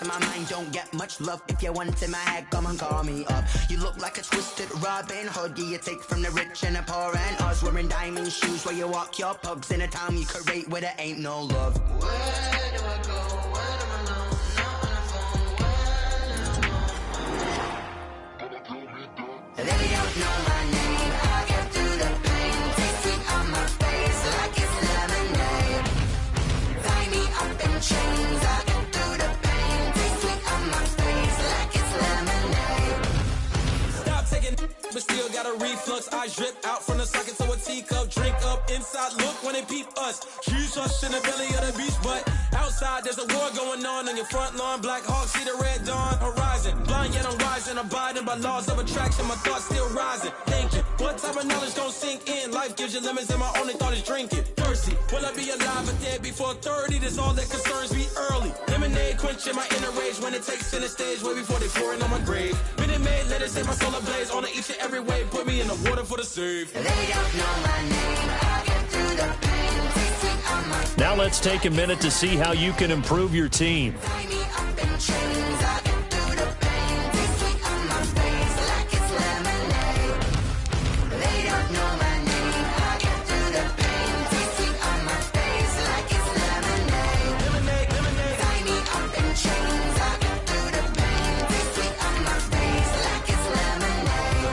to my mind don't get much love. If you want in my head, come and call me up. You look like a twisted Robin Hood. You take from the rich and the poor and us. Wearing diamond shoes where you walk your pugs in a town you create where there ain't no love. Where do I go? Where am I alone? Not on the phone. Where they don't know my name. I get through the pain. Taste sweet on my face like it's lemonade. Tie me up in chains. I get through the pain. Taste sweet on my face like it's lemonade. Stop taking, but still got a reflux. I drip out from the socket to a teacup. Drink up inside, look when they peep us. Choose us in the belly of the beach, but outside there's a war going on your front lawn. Black Hawk, see the red dawn horizon. Blind yet I'm rising, abiding by laws of attraction. My thoughts still rising. Thinking, what type of knowledge don't sink in? Life gives you lemons and my only thought is drinking. Thirsty, will I be alive or dead before 30? That's all that concerns me early. Lemonade quenching my inner rage when it takes center stage way before they pour it on my grave. Been it made, let it set my soul ablaze. On each and every way, put me in the water for the save. They don't know my name. I get through the pain. Taste sweet on my face. Now let's take a minute to see how you can improve your team. Tie me up in chains. I get through the pain. Taste sweet on my face like it's lemonade. They don't know my name. I get through the pain. Taste sweet on my face like it's lemonade. Lemonade, lemonade. Tie me up in chains. I get through the pain. Taste sweet on my face like it's lemonade.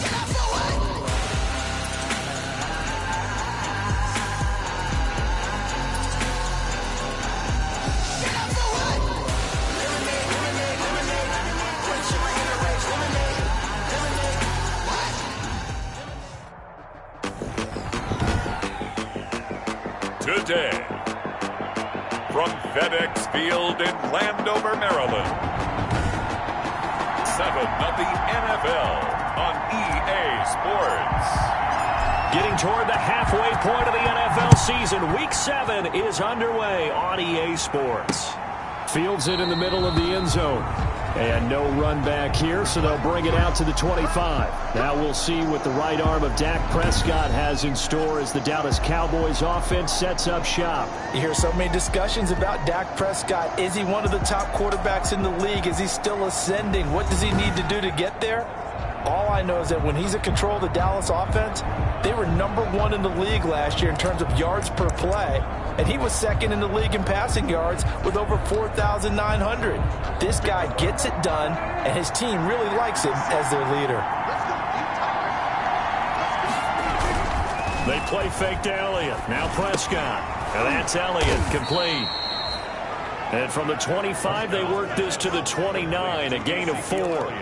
Get up for what? Get up for what? Lemonade, lemonade, lemonade. Quenching my inner rage. Lemonade, lemonade. What? Today, from FedEx Field in Landover, Maryland, 7 of the NFL on EA Sports. Getting toward the halfway point of the NFL season, Week 7 is underway on EA Sports. Fields it in the middle of the end zone. And no run back here, so they'll bring it out to the 25. Now we'll see what the right arm of Dak Prescott has in store as the Dallas Cowboys offense sets up shop. You hear so many discussions about Dak Prescott. Is he one of the top quarterbacks in the league? Is he still ascending? What does he need to do to get there? All I know is that when he's in control of the Dallas offense, they were #1 in the league last year in terms of yards per play, and he was second in the league in passing yards with over 4,900. This guy gets it done, and his team really likes him as their leader. They play fake to Elliott. Now Prescott. And that's Elliott, complete. And from the 25, they work this to the 29, a gain of 4.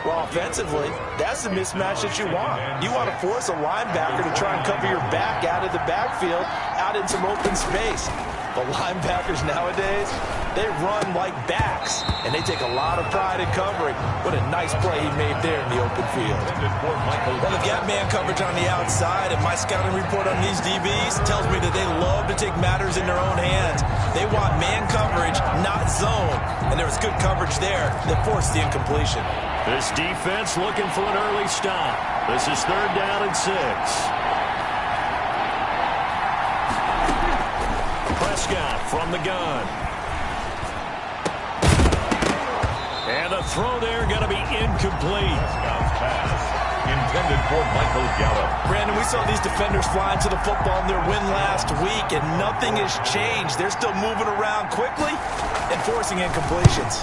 Well, offensively, that's the mismatch that you want. You want to force a linebacker to try and cover your back out of the backfield, out in some open space. But linebackers nowadays, they run like backs, and they take a lot of pride in covering. What a nice play he made there in the open field. Well, they've got man coverage on the outside, and my scouting report on these DBs tells me that they love to take matters in their own hands. They want man coverage, not zone. And there was good coverage there that forced the incompletion. This defense looking for an early stop. This is 3rd down and 6. Prescott from the gun. And the throw there going to be incomplete. Prescott's pass intended for Michael Gallup. Brandon, we saw these defenders flying to the football in their win last week, and nothing has changed. They're still moving around quickly and forcing incompletions.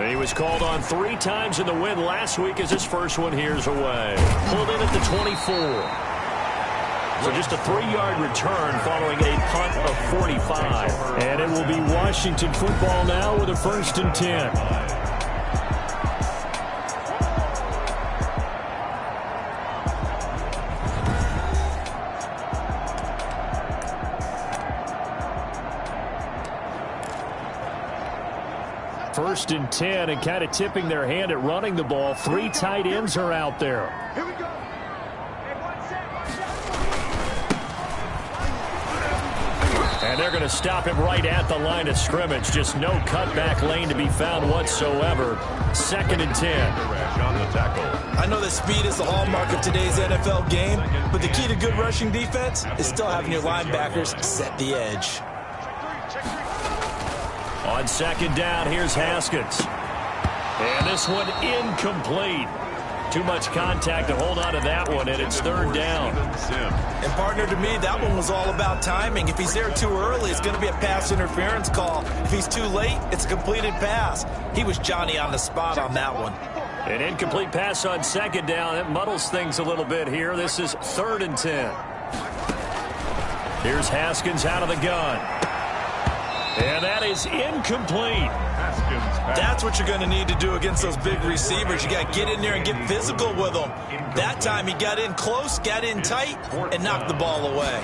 He was called on 3 times in the win last week as his first one here's away. Pulled in at the 24. So just a 3-yard return following a punt of 45. And it will be Washington football now with a 1st and 10. First and 10, and kind of tipping their hand at running the ball. 3 tight ends are out there. Here we go. And they're going to stop him right at the line of scrimmage. Just no cutback lane to be found whatsoever. 2nd and 10. I know that speed is the hallmark of today's NFL game, but the key to good rushing defense is still having your linebackers set the edge. On 2nd down, here's Haskins. And this one incomplete. Too much contact to hold on to that one, and it's 3rd down. And partner, to me, that one was all about timing. If he's there too early, it's going to be a pass interference call. If he's too late, it's a completed pass. He was Johnny on the spot on that one. An incomplete pass on 2nd down. It muddles things a little bit here. This is 3rd and 10. Here's Haskins out of the gun. And that is incomplete. That's what you're going to need to do against those big receivers. You got to get in there and get physical with them. That time he got in close, got in tight, and knocked the ball away.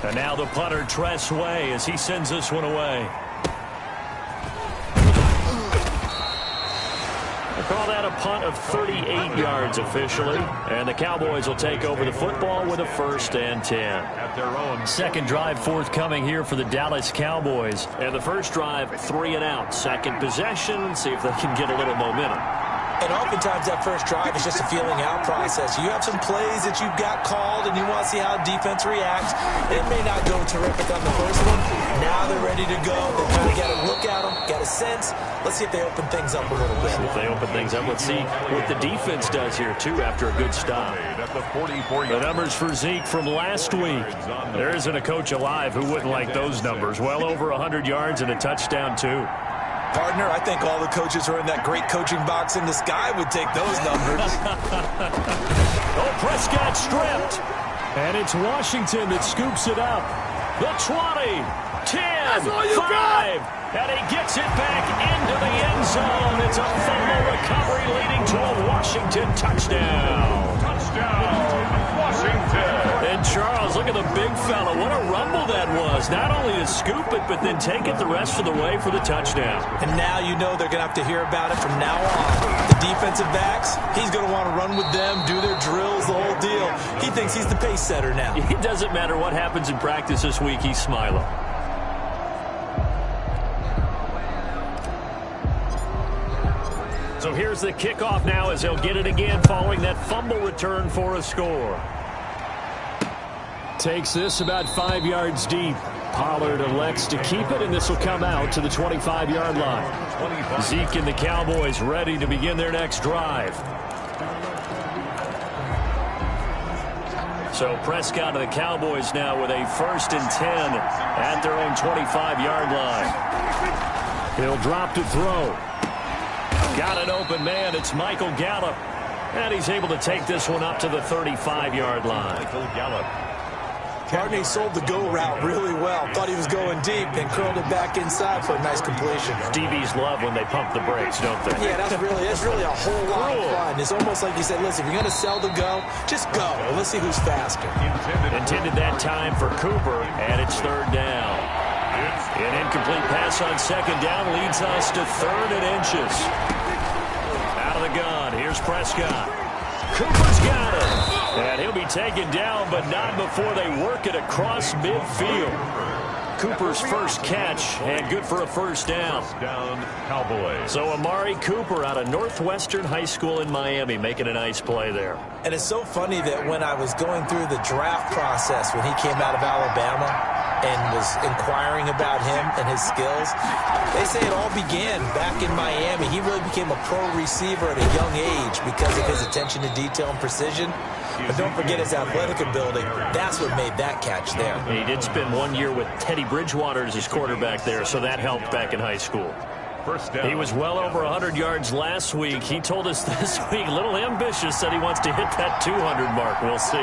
And now the punter, Tress Way, as he sends this one away. They call that a punt of 38 yards officially. And the Cowboys will take over the football with a 1st and 10. 2nd drive forthcoming here for the Dallas Cowboys. And the first drive, 3 and out. 2nd possession, see if they can get a little momentum. And oftentimes that first drive is just a feeling out process. You have some plays that you've got called and you want to see how defense reacts. It may not go terrific on the first one. Now they're ready to go. They kind of got to look at them, got a sense. Let's see if they open things up a little bit. If they open things up, let's see what the defense does here, too, after a good stop. The numbers for Zeke from last week. There isn't a coach alive who wouldn't like those numbers. Well over 100 yards and a touchdown, too. Partner, I think all the coaches who are in that great coaching box in the sky would take those numbers. Oh, Prescott stripped. And it's Washington that scoops it up. The 20, 10, 5. And he gets it back into the end zone. It's a fumble recovery leading to a Washington touchdown. Touchdown, Washington. And Charles, look at the big fella. What a rumble that was. Not only to scoop it, but then take it the rest of the way for the touchdown. And now you know they're going to have to hear about it from now on. The defensive backs, he's going to want to run with them, do their drills, the whole deal. He thinks he's the pace setter now. It doesn't matter what happens in practice this week. He's smiling. So here's the kickoff now as they'll get it again following that fumble return for a score. Takes this about 5 yards deep. Pollard elects to keep it, and this will come out to the 25-yard line. Zeke and the Cowboys ready to begin their next drive. So Prescott and the Cowboys now with a 1st and 10 at their own 25-yard line. He'll drop to throw. Got an open man. It's Michael Gallup. And he's able to take this one up to the 35-yard line. Michael Gallup. Gardner sold the go route really well. Thought he was going deep, then curled it back inside for a nice completion. DBs love when they pump the brakes, don't they? Yeah, that's really a whole lot of fun. It's almost like you said, listen, if you're going to sell the go, just go. Let's see who's faster. Intended that time for Cooper, and it's 3rd down. An incomplete pass on 2nd down leads us to 3rd and inches. Out of the gun, here's Prescott. Cooper's got it. And he'll be taken down, but not before they work it across midfield. Cooper's first catch, and good for a 1st down. Cowboys. So Amari Cooper out of Northwestern High School in Miami making a nice play there. And it's so funny that when I was going through the draft process when he came out of Alabama and was inquiring about him and his skills, they say it all began back in Miami. He really became a pro receiver at a young age because of his attention to detail and precision. But don't forget his athletic ability. That's what made that catch there. He did spend 1 year with Teddy Bridgewater as his quarterback there, so that helped back in high school. He was well over 100 yards last week. He told us this week, a little ambitious, said he wants to hit that 200 mark. We'll see.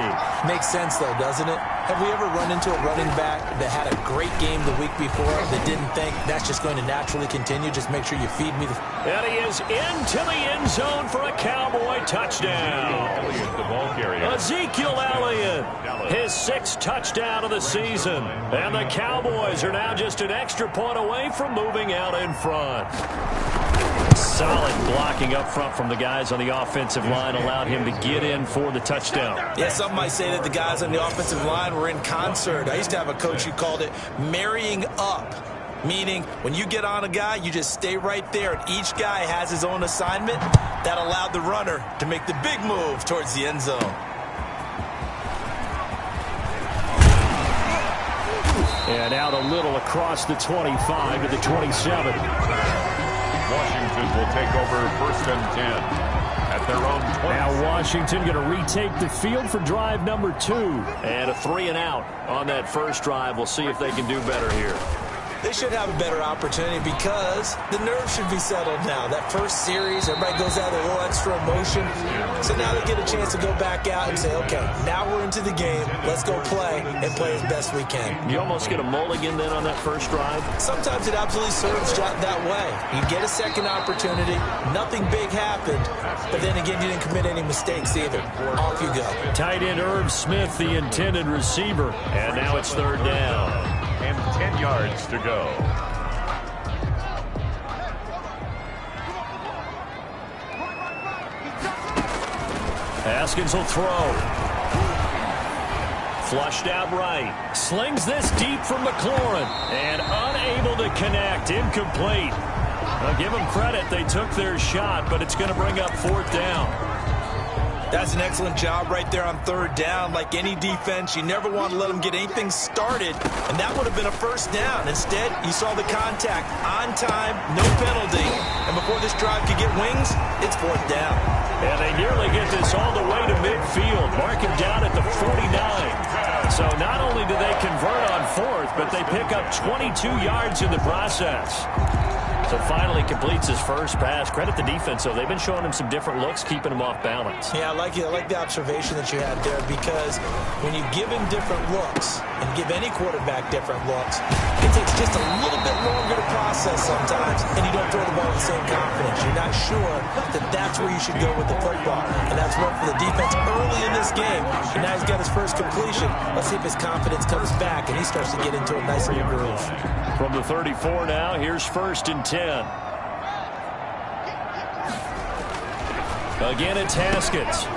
Makes sense, though, doesn't it? Have we ever run into a running back that had a great game the week before that didn't think that's just going to naturally continue? Just make sure you feed me the... And he is into the end zone for a Cowboy touchdown. Ezekiel Elliott, his 6th touchdown of the season. And the Cowboys are now just an extra point away from moving out in front. Solid blocking up front from the guys on the offensive line allowed him to get in for the touchdown. Yeah, some might say that the guys on the offensive line were in concert. I used to have a coach who called it marrying up, meaning when you get on a guy, you just stay right there, and each guy has his own assignment. That allowed the runner to make the big move towards the end zone. And out a little across the 25 to the 27. Washington will take over 1st and 10 at their own 20. Now Washington going to retake the field for drive number 2. And a 3-and-out on that first drive. We'll see if they can do better here. They should have a better opportunity because the nerves should be settled now. That first series, everybody goes out with a little extra emotion. So now they get a chance to go back out and say, okay, now we're into the game. Let's go play and play as best we can. You almost get a mulligan then on that first drive? Sometimes it absolutely serves that way. You get a second opportunity. Nothing big happened. But then again, you didn't commit any mistakes either. Off you go. Tight end Irv Smith, the intended receiver. And now it's 3rd down. And 10 yards to go. Haskins will throw. Flushed out right. Slings this deep from McLaurin. And unable to connect. Incomplete. I'll give them credit. They took their shot, but it's going to bring up 4th down. That's an excellent job right there on 3rd down. Like any defense, you never want to let them get anything started, and that would have been a 1st down. Instead, you saw the contact on time, no penalty, and before this drive could get wings, it's 4th down. And they nearly get this all the way to midfield, marking down at the 49. So not only do they convert on 4th, but they pick up 22 yards in the process. So finally completes his first pass. Credit the defense, though. They've been showing him some different looks, keeping him off balance. Yeah, I like the observation that you had there, because when you give him different looks and give any quarterback different looks, it takes just a little bit longer to process sometimes, and you don't throw the ball with the same confidence. You're not sure that that's where you should go with the football, and that's worked for the defense early in this game. And now he's got his first completion. Let's see if his confidence comes back and he starts to get into a nice little groove. From the 34 now, here's 1st and 10. Again, it's Haskins.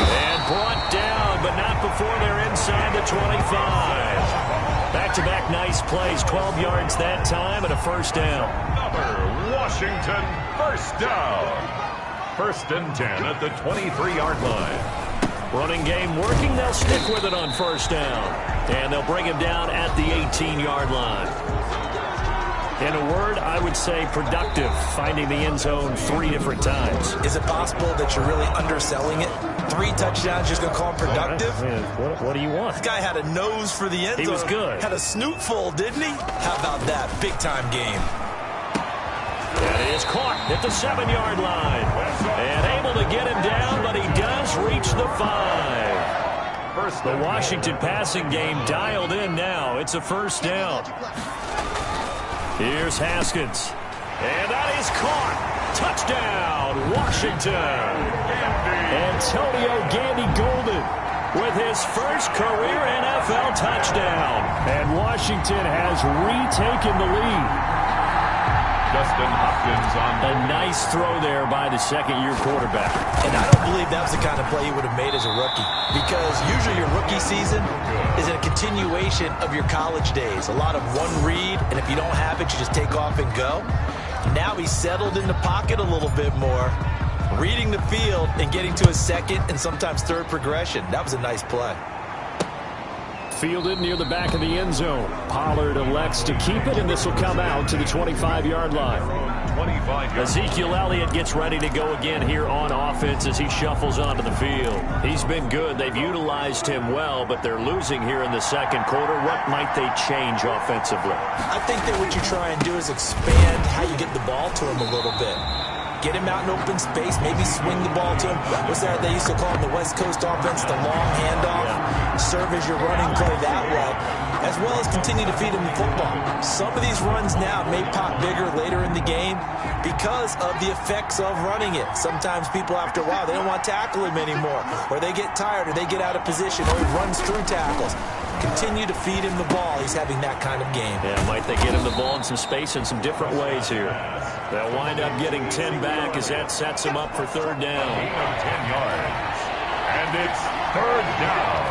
And brought down, but not before they're inside the 25. Back-to-back nice plays, 12 yards that time, and a 1st down. Another Washington 1st down. 1st and 10 at the 23-yard line. Running game working. They'll stick with it on 1st down. And they'll bring him down at the 18-yard line. In a word, I would say productive, finding the end zone 3 different times. Is it possible that you're really underselling it? 3 touchdowns, just going to call him productive? What do you want? This guy had a nose for the end zone. He was good. Had a snoot full, didn't he? How about that? Big-time game. And he is caught at the 7-yard line. And able to get him down, but he does reach the 5. The Washington passing game dialed in now. It's a 1st down. Here's Haskins. And that is caught. Touchdown, Washington. Antonio Gandy Golden with his first career NFL touchdown. And Washington has retaken the lead. Justin Hopkins on a nice throw there by the 2nd-year quarterback. And I don't believe that was the kind of play you would have made as a rookie, because usually your rookie season is a continuation of your college days. A lot of one read, and if you don't have it, you just take off and go. Now he's settled in the pocket a little bit more, reading the field and getting to his 2nd and sometimes 3rd progression. That was a nice play. Fielded near the back of the end zone. Pollard elects to keep it, and this will come out to the 25-yard line. 25 yards. Ezekiel Elliott gets ready to go again here on offense as he shuffles onto the field. He's been good. They've utilized him well, but they're losing here in the 2nd quarter. What might they change offensively? I think that what you try and do is expand how you get the ball to him a little bit. Get him out in open space, maybe swing the ball to him. What's that they used to call in the West Coast offense, the long handoff? Serve as your running play that way. as well as continue to feed him the football. Some of these runs now may pop bigger later in the game because of the effects of running it. Sometimes people, after a while, they don't want to tackle him anymore, or they get tired, or they get out of position, or he runs through tackles. Continue to feed him the ball. He's having that kind of game. Yeah, might they get him the ball in some space in some different ways here. They'll wind up getting 10 back as that sets him up for third down. 10 yards. And it's third down.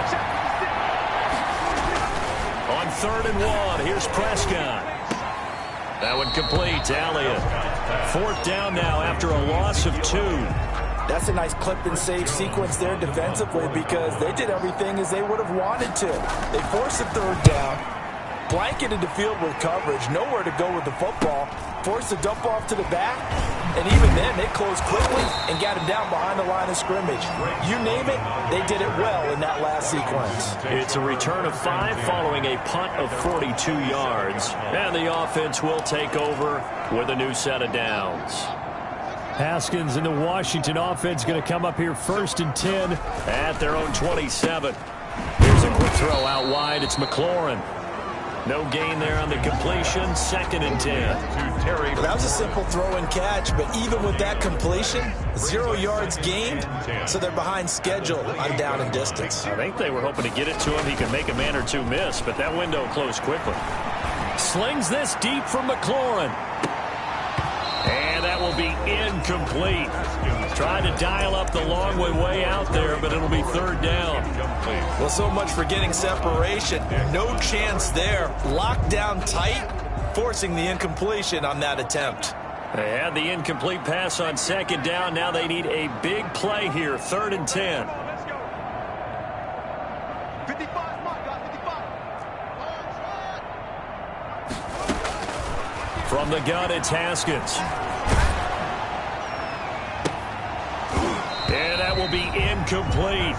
On 3rd and 1, here's Prescott. That one complete to Elliott. 4th down now after a loss of 2. That's a nice clip and save sequence there defensively because they did everything as they would have wanted to. They forced a 3rd down, blanketed the field with coverage, nowhere to go with the football, forced a dump off to the back, and even then they closed quickly and got him down behind the line of scrimmage. You name it, they did it well in that last sequence. It's a return of 5 following a punt of 42 yards, and the offense will take over with a new set of downs. Haskins and the Washington offense going to come up here 1st and 10 at their own 27. Here's a quick throw out wide. It's McLaurin. No gain there on the completion. 2nd and 10. Well, that was a simple throw and catch, but even with that completion, 0 yards gained, so they're behind schedule on down and distance. I think they were hoping to get it to him. He could make a man or two miss, but that window closed quickly. Slings this deep from McLaurin. And that will be incomplete. Trying to dial up the long way out there, but it'll be 3rd down. Well, so much for getting separation. No chance there. Locked down tight, forcing the incompletion on that attempt. They had the incomplete pass on 2nd down. Now they need a big play here. 3rd and 10. From the gun, it's Haskins. And that will be incomplete.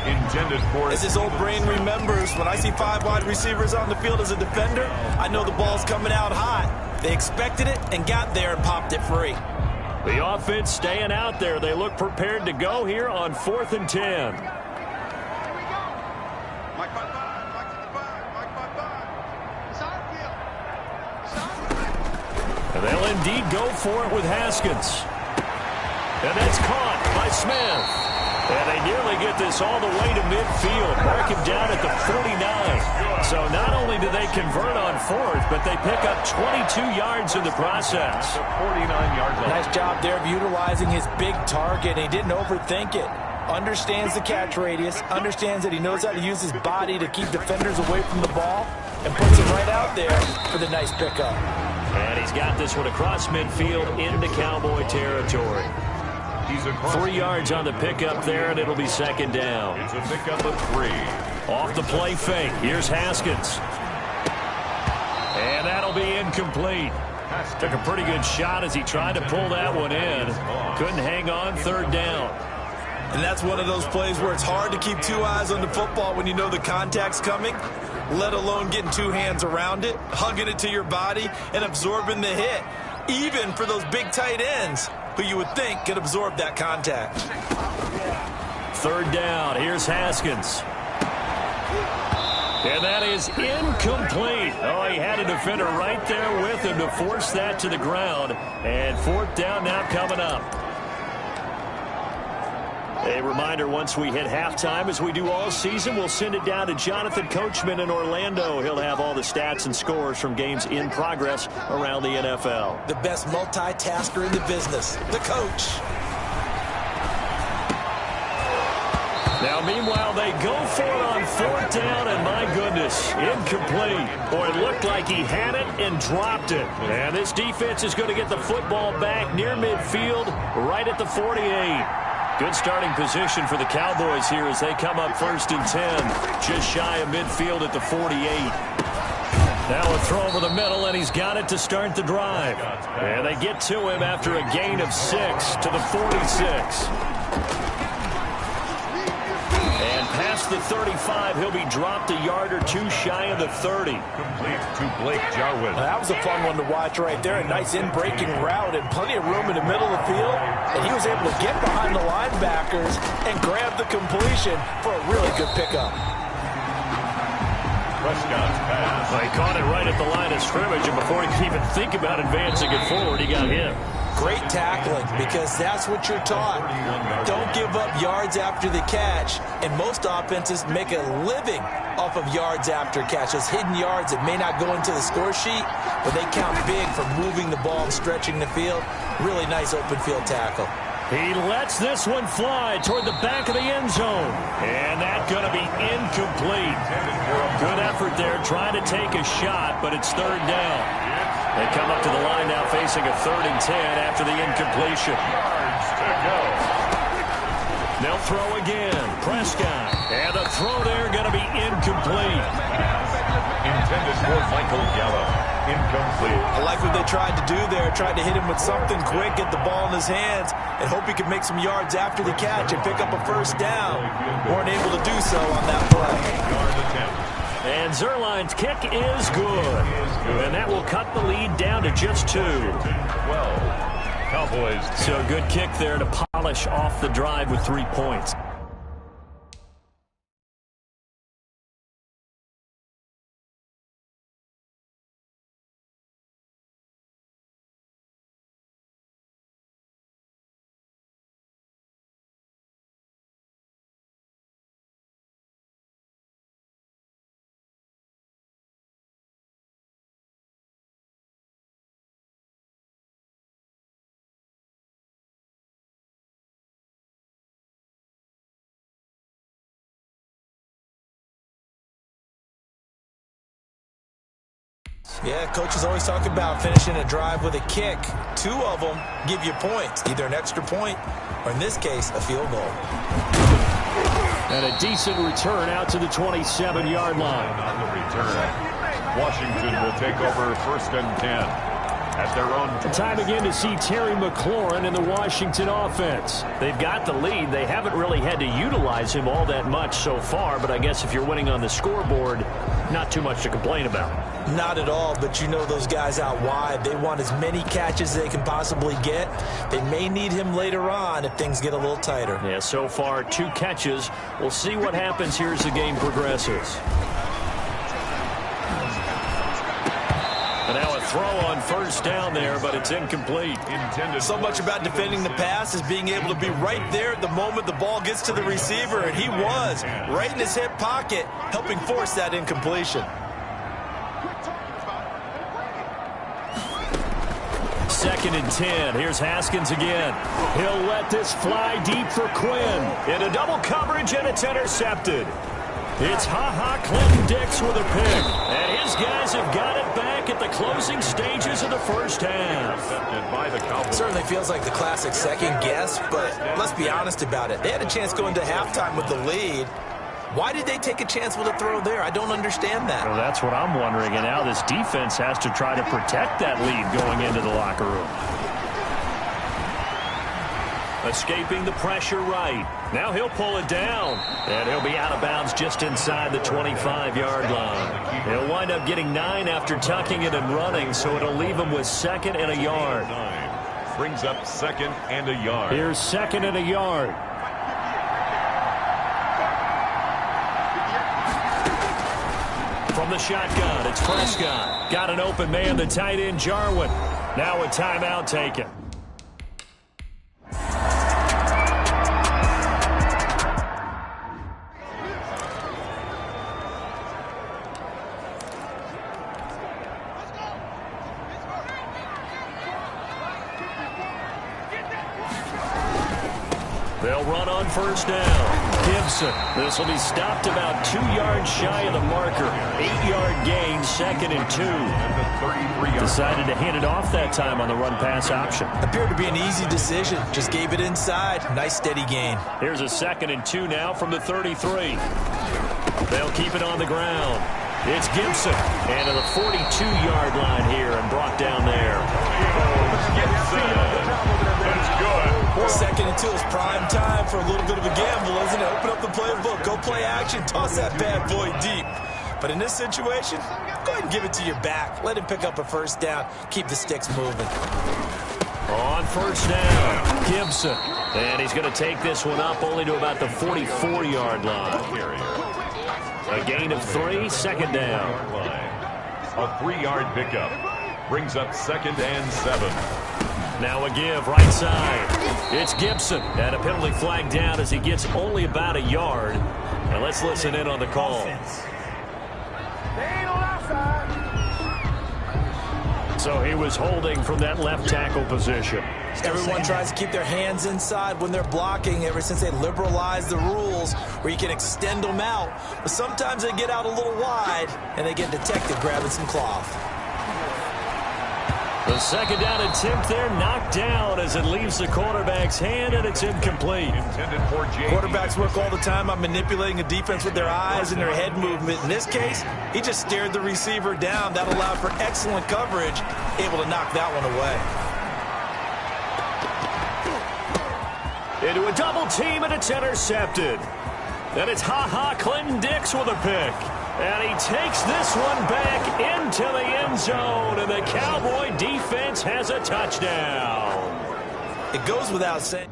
Intended for as his old brain remembers, when I see 5 wide receivers on the field as a defender, I know the ball's coming out hot. They expected it and got there and popped it free. The offense staying out there. They look prepared to go here on 4th and 10. And they'll indeed go for it with Haskins. And that's caught by Smith. And they nearly get this all the way to midfield. Mark him down at the 49. So not only do they convert on 4th, but they pick up 22 yards in the process. 49-yard line. Nice job there of utilizing his big target. He didn't overthink it. Understands the catch radius. Understands that he knows how to use his body to keep defenders away from the ball. And puts it right out there for the nice pickup. And he's got this one across midfield into Cowboy territory. 3 yards on the pickup there, and it'll be 2nd down. It's a pickup of 3. Off the play fake. Here's Haskins. And that'll be incomplete. Took a pretty good shot as he tried to pull that one in. Couldn't hang on. 3rd down. And that's one of those plays where it's hard to keep 2 eyes on the football when you know the contact's coming, let alone getting 2 hands around it, hugging it to your body, and absorbing the hit. Even for those big tight ends, who you would think could absorb that contact. 3rd down. Here's Haskins. And that is incomplete. Oh, he had a defender right there with him to force that to the ground. And 4th down now coming up. A reminder, once we hit halftime, as we do all season, we'll send it down to Jonathan Coachman in Orlando. He'll have all the stats and scores from games in progress around the NFL. The best multitasker in the business, the coach. Now, meanwhile, they go for it on 4th down, and my goodness, incomplete. Boy, it looked like he had it and dropped it. And this defense is going to get the football back near midfield, right at the 48. Good starting position for the Cowboys here as they come up 1st and 10, just shy of midfield at the 48. Now a throw over the middle, and he's got it to start the drive. And they get to him after a gain of 6 to the 46. And past the 35, he'll be dropped a yard or 2 shy of the 30. Complete to Blake Jarwin. That was a fun one to watch right there. A nice in-breaking route and plenty of room in the middle of the field. And he was able to get behind the linebackers and grab the completion for a really good pickup. Prescott's pass. Well, he caught it right at the line of scrimmage, and before he could even think about advancing it forward, he got hit. Great tackling, because that's what you're taught. Don't give up yards after the catch, and most offenses make a living off of yards after catch. Those hidden yards that may not go into the score sheet, but they count big for moving the ball and stretching the field. Really nice open field tackle. He lets this one fly toward the back of the end zone. And that's going to be incomplete. Good effort there trying to take a shot, but it's third down. They come up to the line now facing a 3rd and 10 after the incompletion. Yards to go. They'll throw again. Prescott. And the throw there going to be incomplete. Intended for Michael Gallup. Incomplete. I like what they tried to do there. Tried to hit him with something quick, get the ball in his hands, and hope he could make some yards after the catch and pick up a first down. Weren't able to do so on that play. Yard attempt. And Zerline's kick is good. And that will cut the lead down to just 2. 12. Cowboys. So good kick there to polish off the drive with 3 points. Yeah, coaches always talk about finishing a drive with a kick. 2 of them give you points, either an extra point or, in this case, a field goal. And a decent return out to the 27-yard line. On the return, Washington will take over 1st and 10. At their own Time again to see Terry McLaurin in the Washington offense. They've got the lead. They haven't really had to utilize him all that much so far, but I guess if you're winning on the scoreboard, not too much to complain about. Not at all, but you know those guys out wide. They want as many catches as they can possibly get. They may need him later on if things get a little tighter. Yeah, so far 2 catches. We'll see what happens here as the game progresses. And now a throw on 1st down there, but it's incomplete. So much about defending the pass is being able to be right there at the moment the ball gets to the receiver, and he was right in his hip pocket, helping force that incompletion. 2nd and 10. Here's Haskins again. He'll let this fly deep for Quinn. In a double coverage, and it's intercepted. It's Clinton Dix with a pick. And his guys have got it back at the closing stages of the first half. by the Cowboys. Certainly feels like the classic second guess, but let's be honest about it. They had a chance going to halftime with the lead. Why did they take a chance with a throw there? I don't understand that. Well, that's what I'm wondering. And now this defense has to try to protect that lead going into the locker room. Escaping the pressure right. Now he'll pull it down. And he'll be out of bounds just inside the 25-yard line. He'll wind up getting 9 after tucking it and running, so it'll leave him with 2nd and a yard. Brings up 2nd and a yard. Here's 2nd and a yard. From the shotgun, it's Prescott. Got an open man, the tight end, Jarwin. Now a timeout taken. They'll run on first down. Gibson. This will be stopped about 2 yards shy of the marker. 8-yard gain, 2nd and 2. Decided to hand it off that time on the run-pass option. Appeared to be an easy decision. Just gave it inside. Nice steady gain. Here's a 2nd and 2 now from the 33. They'll keep it on the ground. It's Gibson. And to the 42-yard line here and brought down there. That's good. 2nd and 2 is prime time for a little bit of a gamble, isn't it? Open up the playbook, go play action, toss that bad boy deep. But in this situation, go ahead and give it to your back. Let him pick up a first down. Keep the sticks moving. On first down, Gibson. And he's going to take this one up only to about the 44-yard line. A gain of 3, second down. A 3-yard pickup brings up 2nd and 7. Now a give right side. It's Gibson. And a penalty flag down as he gets only about a yard. And let's listen in on the call. So he was holding from that left tackle position. Everyone tries to keep their hands inside when they're blocking ever since they liberalized the rules where you can extend them out. But sometimes they get out a little wide and they get detected grabbing some cloth. The second down attempt there knocked down as it leaves the quarterback's hand, and it's incomplete. Quarterbacks work all the time on manipulating a defense with their eyes and their head movement. In this case, he just stared the receiver down. That allowed for excellent coverage, able to knock that one away. Into a double team, and it's intercepted. And it's Clinton Dix with a pick. And he takes this one back into the end zone, and the Cowboy defense has a touchdown. It goes without saying.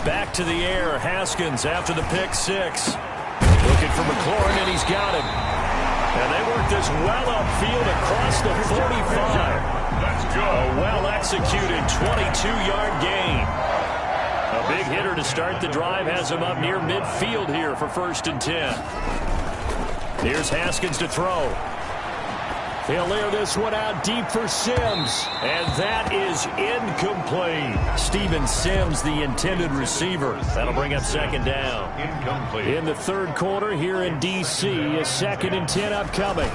Back to the air, Haskins after the pick 6. Looking for McLaurin, and he's got him. And they work this well upfield across the 45. Let's go. A well-executed 22-yard gain. A big hitter to start the drive has him up near midfield here for 1st and 10. Here's Haskins to throw. He'll air this one out deep for Sims. And that is incomplete. Steven Sims, the intended receiver. That'll bring up 2nd down. Incomplete. In the 3rd quarter here in D.C., a 2nd and 10 upcoming.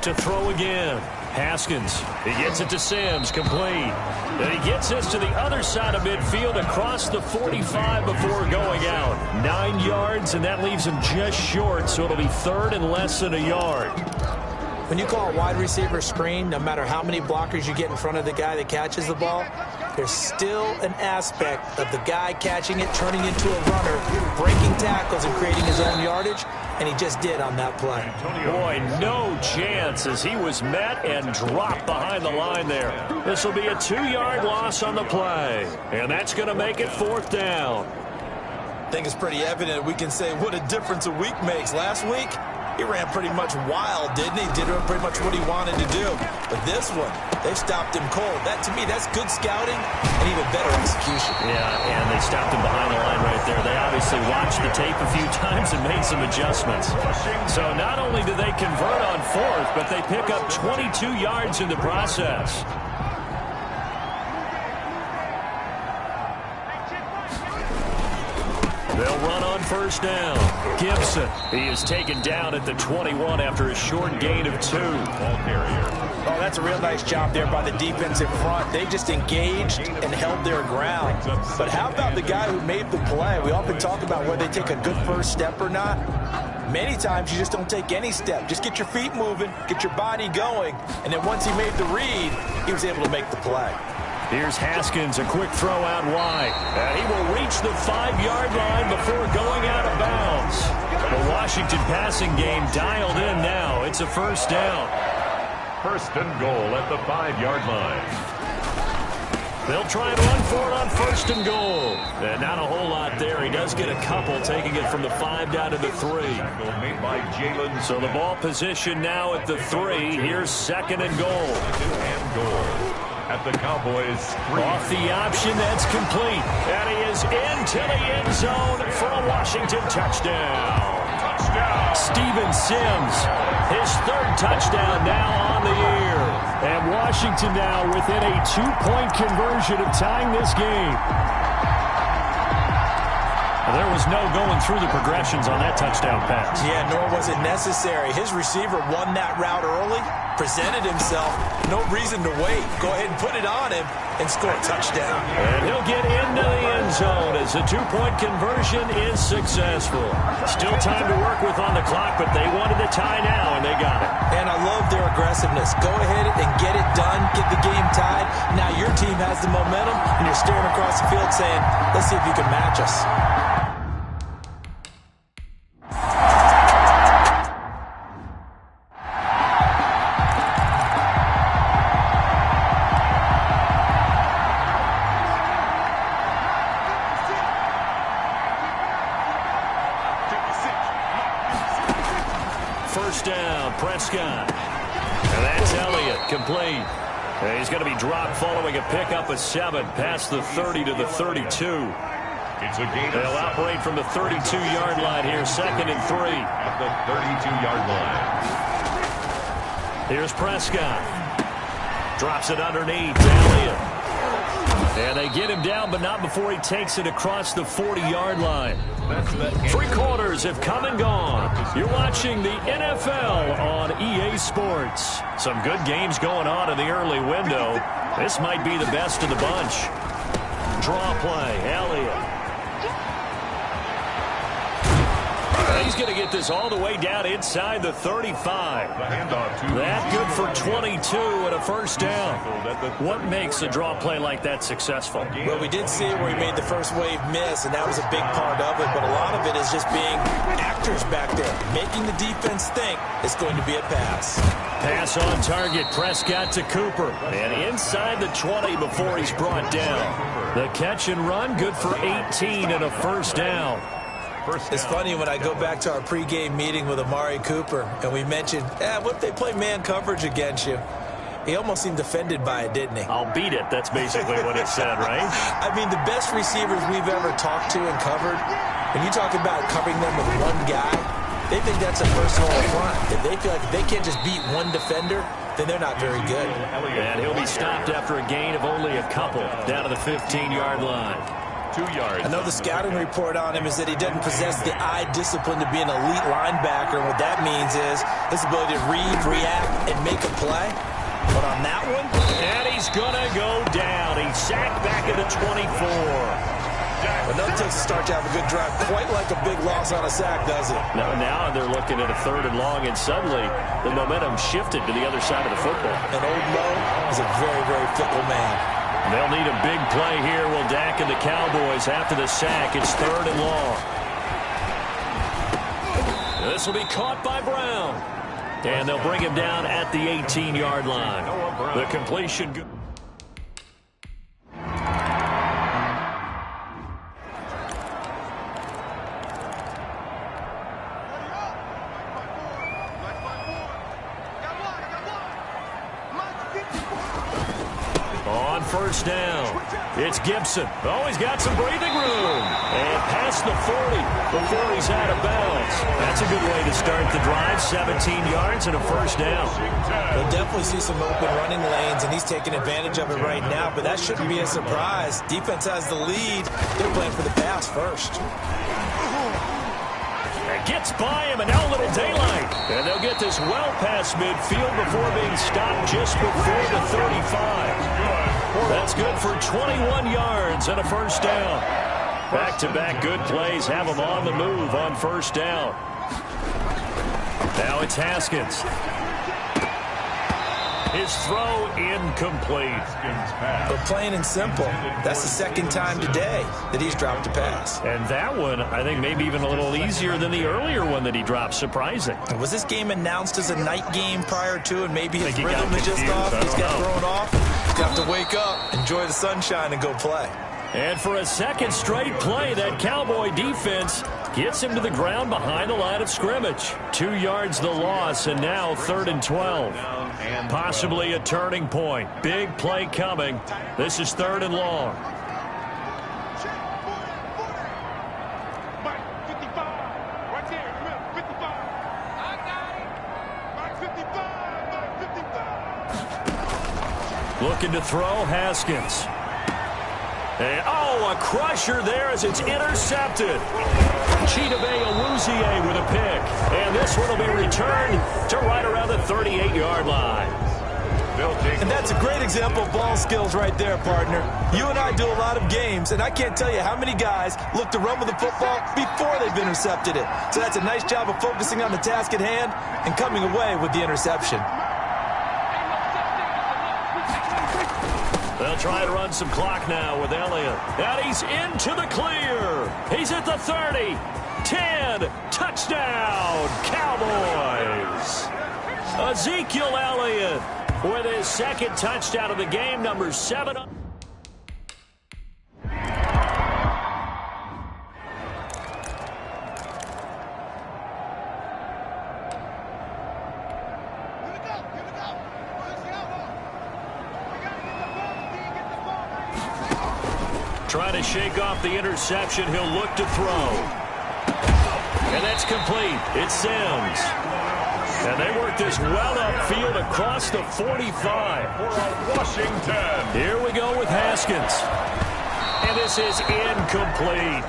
To throw again. Haskins. He gets it to Sims. Complete. And he gets this to the other side of midfield across the 45 before going out. 9 yards, and that leaves him just short, so it'll be 3rd and less than a yard. When you call a wide receiver screen, no matter how many blockers you get in front of the guy that catches the ball, there's still an aspect of the guy catching it, turning into a runner, breaking tackles and creating his own yardage, and he just did on that play. Boy, no chance as he was met and dropped behind the line there. This will be a 2-yard loss on the play, and that's going to make it 4th down. I think it's pretty evident we can say what a difference a week makes. Last week, he ran pretty much wild, didn't he? Did pretty much what he wanted to do. But this one, they stopped him cold. That, to me, that's good scouting and even better execution. Yeah, and they stopped him behind the line right there. They obviously watched the tape a few times and made some adjustments. So not only do they convert on 4th, but they pick up 22 yards in the process. They'll run on 1st down. Gibson, he is taken down at the 21 after a short gain of 2. Ball carrier. Oh, that's a real nice job there by the defense in front. They just engaged and held their ground. But how about the guy who made the play? We often talk about whether they take a good first step or not. Many times you just don't take any step. Just get your feet moving, get your body going, and then once he made the read, he was able to make the play. Here's Haskins, a quick throw out wide. And he will reach the 5-yard line before going out of bounds. The Washington passing game dialed in now. It's a 1st down. 1st and goal at the 5-yard line. They'll try and run for it on 1st and goal. And not a whole lot there. He does get a couple, taking it from the 5 down to the 3. Made by Jalen. So the ball position now at the 3. Here's 2nd and goal. 2nd and goal. At the Cowboys' 3. Off the option, that's complete. And he is into the end zone for a Washington touchdown. Steven Sims, his 3rd touchdown now on the year. And Washington now within a 2-point conversion of tying this game. There was no going through the progressions on that touchdown pass. Yeah, nor was it necessary. His receiver won that route early, presented himself, no reason to wait. Go ahead and put it on him and score a touchdown. And he'll get into the end zone as the 2-point conversion is successful. Still time to work with on the clock, but they wanted to tie now, and they got it. And I love their aggressiveness. Go ahead and get it done, get the game tied. Now your team has the momentum, and you're staring across the field saying, let's see if you can match us. First down, Prescott. And that's Elliott, complete. And he's going to be dropped following a pickup of 7 past the 30 to the 32. It's a gain. They'll operate from the 32-yard line here, 2nd and 3. At the 32-yard line. Here's Prescott. Drops it underneath to Elliott. And they get him down, but not before he takes it across the 40-yard line. 3 quarters have come and gone. You're watching the NFL on EA Sports. Some good games going on in the early window. This might be the best of the bunch. Draw play, Elliott. He's going to get this all the way down inside the 35. That good for 22 and a first down. What makes a draw play like that successful? Well, we did see it where he made the first wave miss, and that was a big part of it. But a lot of it is just being actors back there, making the defense think it's going to be a pass. Pass on target, Prescott to Cooper. And inside the 20 before he's brought down. The catch and run, good for 18 and a first down. It's funny when I go back to our pregame meeting with Amari Cooper, and we mentioned, what if they play man coverage against you? He almost seemed offended by it, didn't he? I'll beat it. That's basically what it said, right? I mean, the best receivers we've ever talked to and covered, when you talk about covering them with one guy, they think that's a personal affront. If they feel like they can't just beat one defender, then they're not very good. And he'll be stopped after a gain of only a couple, down to the 15-yard line. 2 yards. I know the scouting report on him is that he doesn't possess the eye discipline to be an elite linebacker. And what that means is his ability to read, react, and make a play. But on that one, and he's going to go down. He's sacked back at the 24. But nothing takes a start to have a good drive quite like a big loss on a sack, does it? No, now they're looking at a 3rd and long, and suddenly the momentum shifted to the other side of the football. And Old Mo is a very, very fickle man. They'll need a big play here. Will Dak and the Cowboys after the sack. It's 3rd and long. This will be caught by Brown. And they'll bring him down at the 18-yard line. The completion. On first down, it's Gibson. Oh, he's got some breathing room. And past the 40 before he's out of bounds. That's a good way to start the drive. 17 yards and a first down. We'll definitely see some open running lanes, and he's taking advantage of it right now, but that shouldn't be a surprise. Defense has the lead. They're playing for the pass first. Gets by him, and now a little daylight. And they'll get this well past midfield before being stopped just before the 35. That's good for 21 yards and a first down. Back-to-back good plays have them on the move on first down. Now it's Haskins. His throw incomplete. But plain and simple, that's the 2nd time today that he's dropped a pass. And that one, I think, maybe even a little easier than the earlier one that he dropped. Surprising. Was this game announced as a night game prior to, and maybe his rhythm is just off? He's got thrown off. He's got to wake up, enjoy the sunshine, and go play. And for a 2nd straight play, that Cowboy defense gets him to the ground behind the line of scrimmage. 2 yards the loss, and now 3rd and 12. Possibly a turning point. Big play coming. This is 3rd and long. Looking to throw, Haskins. And, a crusher there as it's intercepted. Chidobe Awuzie with a pick. And this one will be returned to right around the 38-yard line. And that's a great example of ball skills right there, partner. You and I do a lot of games, and I can't tell you how many guys look to run with the football before they've intercepted it. So that's a nice job of focusing on the task at hand and coming away with the interception. They'll try to run some clock now with Elliott. And he's into the clear. He's at the 30. 10. Touchdown, Cowboys. Ezekiel Elliott with his second touchdown of the game, number 7. Trying to shake off the interception. He'll look to throw. And that's complete. It's Sims. And they work this well upfield across the 45. For Washington. Here we go with Haskins. And this is incomplete.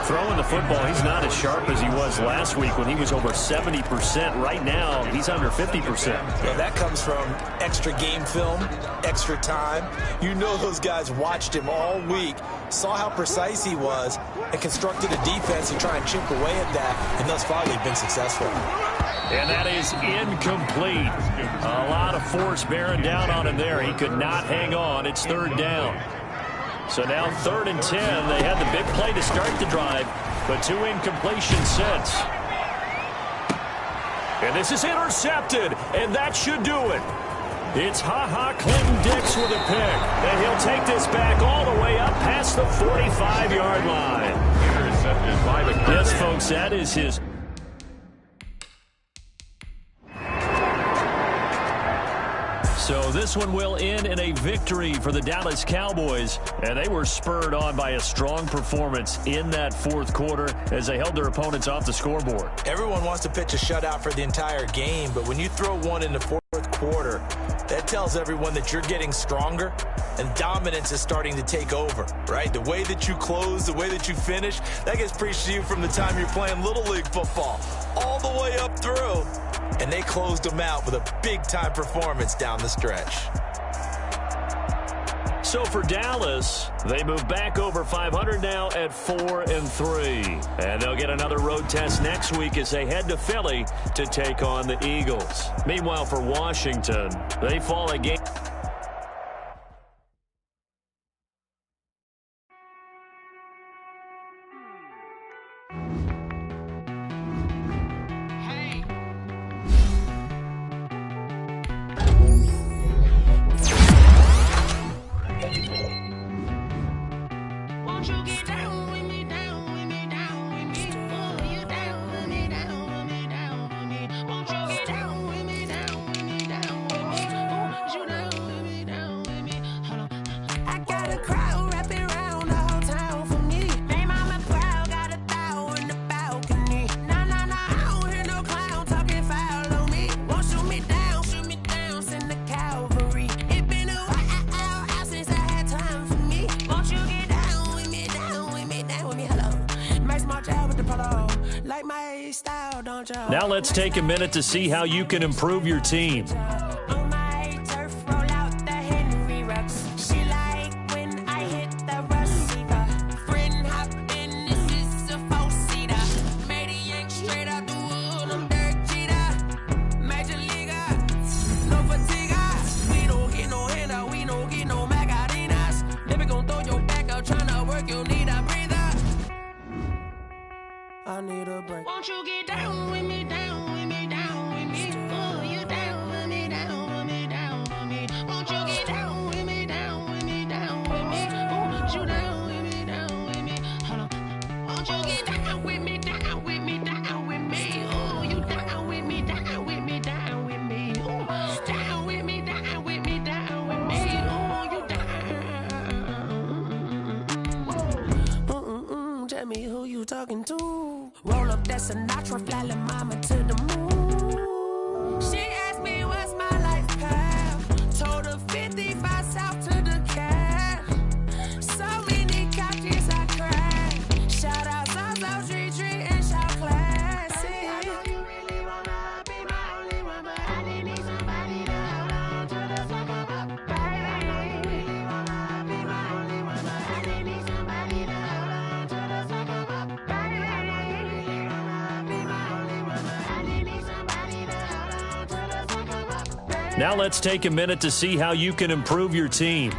Throwing the football, he's not as sharp as he was last week when he was over 70%. Right now, he's under 50%. Well, that comes from extra game film, extra time. You know those guys watched him all week, saw how precise he was, and constructed a defense to try and chip away at that, and thus far they've been successful. And that is incomplete. A lot of force bearing down on him there. He could not hang on. It's third down. So now 3rd and 10. They had the big play to start the drive, but 2 incompletions since. And this is intercepted, and that should do it. It's Clinton Dix with a pick, and he'll take this back all the way up past the 45-yard line. Intercepted by the Yes, folks, that is his. So this one will end in a victory for the Dallas Cowboys, and they were spurred on by a strong performance in that 4th quarter as they held their opponents off the scoreboard. Everyone wants to pitch a shutout for the entire game, but when you throw one in the 4th quarter, that tells everyone that you're getting stronger and dominance is starting to take over, right? The way that you close, the way that you finish, that gets preached to you from the time you're playing Little League football all the way up through. And they closed them out with a big-time performance down the stretch. So for Dallas, they move back over 500 now at 4-3. And they'll get another road test next week as they head to Philly to take on the Eagles. Meanwhile, for Washington, they fall again. Now let's take a minute to see how you can improve your team. I need a break. Won't you get down with me, down with me, down with me? Oh, you down with me, down with me, down with me. Won't you get down with me, down with me, down with me? Oh, you down with me, down with me. Hold on. Won't you get down with me, down with me, down with me? Oh, you down with me, down with me, down with me. Oh, down with me, down with me, down with me. Oh, you down. Tell me who you talking to. Roll up that Sinatra, fly la mama to the moon. She asked me what's my life path. Told her 55 south to the cab. So many couches I cried. Shout out South Street and shout classic. I know you really wanna be my only one, but I didn't need somebody to hold on to the fuck up, baby. You really wanna be my only one, but I didn't need somebody to hold on to the fuck up, baby. Be my only one, but I didn't need somebody to hold on to the fuck up, baby. Now let's take a minute to see how you can improve your team.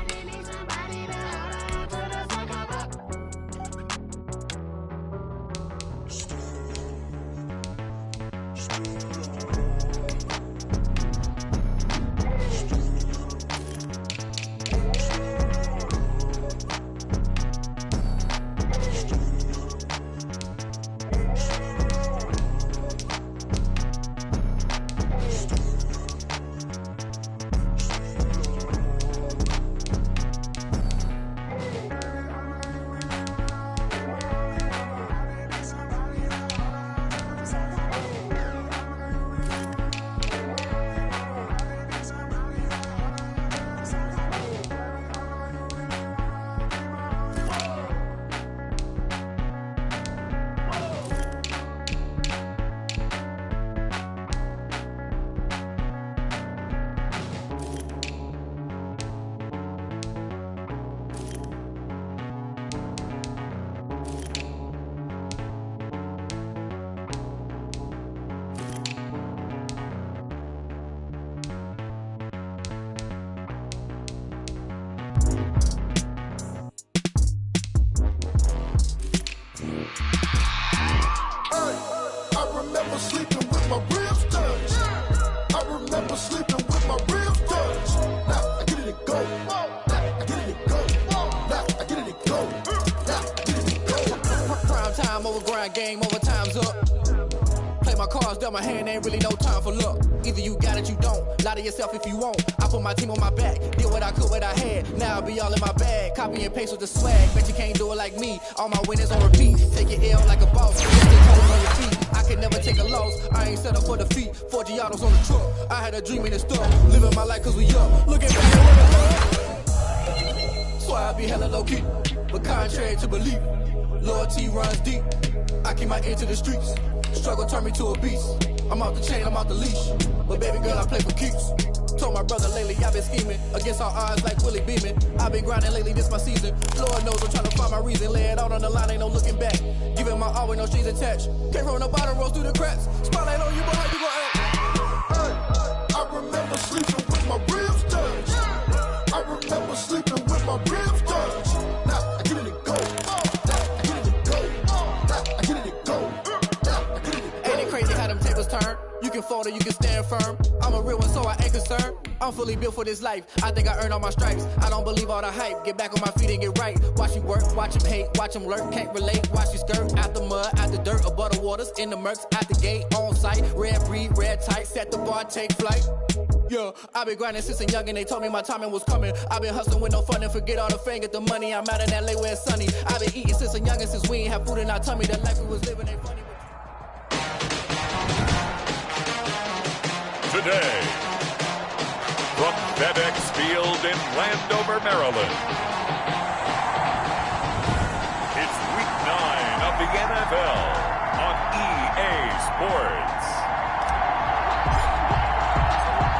Game over, time's up. Play my cards, dealt my hand, ain't really no time for luck. Either you got it, you don't. Lie to yourself if you won't. I put my team on my back, did what I could, what I had. Now I'll be all in my bag, copy and paste with the swag. Bet you can't do it like me. All my winners on repeat. Take your L like a boss. Stay cold on your feet. I can never take a loss. I ain't set up for defeat. 4 Giottos on the truck. I had a dream in the stuff. Living my life cause we up. Looking back at what so I be hella low key. But contrary to belief, loyalty runs deep. I keep my ear to the streets. Struggle turned me to a beast. I'm off the chain, I'm off the leash. But baby girl, I play for keeps. Told my brother lately I've been scheming against all odds like Willie Beeman. I've been grinding lately, this my season. Lord knows I'm trying to find my reason. Lay it out on the line, ain't no looking back. Giving my all with no strings attached. Can't roll no bottom, rolls through the cracks. Spotlight on you, but how you gon' act? Hey, I remember sleeping with my ribs touched. I remember sleeping with my ribs touched. Now I get it and go. You can fold or you can stand firm. I'm a real one, so I ain't concerned. I'm fully built for this life. I think I earned all my stripes. I don't believe all the hype. Get back on my feet and get right. Watch you work, watch him hate, watch him lurk. Can't relate, watch you skirt. Out the mud, out the dirt, above the waters, in the murks, out the gate, on site. Red breed, red tight, set the bar, take flight. Yeah, I've been grinding since a young and they told me my timing was coming. I've been hustling with no fun and forget all the fame, get the money. I'm out in LA where it's sunny. I've been eating since a young and since we ain't have food in our tummy. The life we was living ain't funny. Today, from FedEx Field in Landover, Maryland, it's Week 9 of the NFL on EA Sports.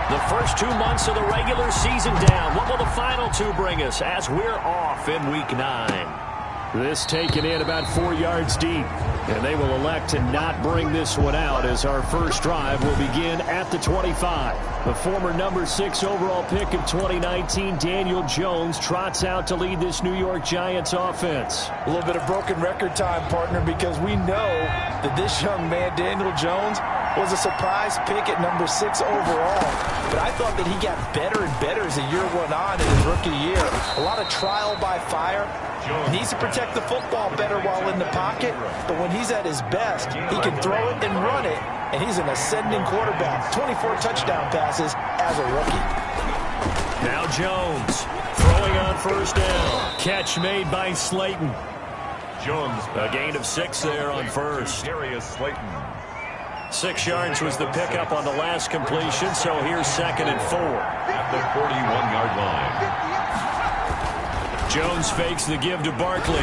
The first 2 months of the regular season down. What will the final 2 bring us as we're off in Week 9? This taken in about 4 yards deep. And they will elect to not bring this one out as our first drive will begin at the 25. The former number 6 overall pick of 2019, Daniel Jones, trots out to lead this New York Giants offense. A little bit of broken record time, partner, because we know that this young man, Daniel Jones, was a surprise pick at number 6 overall. But I thought that he got better and better as the year went on in his rookie year. A lot of trial by fire. Needs to protect the football better while in the pocket, but when he's at his best, he can throw it and run it, and he's an ascending quarterback. 24 touchdown passes as a rookie. Now Jones throwing on first down. Catch made by Slayton. Jones, a gain of 6 there on first. Darius Slayton. 6 yards was the pickup on the last completion, so here's 2nd and 4. At the 41-yard line. Jones fakes the give to Barkley.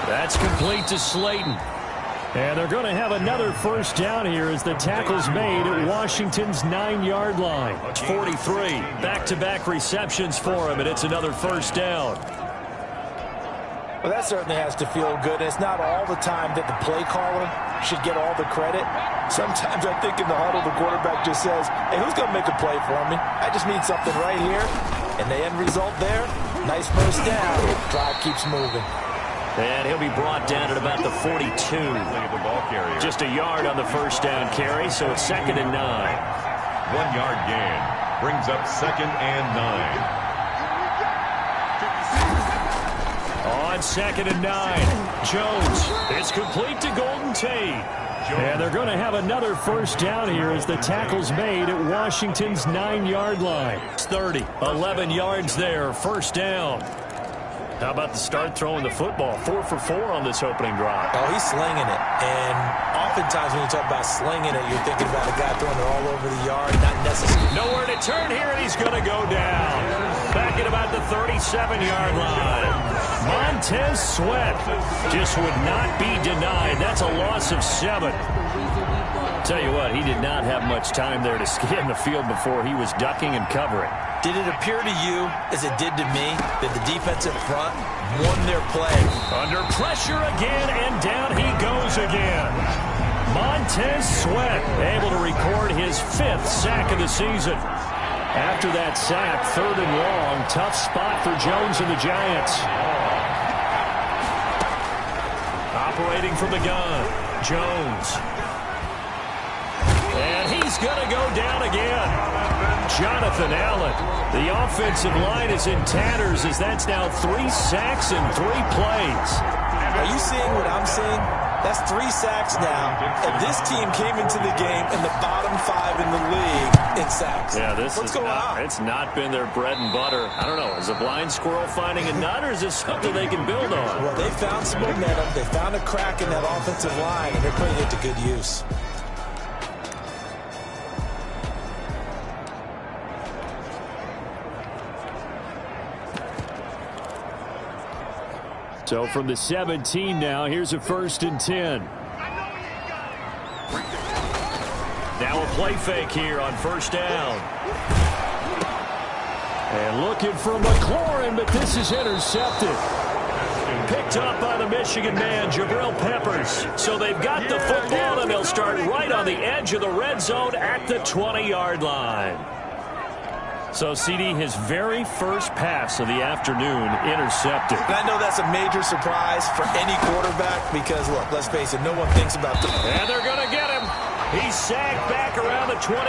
That's complete to Slayton. And they're going to have another first down here as the tackle's made at Washington's 9-yard line. 43. Back-to-back receptions for him, and it's another first down. Well, that certainly has to feel good. It's not all the time that the play caller should get all the credit. Sometimes I think in the huddle, the quarterback just says, hey, who's going to make a play for me? I just need something right here. And the end result there, nice first down. Drive keeps moving. And he'll be brought down at about the 42. Just a yard on the first down carry, so it's 2nd and 9. 1 yard gain brings up 2nd and 9. On 2nd and 9, Jones. It's complete to Golden Tate. And they're going to have another first down here as the tackle's made at Washington's 9-yard line. It's 30, 11 yards there, first down. How about the start throwing the football? 4 for 4 on this opening drive. Oh, he's slinging it. And oftentimes when you talk about slinging it, you're thinking about a guy throwing it all over the yard. Not necessarily. Nowhere to turn here, and he's going to go down. Back at about the 37-yard line. Montez Sweat just would not be denied. That's a loss of 7. Tell you what, he did not have much time there to scan the field before he was ducking and covering. Did it appear to you, as it did to me, that the defensive front won their play? Under pressure again, and down he goes again. Montez Sweat able to record his 5th sack of the season. After that sack, 3rd and long, tough spot for Jones and the Giants. Operating from the gun, Jones. And he's going to go down again. Jonathan Allen. The offensive line is in tatters as that's now 3 sacks in 3 plays. Are you seeing what I'm seeing? That's 3 sacks now. And this team came into the game in the bottom 5 in the league in sacks. Yeah, What's going on? It's not been their bread and butter. I don't know. Is a blind squirrel finding a nut, or is this something they can build on? Well, they found some momentum. They found a crack in that offensive line, and they're putting it to good use. So from the 17 now, here's a 1st and 10. Now a play fake here on 1st down. And looking for McLaurin, but this is intercepted. Picked up by the Michigan man, Jabril Peppers. So they've got the football, and they'll start right on the edge of the red zone at the 20-yard line. So, CD, his very first pass of the afternoon intercepted. And I know that's a major surprise for any quarterback because, look, let's face it, no one thinks about the... And they're going to get him. He's sagged back around the 28.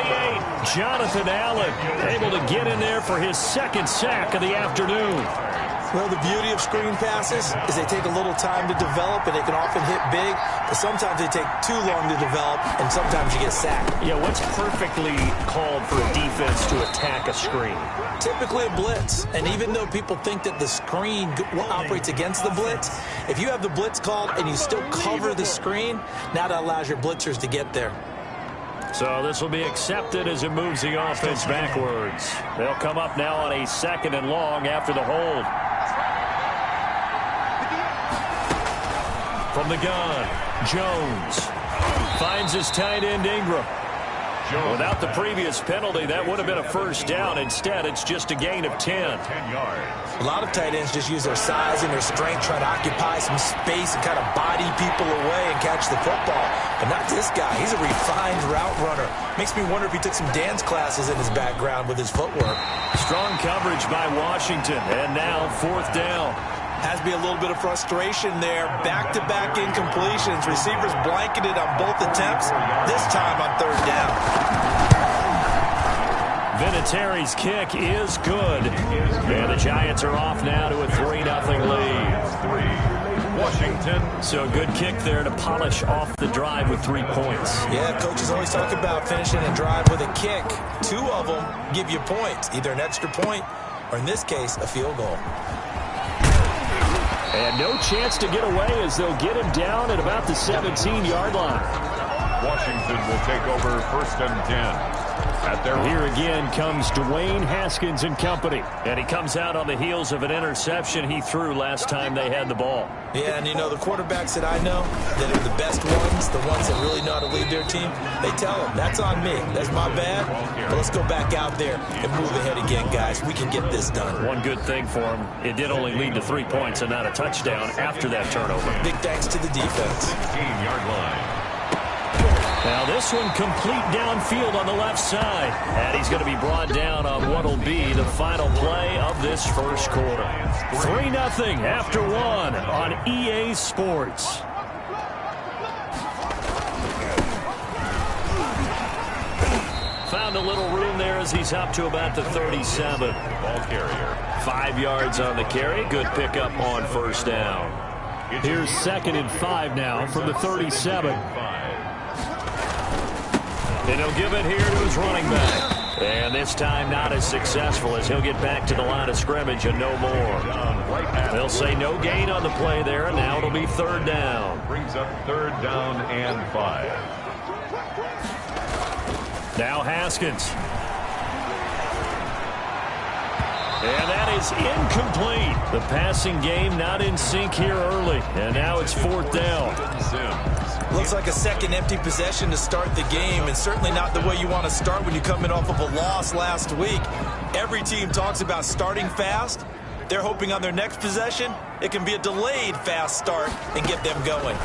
Jonathan Allen able to get in there for his 2nd sack of the afternoon. Well, the beauty of screen passes is they take a little time to develop, and they can often hit big, but sometimes they take too long to develop, and sometimes you get sacked. Yeah, what's perfectly called for a defense to attack a screen? Typically a blitz, and even though people think that the screen operates against the blitz, if you have the blitz called and you still cover the screen, now that allows your blitzers to get there. So this will be accepted as it moves the offense backwards. They'll come up now on a 2nd and long after the hold. From the gun, Jones finds his tight end Ingram. Without the previous penalty, that would have been a 1st down. Instead, it's just a gain of 10. 10 yards. A lot of tight ends just use their size and their strength, try to occupy some space and kind of body people away and catch the football. But not this guy. He's a refined route runner. Makes me wonder if he took some dance classes in his background with his footwork. Strong coverage by Washington. And now 4th down. Has to be a little bit of frustration there. Back-to-back incompletions. Receivers blanketed on both attempts, this time on 3rd down. Vinatieri's kick is good. And the Giants are off now to a 3-0 lead. Washington. So a good kick there to polish off the drive with 3 points. Yeah, coaches always talk about finishing a drive with a kick. 2 of them give you points, either an extra point or, in this case, a field goal. And no chance to get away as they'll get him down at about the 17-yard line. Washington will take over 1st and 10. at their... Here again comes Dwayne Haskins and company. And he comes out on the heels of an interception he threw last time they had the ball. Yeah, and you know, the quarterbacks that I know that are the best ones, the ones that really know how to lead their team, they tell them, that's on me. That's my bad. But let's go back out there and move ahead again, guys. We can get this done. One good thing for him, it did only lead to 3 points and not a touchdown after that turnover. Big thanks to the defense. 15-yard line. Now this one complete downfield on the left side. And he's going to be brought down on what will be the final play of this first quarter. 3-0 after 1 on EA Sports. Found a little room there as he's up to about the 37. Ball carrier. 5 yards on the carry. Good pickup on first down. Here's 2nd and 5 now from the 37. And he'll give it here to his running back. And this time not as successful as he'll get back to the line of scrimmage and no more. They'll say no gain on the play there, and now it'll be 3rd down. Brings up 3rd down and 5. Now Haskins. And that is incomplete. The passing game not in sync here early. And now it's 4th down. Looks like a second empty possession to start the game, and certainly not the way you want to start when you're coming off of a loss last week. Every team talks about starting fast. They're hoping on their next possession, it can be a delayed fast start and get them going.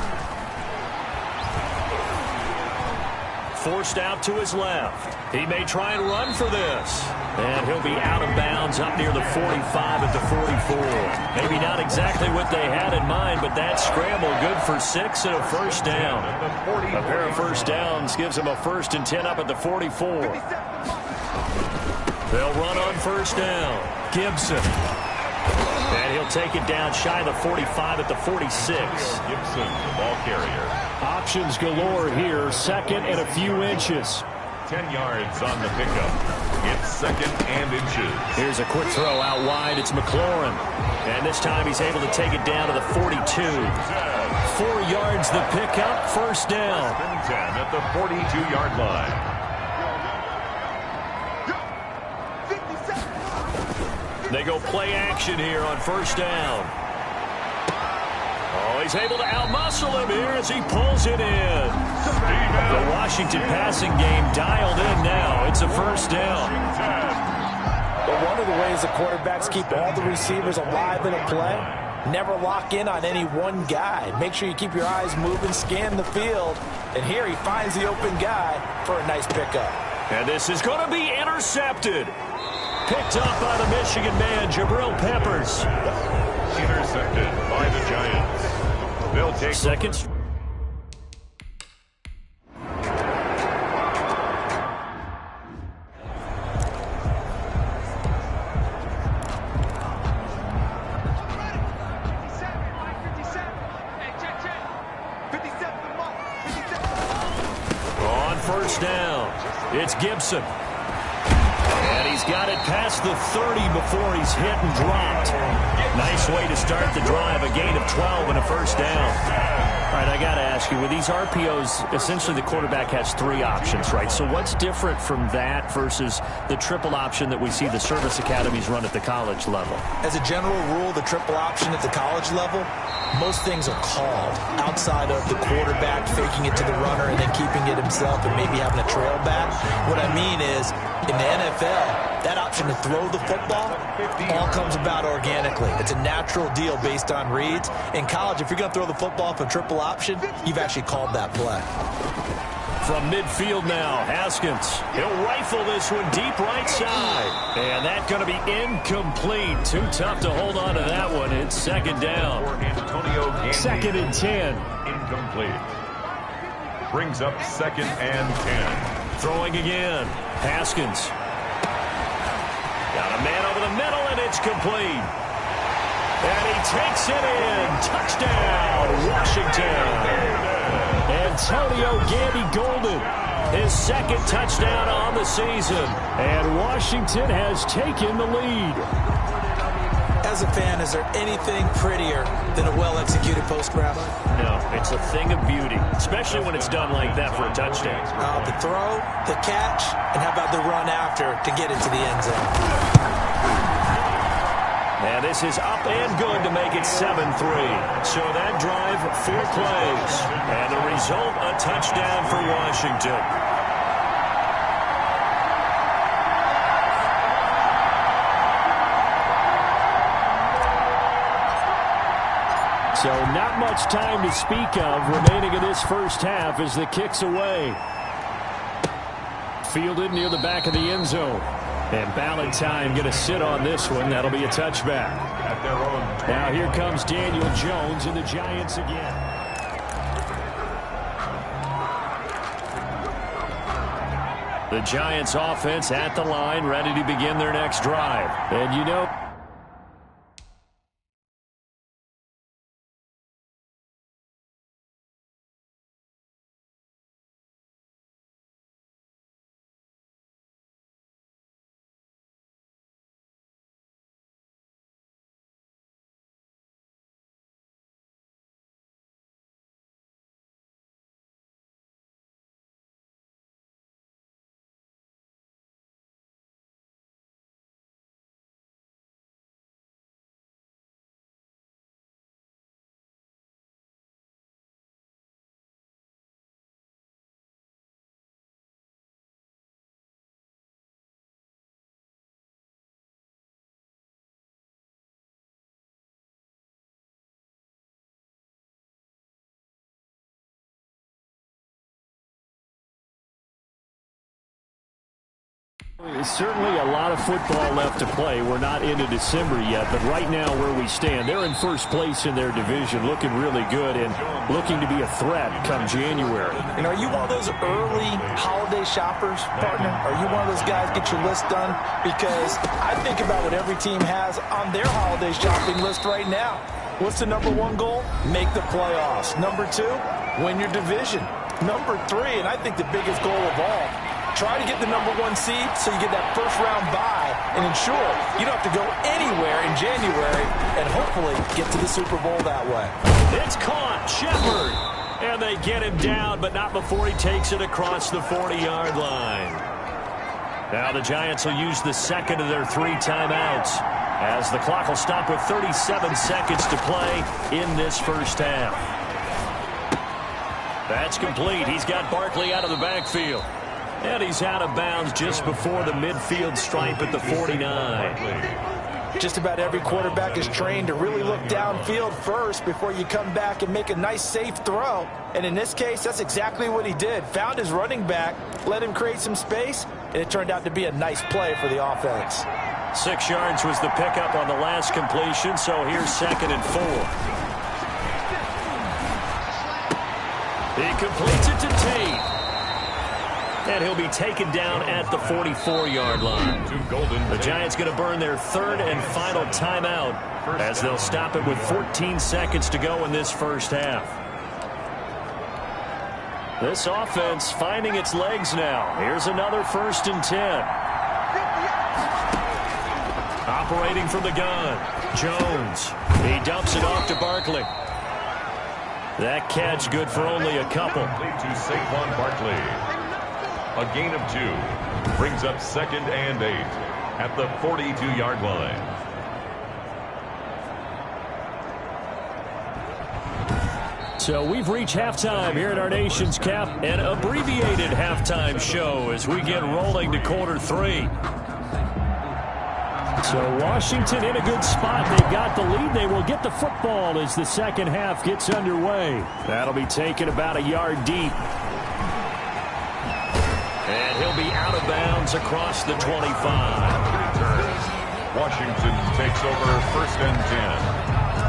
Forced out to his left. He may try and run for this. And he'll be out of bounds up near the 45 at the 44. Maybe not exactly what they had in mind, but that scramble good for 6 and a first down. A pair of first downs gives him a 1st and 10 up at the 44. They'll run on first down. Gibson. And he'll take it down shy of the 45 at the 46. Gibson, the ball carrier. Options galore here. 2nd and a few inches. 10 yards on the pickup. It's 2nd and inches. Here's a quick throw out wide. It's McLaurin. And this time he's able to take it down to the 42. 4 yards the pickup. First down. 10 at the 42-yard line. They go play action here on first down. Oh, he's able to outmuscle him here as he pulls it in. The Washington passing game dialed in now. It's a first down. But one of the ways the quarterbacks keep all the receivers alive in a play, never lock in on any one guy. Make sure you keep your eyes moving, scan the field. And here he finds the open guy for a nice pickup. And this is going to be intercepted. Picked up by the Michigan man, Jabril Peppers. Intercepted by the Giants. They'll take seconds. On first down, it's Gibson. And he's got it past the 30 before he's hit and dropped. Nice way to start the drive. A gain of 12 and a first down. All right, I got to ask you, with these RPOs, essentially the quarterback has 3 options, right? So what's different from that versus the triple option that we see the service academies run at the college level? As a general rule, the triple option at the college level, most things are called outside of the quarterback faking it to the runner and then keeping it himself and maybe having a trail back. What I mean is, in the NFL, that option to throw the football all comes about organically. It's a natural deal based on reads. In college, if you're going to throw the football for triple option, you've actually called that play. From midfield now, Haskins. He'll rifle this one deep right side. And that's going to be incomplete. Too tough to hold on to that one. It's 2nd down. 2nd and 10. Incomplete. Brings up 2nd and 10. Throwing again. Haskins. Got a man over the middle, and it's complete. And he takes it in. Touchdown, Washington. Antonio Gandy-Golden, his 2nd touchdown on the season. And Washington has taken the lead. As as a fan, is there anything prettier than a well-executed post route? No, it's a thing of beauty, especially when it's done like that for a touchdown. The throw, the catch, and how about the run after to get into the end zone? And this is up and good to make it 7-3. So that drive, 4 plays. And the result, a touchdown for Washington. So not much time to speak of remaining in this first half as the kick's away. Fielded near the back of the end zone. And Ballantyne going to sit on this one. That'll be a touchback. Now here comes Daniel Jones and the Giants again. The Giants offense at the line, ready to begin their next drive. And you know, there's certainly a lot of football left to play. We're not into December yet, but right now where we stand, they're in first place in their division, looking really good and looking to be a threat come January. And are you one of those early holiday shoppers, partner? Are you one of those guys get your list done? Because I think about what every team has on their holiday shopping list right now. What's the number 1 goal? Make the playoffs. Number 2, win your division. Number 3, and I think the biggest goal of all, try to get the number 1 seed so you get that first-round bye and ensure you don't have to go anywhere in January and hopefully get to the Super Bowl that way. It's caught. Shepard. And they get him down, but not before he takes it across the 40-yard line. Now the Giants will use the second of their 3 timeouts as the clock will stop with 37 seconds to play in this first half. That's complete. He's got Barkley out of the backfield. And he's out of bounds just before the midfield stripe at the 49. Just about every quarterback is trained to really look downfield first before you come back and make a nice, safe throw. And in this case, that's exactly what he did. Found his running back, let him create some space, and it turned out to be a nice play for the offense. 6 yards was the pickup on the last completion, so here's 2nd and 4. He completes it to Tate. And he'll be taken down at the 44-yard line. The Giants going to burn their 3rd and final timeout as they'll stop it with 14 seconds to go in this first half. This offense finding its legs now. Here's another 1st and 10. Operating from the gun, Jones. He dumps it off to Barkley. That catch good for only a couple. To Saquon Barkley. A gain of 2 brings up 2nd and 8 at the 42-yard line. So we've reached halftime here at our nation's cap, an abbreviated halftime show as we get rolling to quarter 3. So Washington in a good spot. They've got the lead. They will get the football as the second half gets underway. That'll be taken about a yard deep. And he'll be out of bounds across the 25. Washington takes over 1st and 10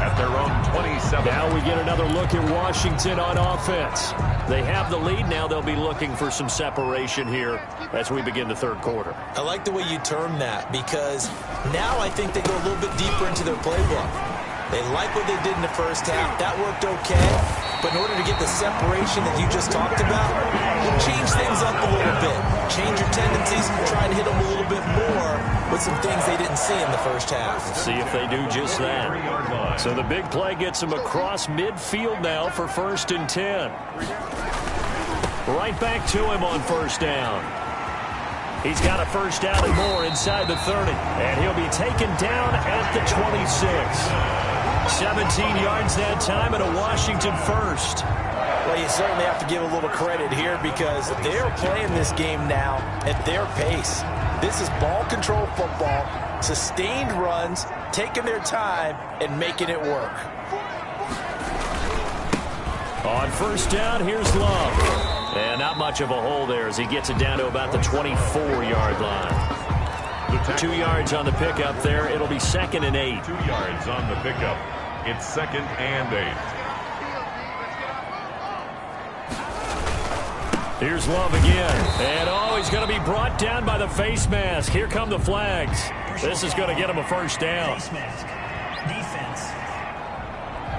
at their own 27. Now we get another look at Washington on offense. They have the lead. Now they'll be looking for some separation here as we begin the 3rd quarter. I like the way you term that because now I think they go a little bit deeper into their playbook. They like what they did in the first half. That worked okay. But in order to get the separation that you just talked about, change things up a little bit. Change your tendencies and try and hit them a little bit more with some things they didn't see in the first half. See if they do just that. So the big play gets him across midfield now for 1st and 10. Right back to him on 1st down. He's got a 1st down and more inside the 30. And he'll be taken down at the 26. 17 yards that time and a Washington 1st. Well, you certainly have to give a little credit here because they're playing this game now at their pace. This is ball control football, sustained runs, taking their time and making it work. On 1st down, here's Love. And not much of a hole there as he gets it down to about the 24-yard line. 2 yards on the pickup there. It'll be 2nd and 8. 2 yards on the pickup. It's 2nd and 8. Here's Love again. And he's going to be brought down by the face mask. Here come the flags. This is going to get him a 1st down. Face mask. Defense.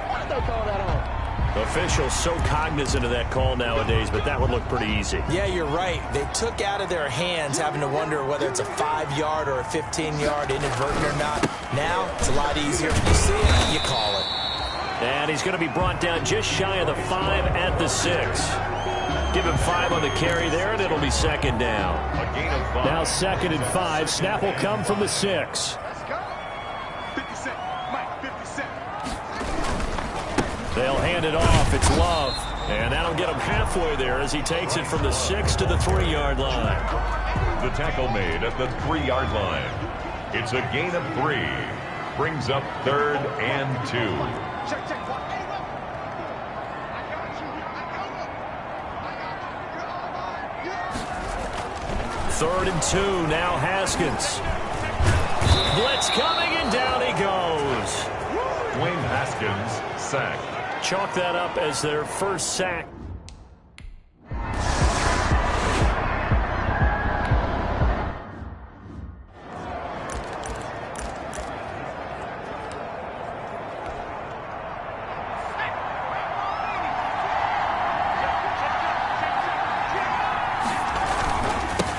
Why did they call that on? Officials so cognizant of that call nowadays, but that would look pretty easy. Yeah, you're right. They took out of their hands having to wonder whether it's a 5-yard or a 15-yard, inadvertent or not. Now, it's a lot easier. You see it, you call it. And he's going to be brought down just shy of the 5 at the 6. Give him 5 on the carry there, and it'll be 2nd down. A gain of 5. Now 2nd and 5. Snap will come from the 6. They'll hand it off. It's Love. And that'll get him halfway there as he takes it from the 6 to the 3-yard line. The tackle made at the 3-yard line. It's a gain of 3. Brings up 3rd and 2. 3rd and 2. Now Haskins. Blitz coming, and down he goes. Dwayne Haskins sacked. Chalk that up as their 1st sack.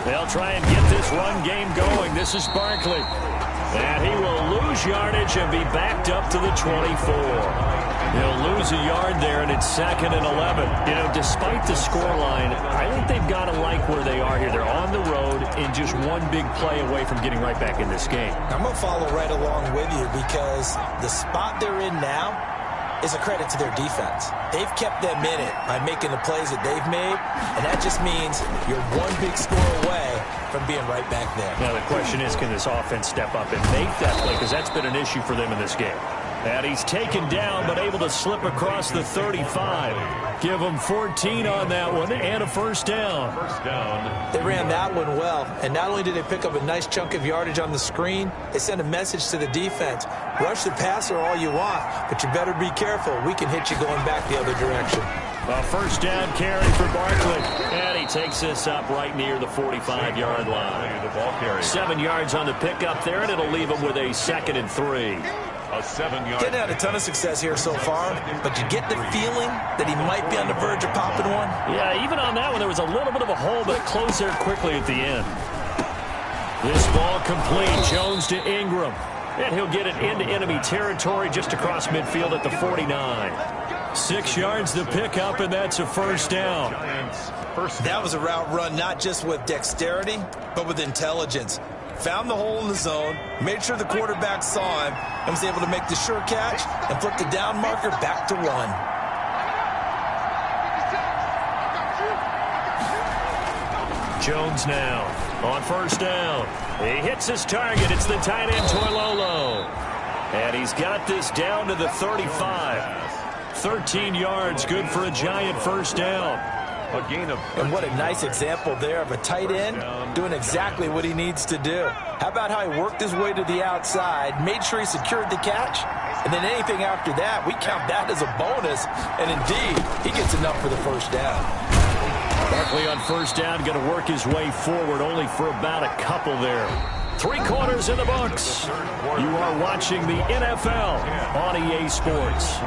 They'll try and get this run game going. This is Barkley. And he will lose yardage and be backed up to the 24. He'll lose a yard there, and it's 2nd and 11. You know, despite the scoreline, I think they've got to like where they are here. They're on the road and just one big play away from getting right back in this game. I'm going to follow right along with you because the spot they're in now is a credit to their defense. They've kept them in it by making the plays that they've made, and that just means you're one big score away from being right back there. Now the question is, can this offense step up and make that play? Because that's been an issue for them in this game. And he's taken down, but able to slip across the 35. Give him 14 on that one and a 1st down. 1st down. They ran that one well, and not only did they pick up a nice chunk of yardage on the screen, they sent a message to the defense. Rush the passer all you want, but you better be careful. We can hit you going back the other direction. A 1st down carry for Barkley. And he takes this up right near the 45-yard line. The ball carry. 7 yards on the pickup there, and it'll leave him with a 2nd and 3. A 7-yard. Getting had a ton of success here so far, but you get the feeling that he might be on the verge of popping one. Yeah, even on that one, there was a little bit of a hole, but it closed there quickly at the end. This ball complete. Jones to Ingram. And he'll get it into enemy territory just across midfield at the 49. 6 yards to pick up, and that's a 1st down. That was a route run not just with dexterity, but with intelligence. Found the hole in the zone, made sure the quarterback saw him, and was able to make the sure catch and flip the down marker back to 1. Jones now on 1st down. He hits his target. It's the tight end, Toilolo. And he's got this down to the 35. 13 yards, good for a giant 1st down. A gain of 13. And what a nice example there of a tight end doing exactly what he needs to do. How about how he worked his way to the outside, made sure he secured the catch, and then anything after that, we count that as a bonus. And indeed, he gets enough for the 1st down. Barkley on 1st down, going to work his way forward only for about a couple there. 3 quarters in the books. You are watching the NFL on EA Sports.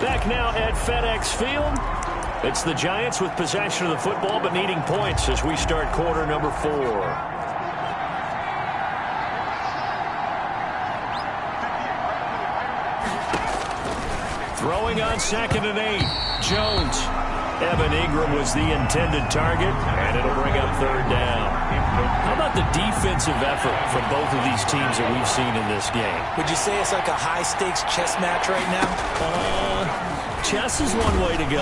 Back now at FedEx Field. It's the Giants with possession of the football but needing points as we start quarter number 4. Throwing on 2nd and 8. Jones. Evan Ingram was the intended target, and it'll bring up 3rd down. How about the defensive effort from both of these teams that we've seen in this game? Would you say it's like a high-stakes chess match right now? Chess is one way to go.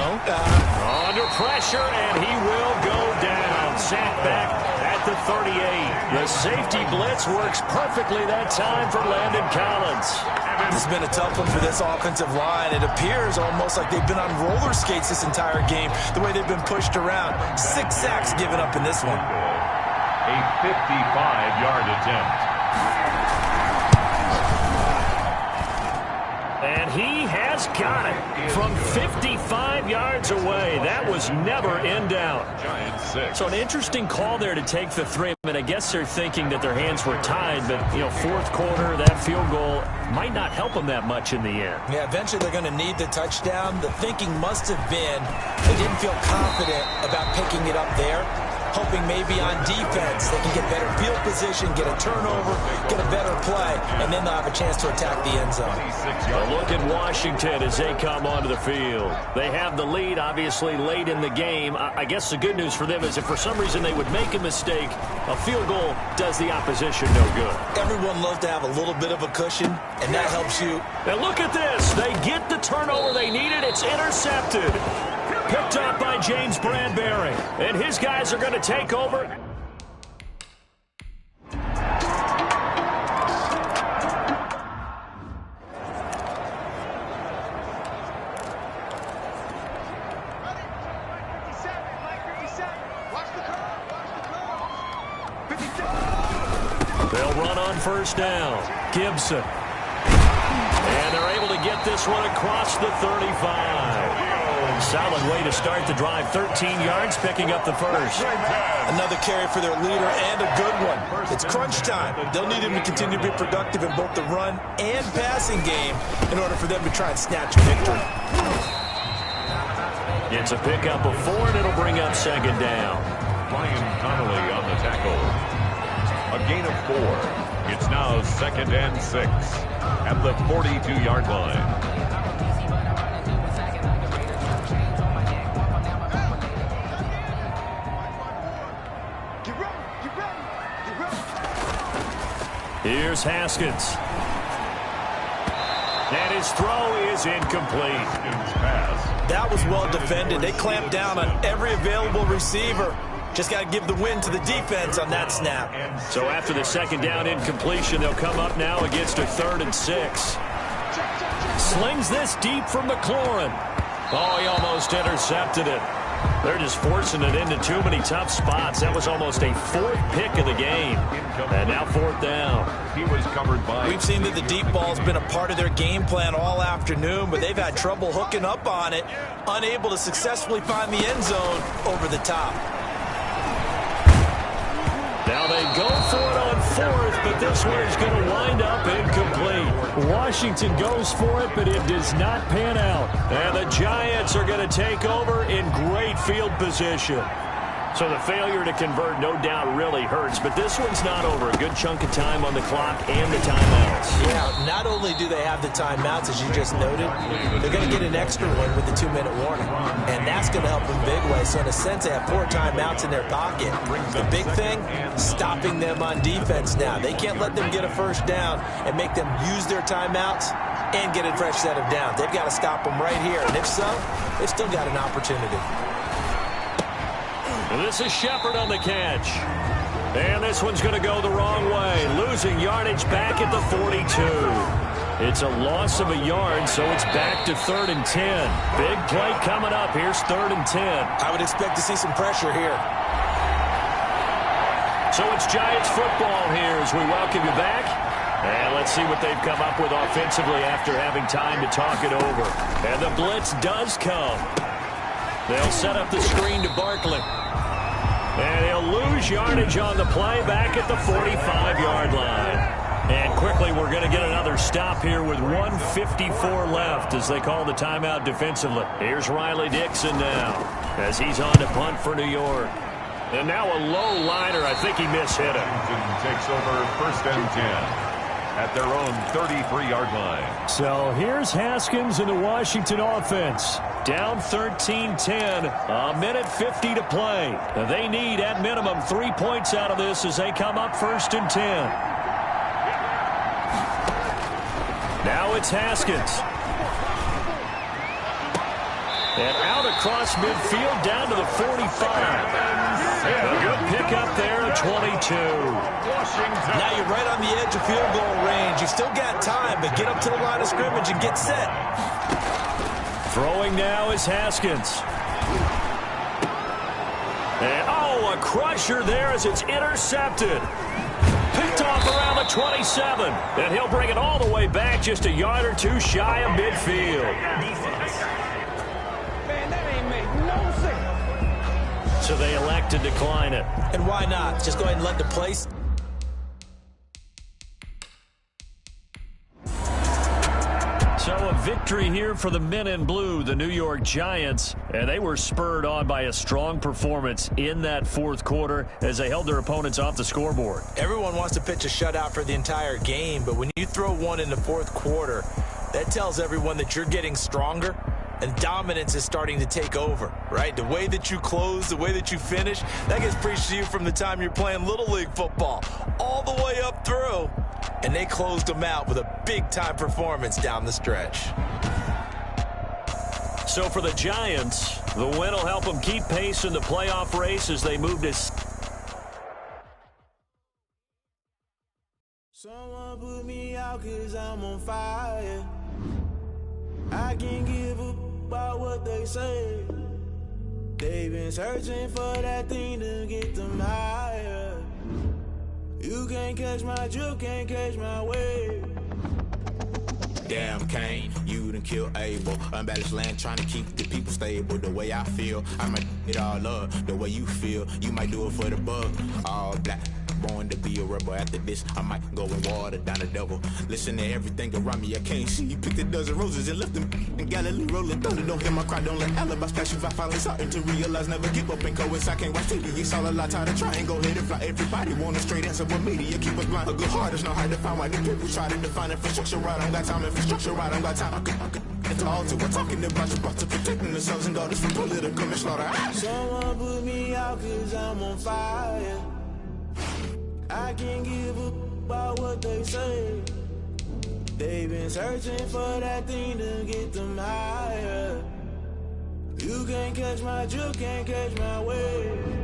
Under pressure, and he will go down. Sacked back at the 38. The safety blitz works perfectly that time for Landon Collins. This has been a tough one for this offensive line. It appears almost like they've been on roller skates this entire game, the way they've been pushed around. 6 sacks given up in this one. A 55-yard attempt. And he has got it from 55 yards away. That was never in doubt. So an interesting call there to take the 3. And I guess they're thinking that their hands were tied, but, you know, 4th quarter, that field goal might not help them that much in the end. Yeah, eventually they're going to need the touchdown. The thinking must have been they didn't feel confident about picking it up there, hoping maybe on defense they can get better field position, get a turnover, get a better play, and then they'll have a chance to attack the end zone. A look at Washington as they come onto the field. They have the lead, obviously, late in the game. I guess the good news for them is if for some reason they would make a mistake, a field goal does the opposition no good. Everyone loves to have a little bit of a cushion, and that helps you. And look at this. They get the turnover they needed. It's intercepted. Picked up by James Bradbury. And his guys are going to take over. They'll run on 1st down. Gibson. And they're able to get this one across the 35. Solid way to start the drive. 13 yards, picking up the 1st. Another carry for their leader and a good one. It's crunch time. They'll need him to continue to be productive in both the run and passing game in order for them to try and snatch a victory. It's a pickup of 4, and it'll bring up 2nd down. Ryan Connolly on the tackle. A gain of 4. It's now 2nd and 6 at the 42-yard line. Here's Haskins. And his throw is incomplete. That was well defended. They clamped down on every available receiver. Just got to give the win to the defense on that snap. So after the 2nd down incompletion, they'll come up now against a 3rd and 6. Slings this deep from McLaurin. Oh, he almost intercepted it. They're just forcing it into too many tough spots. That was almost a 4th pick of the game. And now 4th down. He was covered by. We've seen that the deep ball's been a part of their game plan all afternoon, but they've had trouble hooking up on it, unable to successfully find the end zone over the top. Now they go for it on 4th, but this one is going to wind up incomplete. Washington goes for it, but it does not pan out. And the Giants are going to take over in great field position. So the failure to convert no doubt really hurts, but this one's not over. A good chunk of time on the clock and the timeouts. Yeah, not only do they have the timeouts, as you just noted, they're going to get an extra one with the 2-minute warning. And that's going to help them big way. So in a sense, they have 4 timeouts in their pocket. The big thing, stopping them on defense now. They can't let them get a 1st down and make them use their timeouts and get a fresh set of downs. They've got to stop them right here. And if so, they've still got an opportunity. This is Shepard on the catch. And this one's going to go the wrong way. Losing yardage back at the 42. It's a loss of a yard, so it's back to 3rd and 10. Big play coming up. Here's 3rd and 10. I would expect to see some pressure here. So it's Giants football here as we welcome you back. And let's see what they've come up with offensively after having time to talk it over. And the blitz does come. They'll set up the screen to Barkley. And he'll lose yardage on the play back at the 45-yard line. And quickly, we're going to get another stop here with 1:54 left as they call the timeout defensively. Here's Riley Dixon now as he's on to punt for New York. And now a low liner. I think he mishit him. Takes over 1st and 10 at their own 33-yard line. So here's Haskins and the Washington offense. Down 13-10, a minute 50 to play. They need, at minimum, 3 points out of this as they come up 1st and 10. Now it's Haskins. And out across midfield down to the 45. A good pickup there at 22. Now you're right on the edge of field goal range. You still got time, but get up to the line of scrimmage and get set. Throwing now is Haskins. And, a crusher there as it's intercepted. Picked off around the 27. And he'll bring it all the way back just a yard or two shy of midfield. Man, that ain't make no sense. So they elect to decline it. And why not? Just go ahead and let the place. So a victory here for the men in blue, the New York Giants. And they were spurred on by a strong performance in that fourth quarter as they held their opponents off the scoreboard. Everyone wants to pitch a shutout for the entire game, but when you throw one in the fourth quarter, that tells everyone that you're getting stronger and dominance is starting to take over, right? The way that you close, the way that you finish, that gets preached to you from the time you're playing Little League football all the way up through. And they closed them out with a big-time performance down the stretch. So for the Giants, the win will help them keep pace in the playoff race as they move to... Someone put me out 'cause I'm on fire. I can't give up about what they say. They've been searching for that thing to get them higher. You can't catch my drift, can't catch my wave. Damn, Kane, you done killed Abel. Unbalanced land trying to keep the people stable. The way I feel, I might it all up. The way you feel, you might do it for the bug. All black, born to be a rebel. After this, I might go and water down the devil. Listen to everything around me, I can't see. Picked a dozen roses and left them in Galilee rolling thunder. Don't hear my cry, don't let alibis flash. If I finally starting to realize, never give up and go I can't watch TV. It's all a lot, tired of trying, go ahead and fly. Everybody want a straight answer, but media keep us blind. A good heart is not hard to find. Why the people try to define infrastructure right? I don't got time, infrastructure right, I don't got time. I could it's all to we're talking about to protecting the sons and daughters from political manslaughter. Someone put me out 'cause I'm on fire. I can't give up about what they say. They've been searching for that thing to get them higher. You can't catch my drift, can't catch my wave.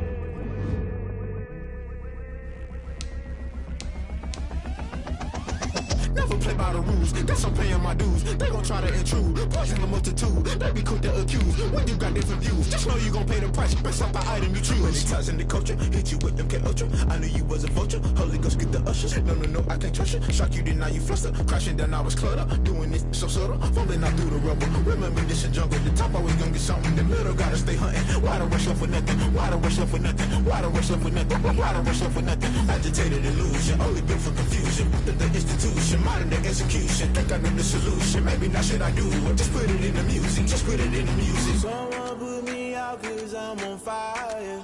Never play by the rules, guess I'm paying my dues. They gon' try to intrude, poison the multitude. They be quick to accuse, when you got different views. Just know you gon' pay the price, based off the item you choose. When it's ties in the culture, hit you with them K-Ultra. I knew you was a vulture, Holy Ghost get the ushers. No, I can't trust you. Shock you, then now you fluster. Crashing down, I was cluttered. Doing this so subtle, fumbling out through the rubble. Remember this a jungle, the top always gonna get something. The middle gotta stay hunting. Why the rush left with nothing? Why the rush left with nothing? Why the rush left with nothing? Why the rush left with nothing? Agitated illusion, only built for confusion. The institution, modern day execution. Think I know the solution. Maybe not should I do it? Just put it in the music. Just put it in the music. Someone put me out 'cause I'm on fire.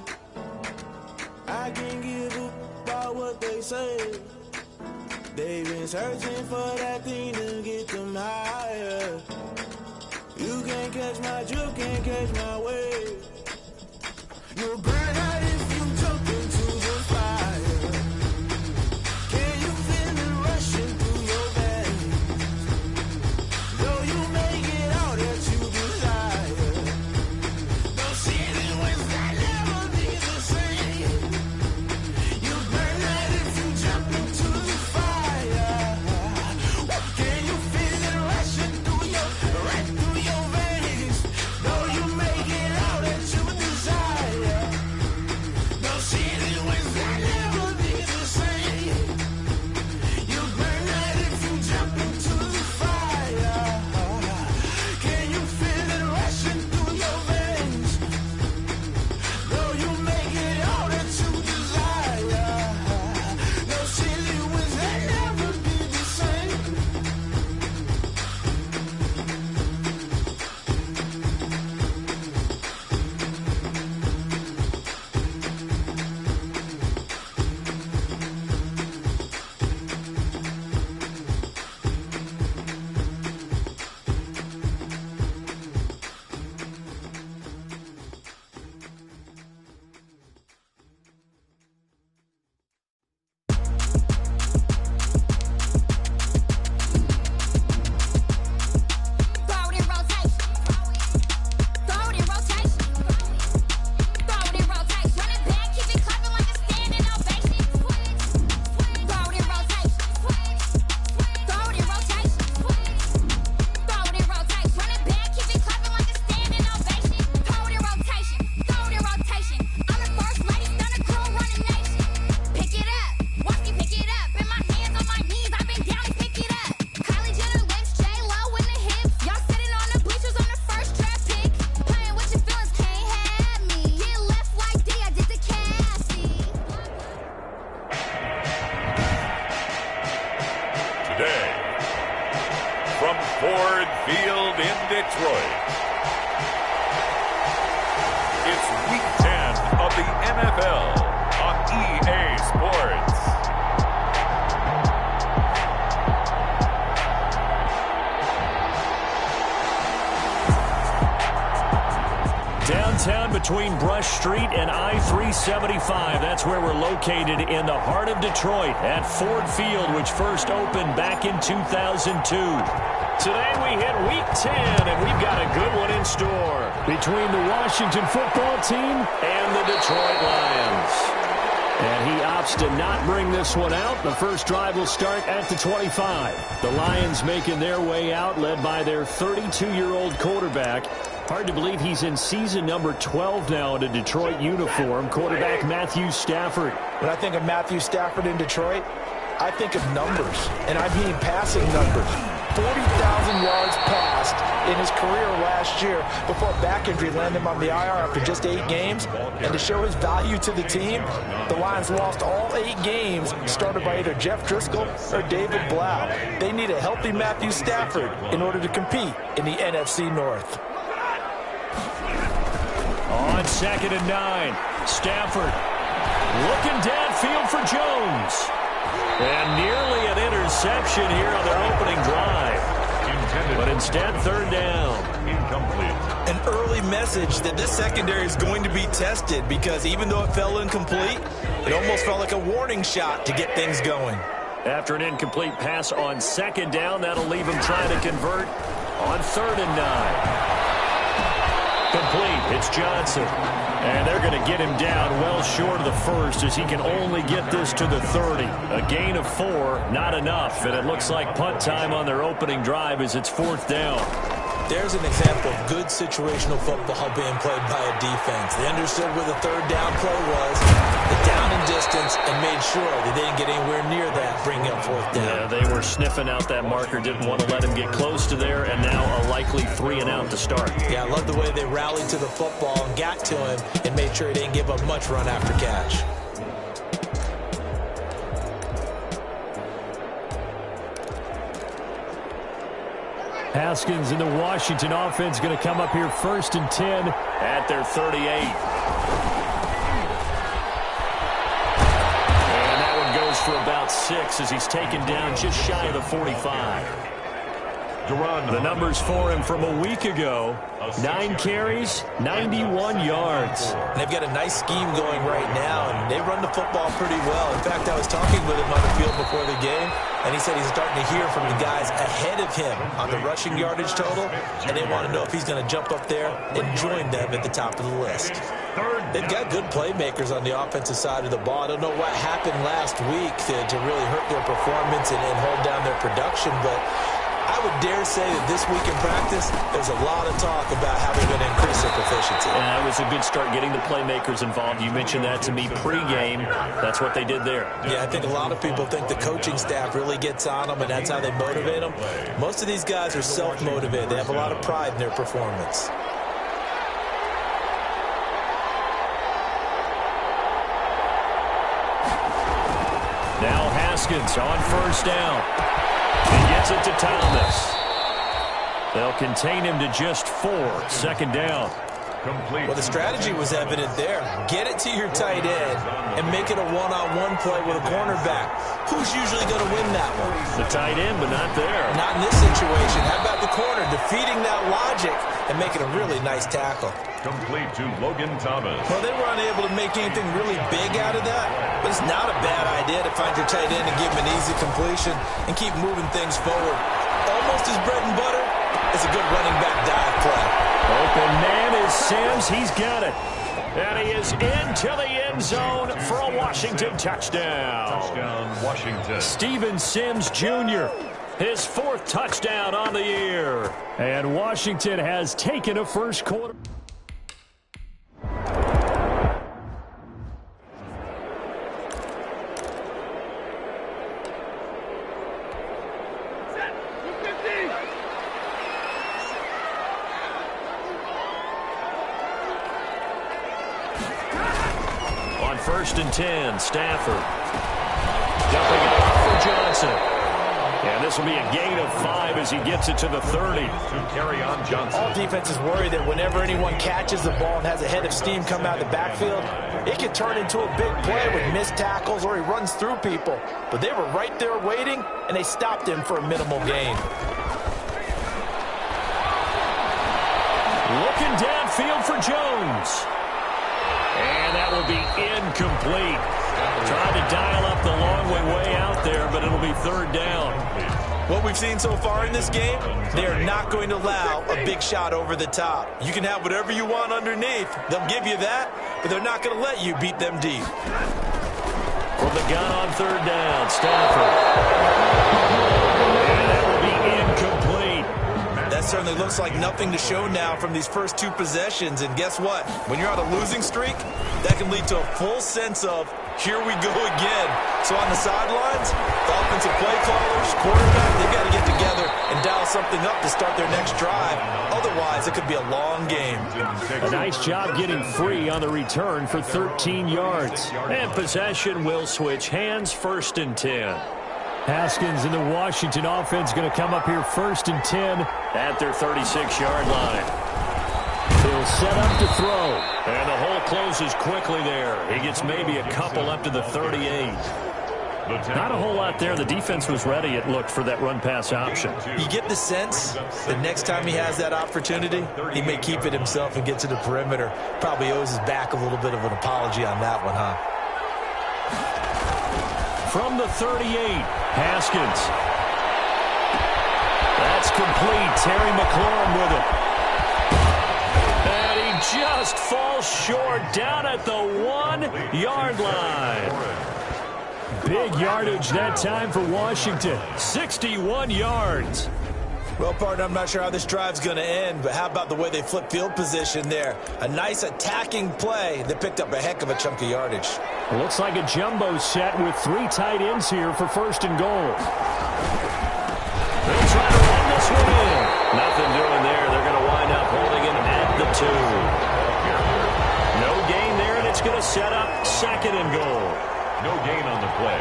I can't give up about what they say. They've been searching for that thing to get them higher. You can't catch my drift, can't catch my wave. You'll burn out if you jump into the fire. Can you feel it rushing through your veins? Though you may get all that you desire, don't see it was that never be the same. You burn out if you jump into the fire. Can you from Ford Field in Detroit. It's Week 10 of the NFL on EA Sports. Downtown between Brush Street and I-375. That's where we're located in the heart of Detroit at Ford Field, which first opened back in 2002. Today we hit Week 10, and we've got a good one in store between the Washington football team and the Detroit Lions. And he opts to not bring this one out. The first drive will start at the 25. The Lions making their way out, led by their 32-year-old quarterback. Hard to believe he's in season number 12 now in a Detroit uniform. Quarterback Matthew Stafford. When I think of Matthew Stafford in Detroit, I think of numbers, and I mean passing numbers. 40,000 yards passed in his career last year before a back injury landed him on the IR after just 8 games. And to show his value to the team, the Lions lost all 8 games started by either Jeff Driscoll or David Blau. They need a healthy Matthew Stafford in order to compete in the NFC North. On 2nd and 9, Stafford looking downfield for Jones. And nearly an interception here on their opening drive. But instead, 3rd down. Incomplete. An early message that this secondary is going to be tested, because even though it fell incomplete, it almost felt like a warning shot to get things going. After an incomplete pass on 2nd down, that'll leave him trying to convert on 3rd and 9. Complete. It's Johnson. And they're going to get him down well short of the first, as he can only get this to the 30. A gain of 4, not enough. And it looks like punt time on their opening drive as it's 4th down. There's an example of good situational football being played by a defense. They understood where the 3rd down play was, the down and distance, and made sure they didn't get anywhere near that, bringing up 4th down. Yeah, they were sniffing out that marker, didn't want to let him get close to there, and now a likely 3 and out to start. Yeah, I love the way they rallied to the football and got to him and made sure he didn't give up much run after catch. Haskins in the Washington offense going to come up here 1st and 10 at their 38. And that one goes for about 6 as he's taken down just shy of the 45. The numbers for him from a week ago: 9 carries, 91 yards. And they've got a nice scheme going right now, and they run the football pretty well. In fact, I was talking with him on the field before the game, and he said he's starting to hear from the guys ahead of him on the rushing yardage total, and they want to know if he's going to jump up there and join them at the top of the list. They've got good playmakers on the offensive side of the ball. I don't know what happened last week to really hurt their performance and hold down their production, but I would dare say that this week in practice, there's a lot of talk about how they're going to increase their proficiency. And it was a good start getting the playmakers involved. You mentioned that to me pregame. That's what they did there. Yeah, I think a lot of people think the coaching staff really gets on them, and that's how they motivate them. Most of these guys are self-motivated. They have a lot of pride in their performance. Now Haskins on 1st down. He gets it to Thomas. They'll contain him to just 4. 2nd down. Complete. Well, the strategy was evident there. Get it to your tight end and make it a one-on-one play with a cornerback. Who's usually going to win that one? The tight end, but not there. Not in this situation. How about the corner defeating that logic and making a really nice tackle? Complete to Logan Thomas. Well, they were unable to make anything really big out of that, but it's not a bad idea to find your tight end and give him an easy completion and keep moving things forward. Almost as bread and butter as a good running back dive play. Open man is Sims. He's got it. And he is into the end zone for a Washington touchdown. Touchdown, Washington. Steven Sims Jr., his 4th touchdown on the year. And Washington has taken a first quarter. On 1st and 10, Stafford dumping it off for Johnson. And this will be a gain of 5 as he gets it to the 30. To carry on Johnson. All defenses worry that whenever anyone catches the ball and has a head of steam come out of the backfield, it can turn into a big play with missed tackles or he runs through people. But they were right there waiting, and they stopped him for a minimal gain. Looking downfield for Jones. And that will be incomplete. Trying to dial up the long way out there, but it'll be third down. What we've seen so far in this game, they're not going to allow a big shot over the top. You can have whatever you want underneath. They'll give you that, but they're not going to let you beat them deep. From the gun on third down, Stafford. And that will be incomplete. That certainly looks like nothing to show now from these first 2 possessions. And guess what? When you're on a losing streak, that can lead to a full sense of, here we go again. So on the sidelines, the offensive play callers, quarterback, they've got to get together and dial something up to start their next drive. Otherwise, it could be a long game. A nice job getting free on the return for 13 yards. And possession will switch hands, 1st and 10. Haskins and the Washington offense going to come up here 1st and 10 at their 36-yard line. He'll set up to throw. And the hole closes quickly there. He gets maybe a couple up to the 38. Not a whole lot there. The defense was ready, it looked, for that run-pass option. You get the sense that next time he has that opportunity, he may keep it himself and get to the perimeter. Probably owes his back a little bit of an apology on that one, huh? From the 38, Haskins. That's complete. Terry McLaurin with it. And he just falls short down at the 1-yard line. Big yardage that time for Washington. 61 yards. Well, partner, I'm not sure how this drive's going to end, but how about the way they flip field position there? A nice attacking play that picked up a heck of a chunk of yardage. Looks like a jumbo set with 3 tight ends here for 1st and goal. They'll try to run this one in. Nothing doing there. They're going to wind up holding him at the 2. No gain there, and it's going to set up 2nd and goal. No gain on the play.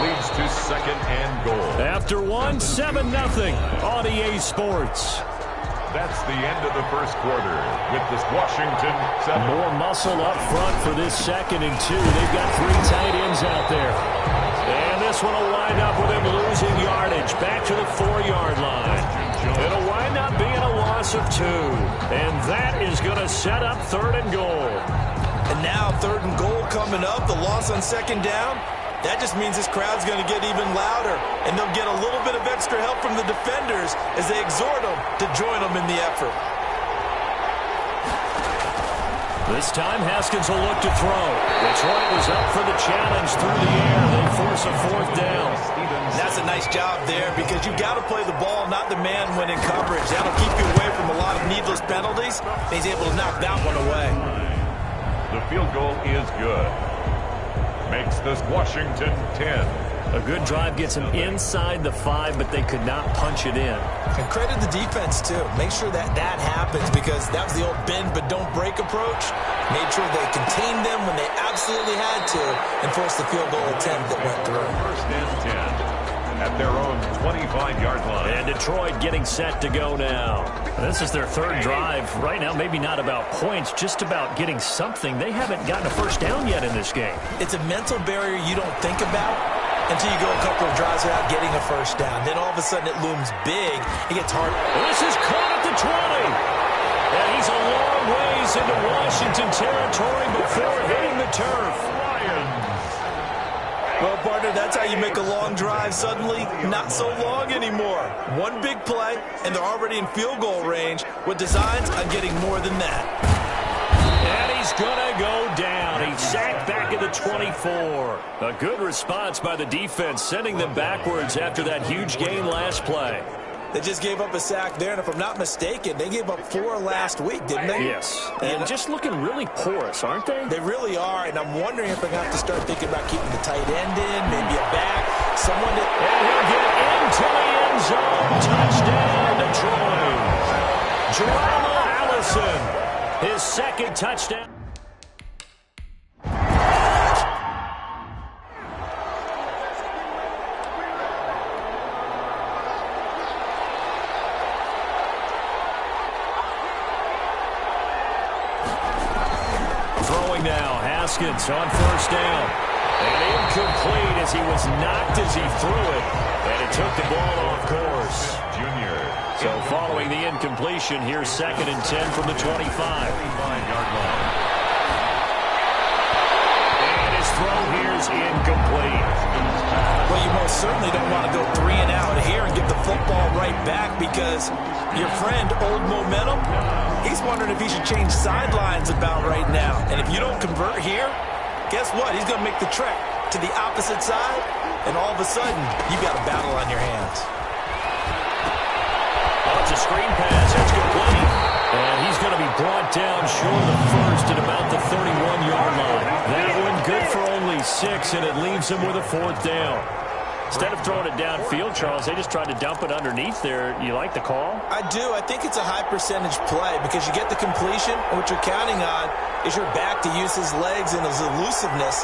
Leads to 2nd and goal. After 1, 7-0 on EA Sports. That's the end of the first quarter with this Washington 7. More muscle up front for this 2nd and 2. They've got 3 tight ends out there. And this one will wind up with him losing yardage back to the 4-yard line. It'll wind up being a loss of 2. And that is going to set up 3rd and goal. And now 3rd and goal coming up. The loss on 2nd down. That just means this crowd's going to get even louder, and they'll get a little bit of extra help from the defenders as they exhort them to join them in the effort. This time, Haskins will look to throw. Detroit was up for the challenge through the air. They force a 4th down. That's a nice job there because you've got to play the ball, not the man when in coverage. That'll keep you away from a lot of needless penalties. He's able to knock that one away. The field goal is good. Makes this Washington 10. A good drive gets them inside the 5, but they could not punch it in. And credit the defense, too. Make sure that happens because that was the old bend but don't break approach. Made sure they contained them when they absolutely had to and forced the field goal attempt that went through. 1st and 10 at their own 25-yard line. And Detroit getting set to go now. This is their 3rd drive. Right now, maybe not about points, just about getting something. They haven't gotten a 1st down yet in this game. It's a mental barrier you don't think about until you go a couple of drives without getting a 1st down. Then all of a sudden it looms big. It gets hard. This is caught at the 20. And he's a long ways into Washington territory before hitting the turf. Well, partner, that's how you make a long drive suddenly not so long anymore. One big play, and they're already in field goal range with designs on getting more than that. And he's going to go down. He's sacked back at the 24. A good response by the defense, sending them backwards after that huge gain last play. They just gave up a sack there, and if I'm not mistaken, they gave up 4 last week, didn't they? Yes. And just looking really porous, aren't they? They really are, and I'm wondering if they're going to have to start thinking about keeping the tight end in, maybe a back, someone to... And he'll get into the end zone. Touchdown, Detroit. Geronimo Allison, his 2nd touchdown. throwing now. Haskins on first down. And incomplete as he was knocked as he threw it. And it took the ball off course. So following the incompletion, here's 2nd and 10 from the 25. 25-yard line. And his throw here is incomplete. Well, you most certainly don't want to go 3 and out here and get the football right back because your friend, Old Momentum, he's wondering if he should change sidelines about right now. And if you don't convert here, guess what? He's going to make the trek to the opposite side, and all of a sudden, you've got a battle on your hands. It's a screen pass. It's complete. And he's going to be brought down short of the first at about the 31-yard line. That one good for only 6, and it leaves him with a 4th down. Instead of throwing it downfield, Charles, they just tried to dump it underneath there. You like the call? I do. I think it's a high percentage play because you get the completion, and what you're counting on is your back to use his legs and his elusiveness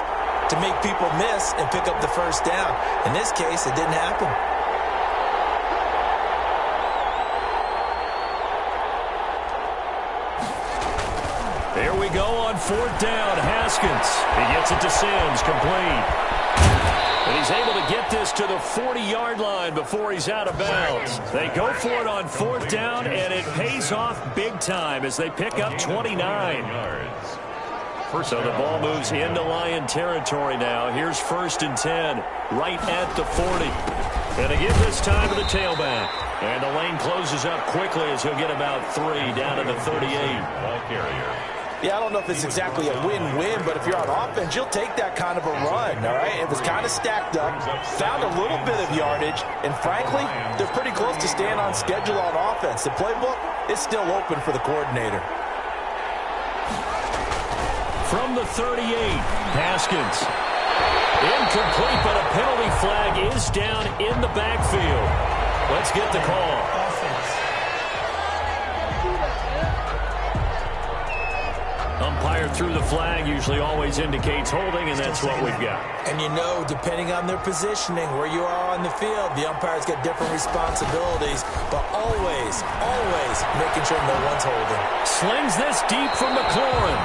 to make people miss and pick up the first down. In this case, it didn't happen. There we go on 4th down. Haskins. He gets it to Sims. Complete. And he's able to get this to the 40-yard line before he's out of bounds. They go for it on 4th down, and it pays off big time as they pick up 29. So the ball moves into Lion territory now. Here's 1st and 10, right at the 40. And again this time to the tailback. And the lane closes up quickly as he'll get about 3 down to the 38. Ball carrier. Yeah, I don't know if it's exactly a win-win, but if you're on offense, you'll take that kind of a run, all right? It was kind of stacked up, found a little bit of yardage, and frankly, they're pretty close to staying on schedule on offense. The playbook is still open for the coordinator. From the 38, Haskins. Incomplete, but a penalty flag is down in the backfield. Let's get the call. Umpire threw the flag, usually always indicates holding, and that's what we've got. And you know, depending on their positioning, where you are on the field, the umpire's got different responsibilities, but always, always making sure no one's holding. Slings this deep from McLaurin.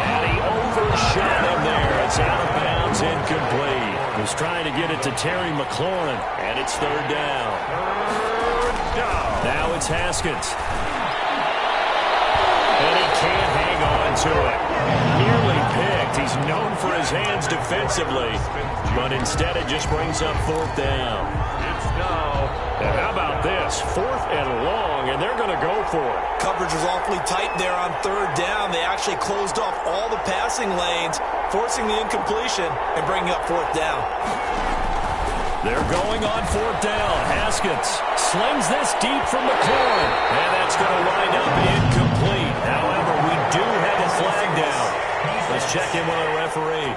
And he overshot him there. It's out of bounds, incomplete. He's trying to get it to Terry McLaurin, and it's 3rd down. Now it's Haskins. And he can't hang on to it. Nearly picked. He's known for his hands defensively, but instead it just brings up 4th down. It's now. And how about this? 4th and long, and they're going to go for it. Coverage was awfully tight there on 3rd down. They actually closed off all the passing lanes, forcing the incompletion and bringing up 4th down. They're going on 4th down. Haskins slings this deep from McLaurin, and that's going to wind up incomplete. However, we do have a flag down. Let's check in with our referee.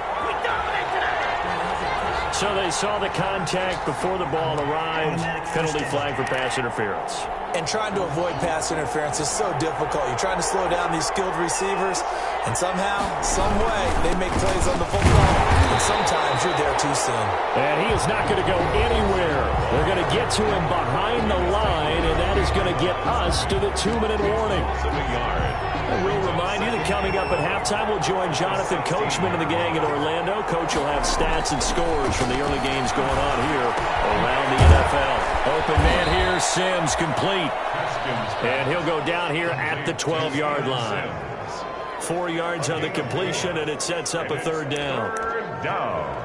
So they saw the contact before the ball arrived. Penalty flag for pass interference. And trying to avoid pass interference is so difficult. You're trying to slow down these skilled receivers, and somehow, some way, they make plays on the football, and sometimes you're there too soon. And he is not going to go anywhere. They're going to get to him behind the line, and that is going to get us to the 2-minute warning. And we'll remind you that coming up at halftime, we'll join Jonathan Coachman and the gang in Orlando. Coach will have stats and scores from the early games going on here around the NFL. Open man here, Sims, complete. And he'll go down here at the 12-yard line. 4 yards on the completion, and it sets up a 3rd down. 3rd down.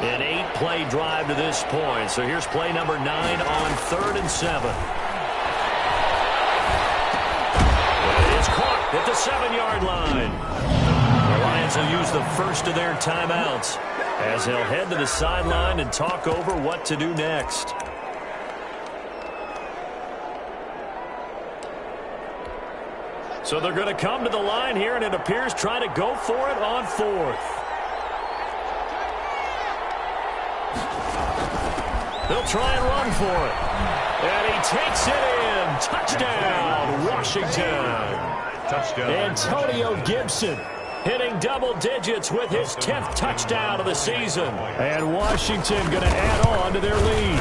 An 8-play drive to this point. So here's play number 9 on 3rd and 7. It is caught at the 7-yard line. The Lions will use the first of their timeouts as they'll head to the sideline and talk over what to do next. So they're going to come to the line here, and it appears try to go for it on 4th. They'll try and run for it. And he takes it in. Touchdown, Washington. Touchdown. Antonio Gibson hitting double digits with his 10th touchdown of the season. And Washington going to add on to their lead.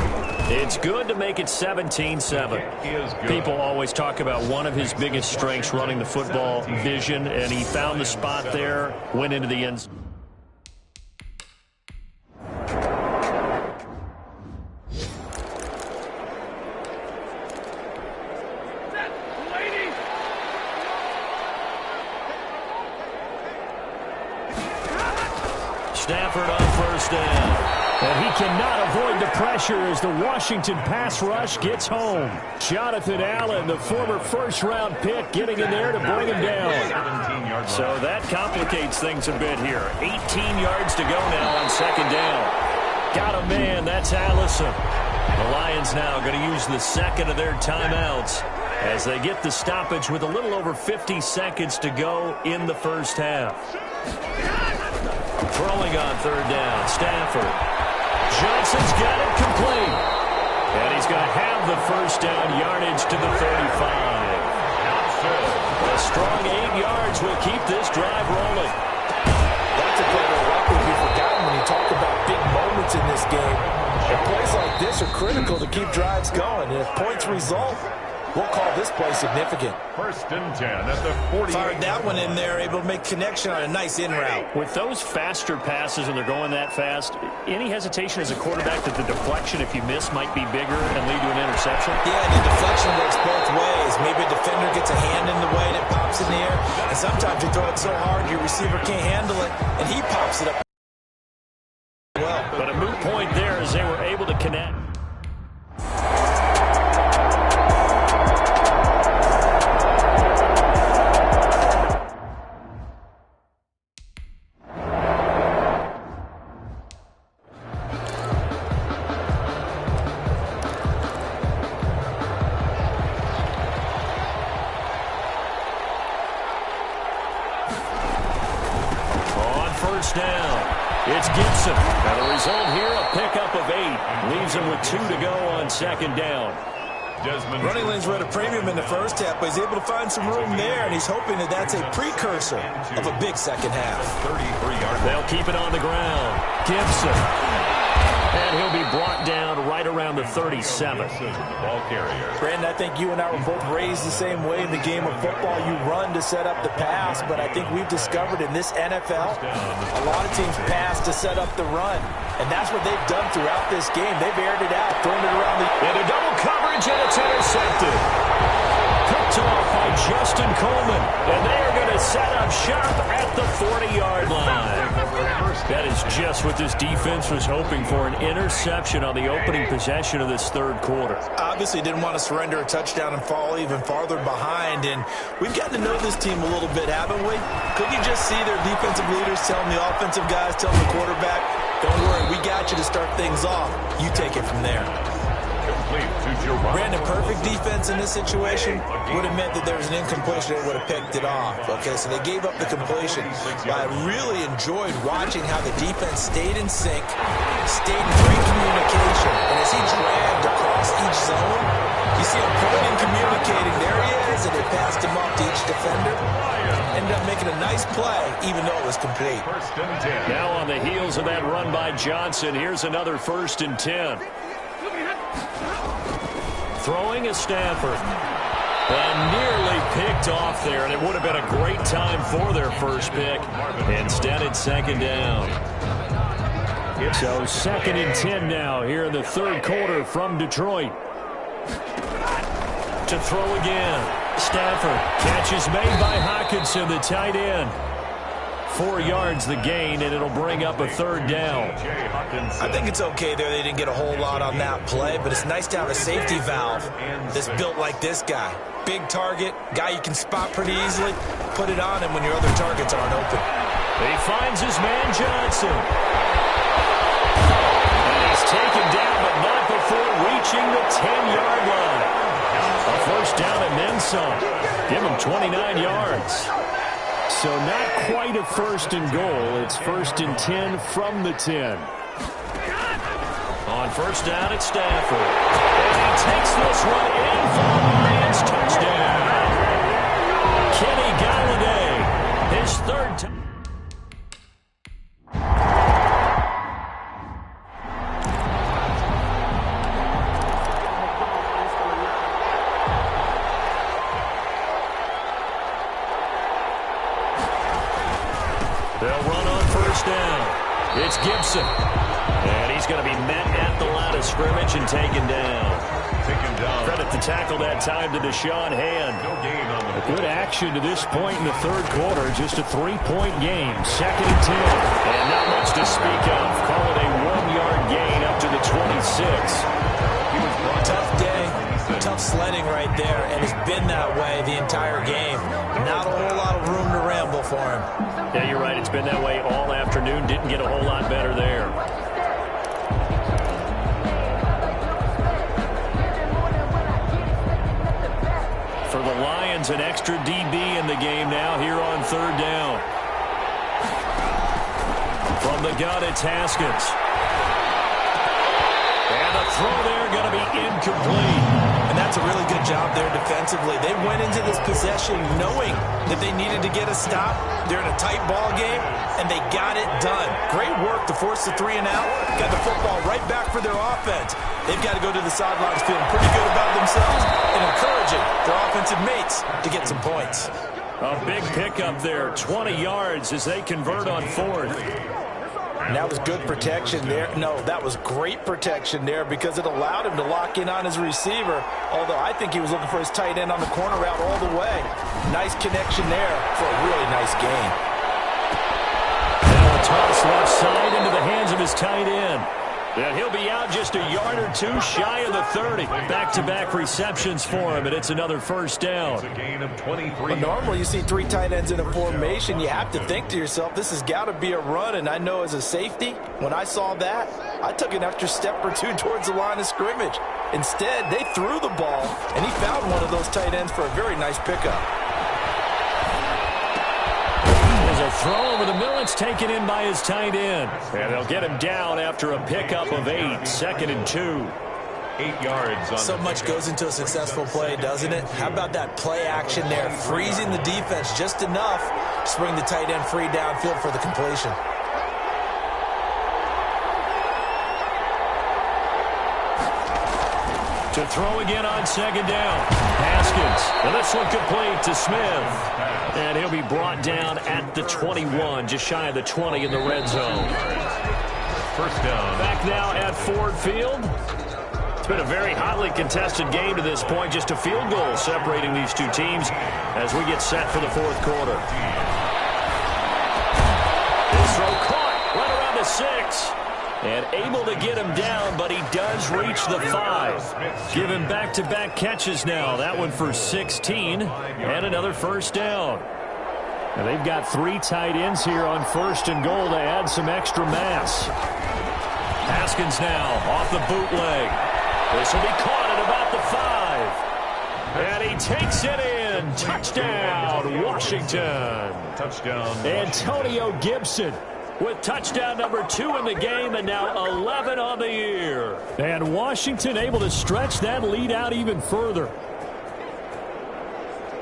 It's good to make it 17-7. People always talk about one of his biggest strengths running the football, vision, and he found the spot there, went into the end zone. Stafford on first down. And he cannot avoid the pressure as the Washington pass rush gets home. Jonathan Allen, the former first-round pick, getting in there to bring him down. So that complicates things a bit here. 18 yards to go now on second down. Got a man, that's Allison. The Lions now going to use the second of their timeouts as they get the stoppage with a little over 50 seconds to go in the first half. Throwing on third down, Stafford. Johnson's got it complete. And he's going to have the first down yardage to the 35. A strong 8 yards will keep this drive rolling. That's a play that likely be forgotten when you talk about big moments in this game. And plays like this are critical to keep drives going. And if points result, we'll call this play significant. First and 10 at the 48. Fired that one in there, able to make connection on a nice in route. With those faster passes and they're going that fast, any hesitation as a quarterback that the deflection, if you miss, might be bigger and lead to an interception? Yeah, the deflection works both ways. Maybe a defender gets a hand in the way and it pops in the air. And sometimes you throw it so hard your receiver can't handle it, and he pops it up. Well, but a moot point there as they were able to connect. It's Gibson. And the result here, a pickup of 8. Leaves him with 2 to go on second down. Running lanes were at a premium in the first half, but he's able to find some room there, and he's hoping that that's a precursor of a big second half. They'll keep it on the ground. Gibson. And he'll be brought down right around the 37. Brandon, I think you and I were both raised the same way in the game of football. You run to set up the pass, but I think we've discovered in this NFL, a lot of teams pass to set up the run. And that's what they've done throughout this game. They've aired it out, thrown it around the... Into double coverage, and it's intercepted. Picked off by Justin Coleman. And they are going to set up shop at the 40-yard line. That is just what this defense was hoping for, an interception on the opening possession of this third quarter. Obviously didn't want to surrender a touchdown and fall even farther behind, and we've gotten to know this team a little bit, haven't we? Could you just see their defensive leaders telling the offensive guys, telling the quarterback, don't worry, we got you to start things off. You take it from there. Brandon, perfect defense in this situation would have meant that there was an incompletion that would have picked it off. Okay, so they gave up the completion. But I really enjoyed watching how the defense stayed in sync, stayed in great communication. And as he dragged across each zone, you see him pointing and communicating. There he is, and they passed him off to each defender. Ended up making a nice play, even though it was complete. Now on the heels of that run by Johnson, here's another 1st and 10. Throwing is Stafford. And nearly picked off there, and it would have been a great time for their first pick. Instead, it's second down. So 2nd and 10 now here in the third quarter from Detroit. To throw again. Stafford. Catch is made by Hockenson, the tight end. 4 yards the gain, and it'll bring up a 3rd down. I think it's okay there. They didn't get a whole lot on that play, but it's nice to have a safety valve that's built like this guy. Big target, guy you can spot pretty easily. Put it on him when your other targets aren't open. He finds his man Johnson. And he's taken down, but not before reaching the 10-yard line. A first down and then some. Give him 29 yards. So not quite a 1st and goal. It's 1st and 10 from the 10. On first down, it's Stafford. And he takes this one in for the Lions. Touchdown. Kenny Galladay, his 3rd time. Gibson. And he's going to be met at the line of scrimmage and taken down. Credit the tackle that time to Deshaun Hand. A good action to this point in the third quarter. Just a 3-point game. 2nd and 10. And not much to speak of. Call it a 1-yard gain up to the 26. Tough day. Tough sledding right there. And it's been that way the entire game. Not a whole lot of room to ramble for him. Yeah, you're right. It's been that way all afternoon. Didn't get a whole lot better there. For the Lions, an extra DB in the game now here on 3rd down. From the gun, it's Haskins. And the throw there going to be incomplete. And that's a really good job there defensively. They went into this possession knowing that they needed to get a stop. They're in a tight ball game, and they got it done. Great work to force the 3 and out. Got the football right back for their offense. They've got to go to the sidelines feeling pretty good about themselves and encouraging their offensive mates to get some points. A big pickup there, 20 yards as they convert on 4th. And that was good protection there. No, that was great protection there because it allowed him to lock in on his receiver, although I think he was looking for his tight end on the corner route all the way. Nice connection there for a really nice gain. Now a toss left side into the hands of his tight end. And he'll be out just a yard or two shy of the 30. Back-to-back receptions for him, and it's another 1st down. It's a gain of 23. But normally you see 3 tight ends in a formation. You have to think to yourself, this has got to be a run. And I know as a safety, when I saw that, I took an extra step or 2 towards the line of scrimmage. Instead, they threw the ball, and he found one of those tight ends for a very nice pickup. A throw over the middle. It's taken in by his tight end. And they'll get him down after a pickup of 8. 2nd and 2. 8 yards. On so much goes into a successful play, doesn't it? How about that play action there? Freezing the defense just enough to bring the tight end free downfield for the completion. To throw again on 2nd down. Haskins. And this one complete to Smith. And he'll be brought down at the 21, just shy of the 20 in the red zone. 1st down. Back now at Ford Field. It's been a very hotly contested game to this point. Just a field goal separating these two teams as we get set for the 4th quarter. This throw caught right around the 6. And able to get him down, but he does reach the 5. Give him back-to-back catches now. That one for 16 and another 1st down. And they've got 3 tight ends here on 1st and goal to add some extra mass. Haskins now off the bootleg. This will be caught at about the 5. And he takes it in. Touchdown, Washington. Touchdown. Antonio Gibson with touchdown number 2 in the game, and now 11 on the year. And Washington able to stretch that lead out even further.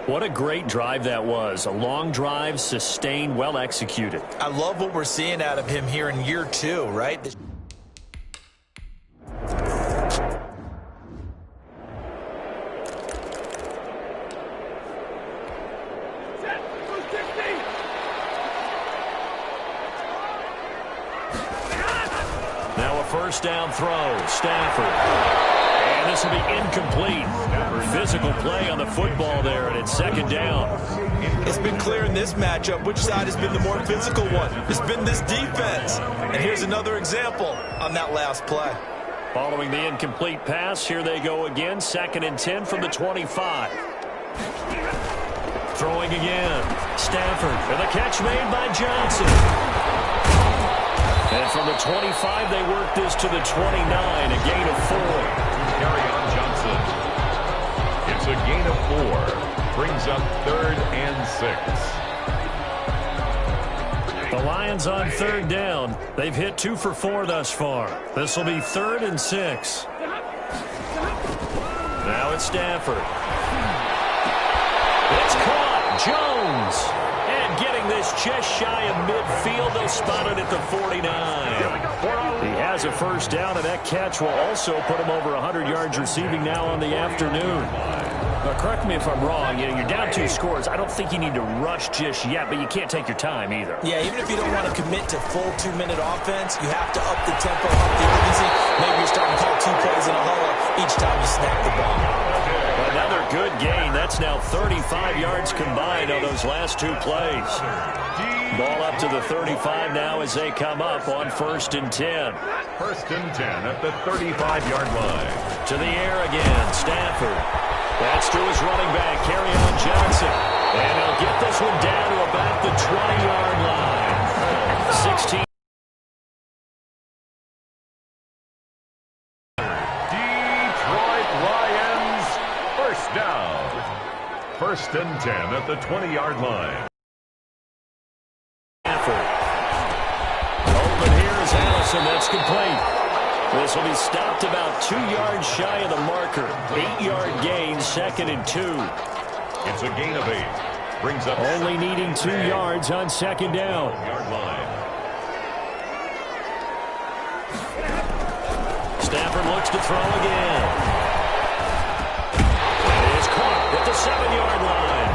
What a great drive that was. A long drive, sustained, well executed. I love what we're seeing out of him here in year 2, right? Now a 1st down throw. Stafford. And this will be incomplete. Physical play on the football there, and it's 2nd down. It's been clear in this matchup which side has been the more physical one. It's been this defense. And here's another example on that last play. Following the incomplete pass, here they go again. 2nd and 10 from the 25. Throwing again. Stafford. And the catch made by Johnson. And from the 25, they work this to the 29, a gain of 4. Carry on Johnson. It's a gain of 4. Brings up 3rd and 6. The Lions on 3rd down. They've hit 2 for 4 thus far. This will be 3rd and 6. Now it's Stafford. It's caught. Jones. And getting this just shy of midfield. They'll spot it at the 49. He has a 1st down, and that catch will also put him over 100 yards receiving now on the afternoon. Correct me if I'm wrong. You know, you're down 2 scores. I don't think you need to rush just yet, but you can't take your time either. Yeah, even if you don't want to commit to full 2-minute offense, you have to up the tempo, up the urgency. Maybe you're starting to call 2 plays in a huddle each time you snap the ball. Another good gain. That's now 35 yards combined on those last 2 plays. Ball up to the 35 now as they come up on 1st and 10. 1st and 10 at the 35-yard line. To the air again, Stafford. That's to his running back, Kerryon Johnson. And he'll get this one down to about the 20-yard line. 16. Detroit Lions, 1st down. 1st and 10 at the 20-yard line. Open here is Allison. That's complete. This will be stopped about 2 yards shy of the marker. 8-yard gain, 2nd and 2. It's a gain of 8. Brings up only needing 2 yards on 2nd down. Yard line. Stafford looks to throw again. It is caught at the 7-yard line.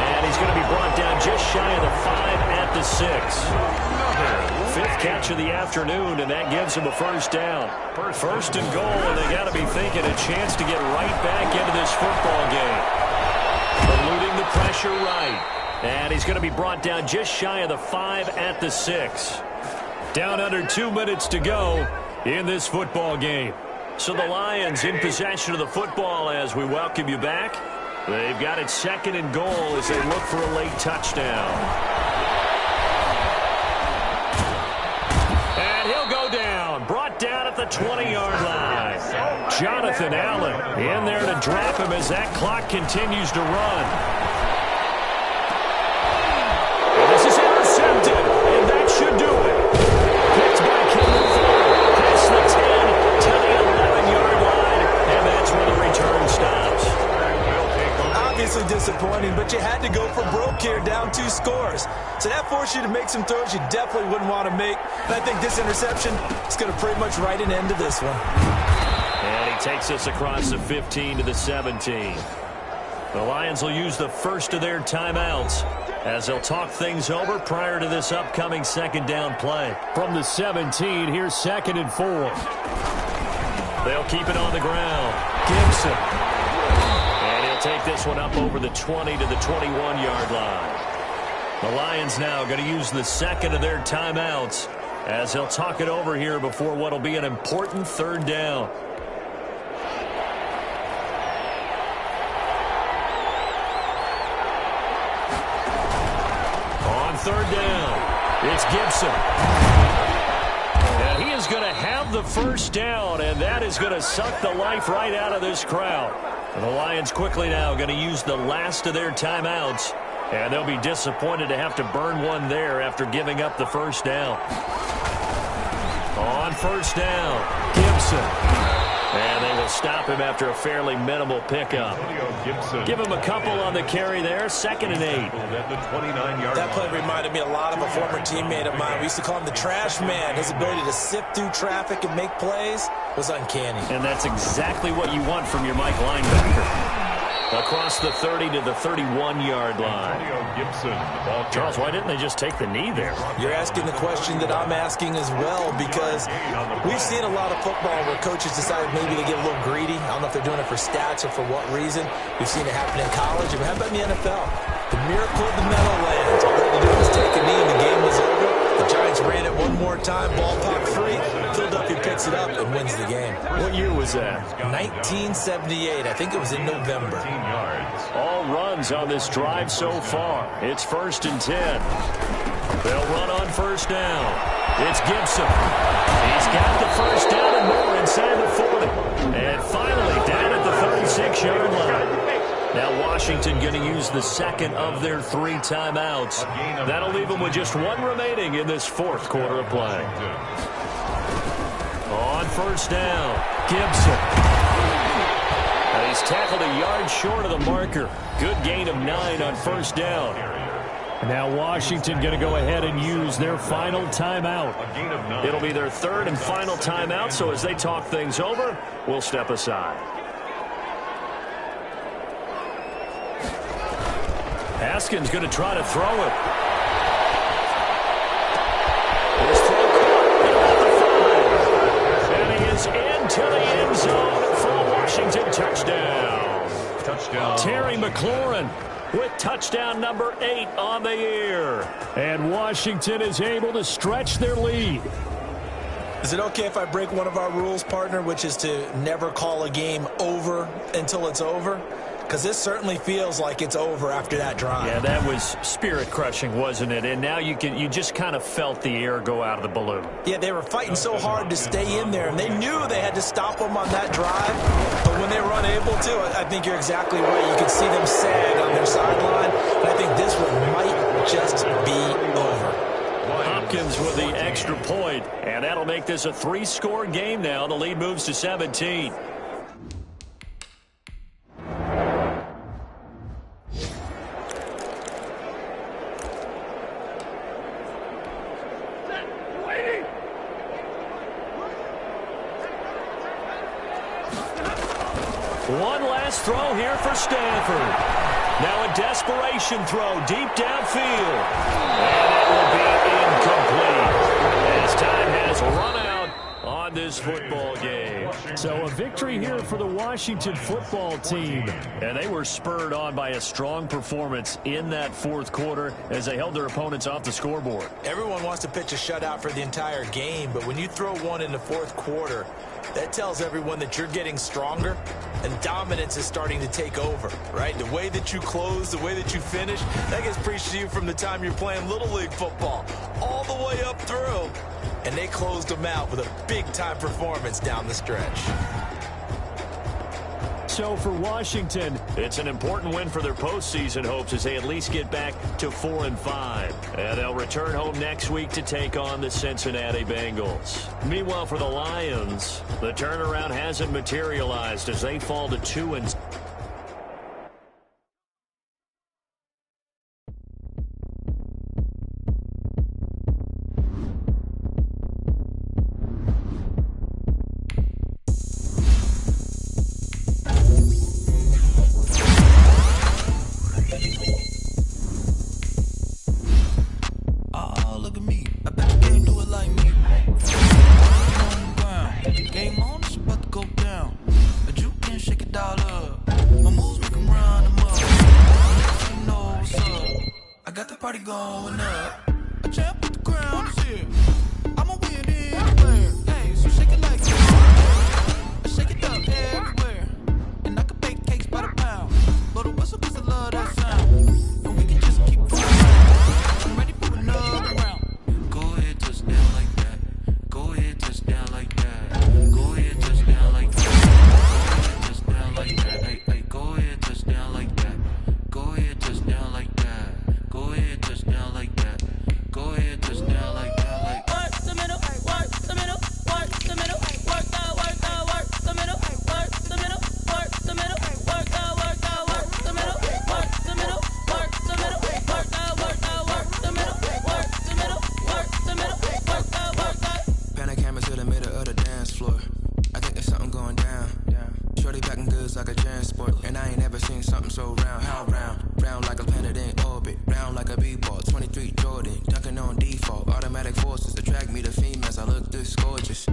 And he's going to be brought down just shy of the 5 at the 6. 5th catch of the afternoon, and that gives him a 1st down. 1st and goal, and they got to be thinking a chance to get right back into this football game. Eluding the pressure right. And he's going to be brought down just shy of the 5 at the 6. Down under 2 minutes to go in this football game. So the Lions in possession of the football as we welcome you back. They've got it 2nd and goal as they look for a late touchdown. Brought down at the 20-yard line. Jonathan Allen in there to drop him as that clock continues to run. And this is intercepted, and that should do it. Picked by Kevin Ford. Past the 10 to the 11-yard line, and that's where the return stops. Obviously disappointing, but you had to go for broke here, down 2 scores. So that forced you to make some throws you definitely wouldn't want to make. And I think this interception is going to pretty much write an end to this one. And he takes us across the 15 to the 17. The Lions will use the first of their timeouts as they'll talk things over prior to this upcoming 2nd down play. From the 17, here's 2nd and 4. They'll keep it on the ground. Gibson. And he'll take this one up over the 20 to the 21-yard line. The Lions now going to use the 2nd of their timeouts as they'll talk it over here before what will be an important 3rd down. On 3rd down, it's Gibson. And he is going to have the 1st down, and that is going to suck the life right out of this crowd. And the Lions quickly now going to use the last of their timeouts. And they'll be disappointed to have to burn one there after giving up the 1st down. On 1st down, Gibson. And they will stop him after a fairly minimal pickup. Give him a couple on the carry there, 2nd and 8. That play reminded me a lot of a former teammate of mine. We used to call him the trash man. His ability to sift through traffic and make plays was uncanny. And that's exactly what you want from your Mike linebacker. Across the 30 to the 31-yard line. Charles, why didn't they just take the knee there? You're asking the question that I'm asking as well, because we've seen a lot of football where coaches decide maybe to get a little greedy. I don't know if they're doing it for stats or for what reason. We've seen it happen in college. How about in the NFL? The miracle of the Meadowlands. All they had to do was take a knee and the game was over. The Giants ran it one more time, ball popped free. Philadelphia picks it up and wins the game. What year was that? 1978. I think it was in November. All runs on this drive so far. It's 1st and 10. They'll run on 1st down. It's Gibson. He's got the 1st down and more inside the 40. And finally down at the 36-yard line. Now Washington going to use the 2nd of their 3 timeouts. That'll leave them with just 1 remaining in this 4th quarter of play. On 1st down, Gibson. And he's tackled a yard short of the marker. Good gain of 9 on 1st down. And now Washington going to go ahead and use their final timeout. It'll be their 3rd and final timeout, so as they talk things over, we'll step aside. Haskins going to try to throw it. His throw caught at about the 5. And he is into the end zone for a Washington touchdown. Touchdown. Terry McLaurin with touchdown number 8 on the year. And Washington is able to stretch their lead. Is it okay if I break one of our rules, partner, which is to never call a game over until it's over? Because this certainly feels like it's over after that drive. Yeah, that was spirit-crushing, wasn't it? And now you just kind of felt the air go out of the balloon. Yeah, they were fighting so hard to stay in there, and they knew they had to stop them on that drive. But when they were unable to, I think you're exactly right. You could see them sag on their sideline, and I think this one might just be over. Hopkins with the extra point, and that'll make this a 3-score game now. The lead moves to 17. One last throw here for Stanford. Now a desperation throw deep downfield. And it will be incomplete as time has run out on this football game. So a victory here for the Washington football team. And they were spurred on by a strong performance in that fourth quarter as they held their opponents off the scoreboard. Everyone wants to pitch a shutout for the entire game, but when you throw one in the fourth quarter, that tells everyone that you're getting stronger and dominance is starting to take over, right? The way that you close, the way that you finish, that gets preached to you from the time you're playing Little League football all the way up through. And they closed them out with a big-time performance down the stretch. So for Washington, it's an important win for their postseason hopes as they at least get back to 4-5. And they'll return home next week to take on the Cincinnati Bengals. Meanwhile, for the Lions, the turnaround hasn't materialized as they fall to 2-6. Party going up. A champ with the crown is here. I'ma win anywhere. Hey, so shake it like that. I shake it up everywhere. And I can bake cakes by the pound. Blow the whistle 'cause I love that sound. And we can just keep going round. I'm ready for another round. Go ahead, touch down like that. Go ahead, touch down like that. Go ahead, touch down like that. Go ahead, touch down like that. Hey, hey, go ahead, touch down like that. Go ahead, touch down like that. Go ahead, touch down like that. Go ahead, touch down like that. Like work the middle, work the middle, work the middle, work the middle, work the middle, work the middle, work the middle, work the middle, work the middle, work the middle, work the middle, work the middle, work the. Pan a camera to the middle of the dance floor. I think there's something going down. Shorty packing goods like a transport, and I ain't never seen something so round. How round? Round like a planet in orbit, round like a b-ball. 23 Jordan, dunking on default. Automatic forces attract me to females. I look this gorgeous.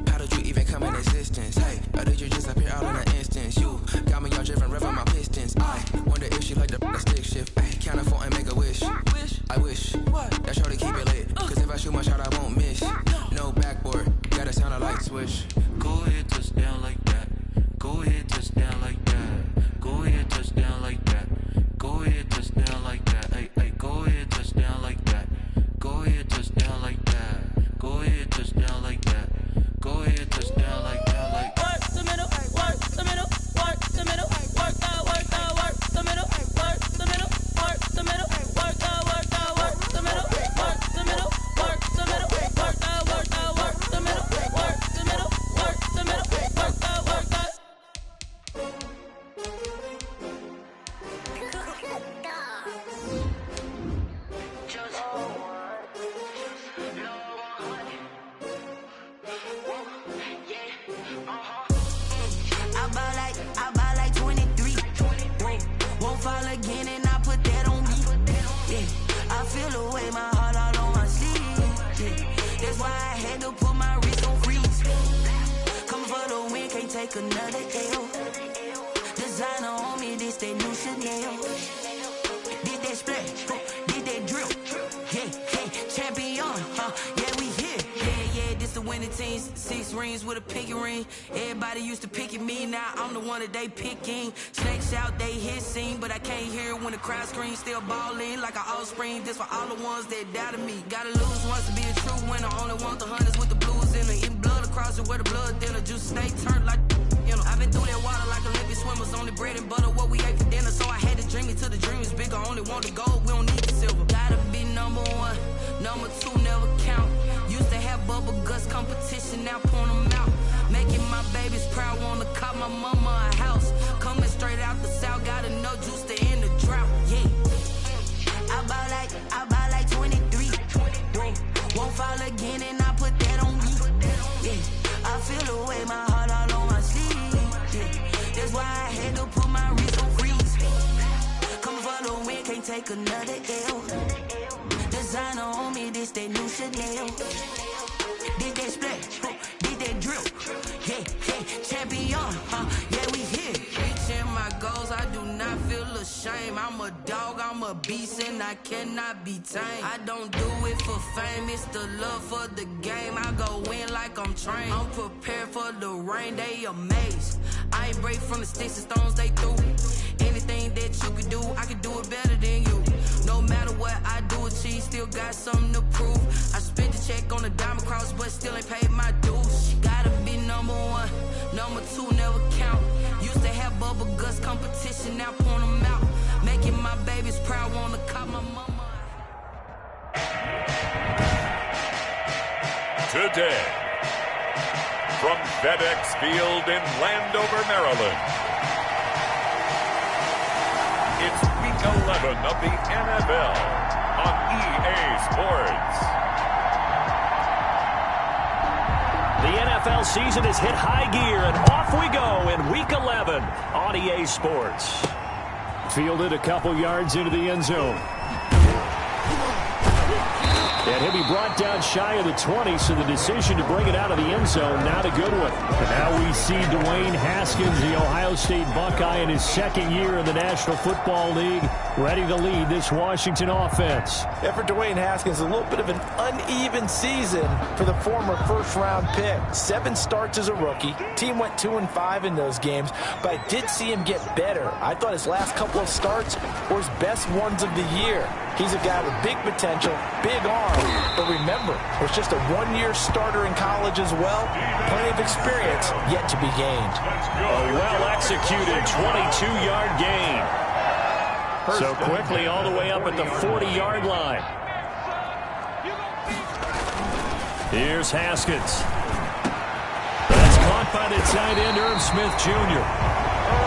How did you even come in existence? Hey, or did you just appear out in an instance? You got me all driven, revving my pistons. I wonder if she like the stick shift. Ay, count it 4 and make a wish. I wish that shorty keep it lit. 'Cause if I shoot my shot, I won't miss. No backboard, gotta sound a light switch. Go ahead, touch down like that. Go ahead, touch down like that. Go ahead, touch down like that. Go ahead, touch down like that. Hey, hey, go ahead, touch down like that. Go ahead, touch down like that. Go ahead, touch down like that. Go ahead, touch down like that. Like work the middle, work the middle, work the middle, work the middle, work the middle, work the middle, work the middle, work the middle, work the middle, work the middle, work the middle, work the middle, work the middle, work the middle, work the middle. can't take another L. Designer on me, this that new Chanel. Did that splash, did that drill. Yeah, champion, yeah, we here. Yeah, this the winning team. 6 rings with a pinky ring. Everybody used to pick at me, now I'm the one that they picking. Snakes out, they hit scene, but I can't hear when the crowd screams. Still ballin' like an offspring. This for all the ones that doubted me. Gotta lose once to be a true winner. Only want the hunters with the blues in it. Eating blood across it where the blood thinner. Juice snake turned like, you know. I've been through that water like Olympic swimmers. Only bread and butter, what we ate for dinner. So I had to dream it till the dream is bigger. Only want the gold, we don't need the silver. Gotta be number 1, number 2 never count. Used to have bubble guts competition, now point them out. Making my babies proud, wanna cop my mama a house. Coming straight out the south, gotta know juice to end the drought. Yeah, I buy like 23. Won't fall again, and I put that on me. Yeah, I feel the way, my heart all on my sleeve. Yeah, that's why I had to put my wrist on freeze. Coming for the win, can't take another L. Designer on me, this that new Chanel. Did that splash, did that drill. Yeah, champion, yeah, we here. Reaching my goals, I do not feel ashamed. I'm a dog, I'm a beast, and I cannot be tamed. I don't do it for fame, it's the love for the game. I go in like I'm trained. I'm prepared for the rain, they amazed. I ain't break from the sticks and stones they threw. Anything that you could do, I could do it better than you. No matter what I do, achieve, still got something to prove. I spent the check on the diamond cross, but still ain't paid my dues. Gotta be number 1, number 2 never count. Used to have bubble guts competition, now point them out. Making my babies proud, wanna cop my mama. Today, from FedEx Field in Landover, Maryland, it's Week 11 of the NFL on EA Sports. The NFL season has hit high gear, and off we go in Week 11 on EA Sports. Fielded a couple yards into the end zone. And he'll be brought down shy of the 20, so the decision to bring it out of the end zone, not a good one. And now we see Dwayne Haskins, the Ohio State Buckeye, in his second year in the National Football League, ready to lead this Washington offense. Yeah, for Dwayne Haskins, a little bit of an uneven season for the former first-round pick. 7 starts as a rookie. Team went 2-5 in those games, but I did see him get better. I thought his last couple of starts were his best ones of the year. He's a guy with big potential, big arm, but remember, was just a 1-year starter in college as well. Plenty of experience yet to be gained. A well-executed 22-yard gain. So quickly all the way up at the 40-yard line. Here's Haskins. That's caught by the tight end, Irv Smith Jr.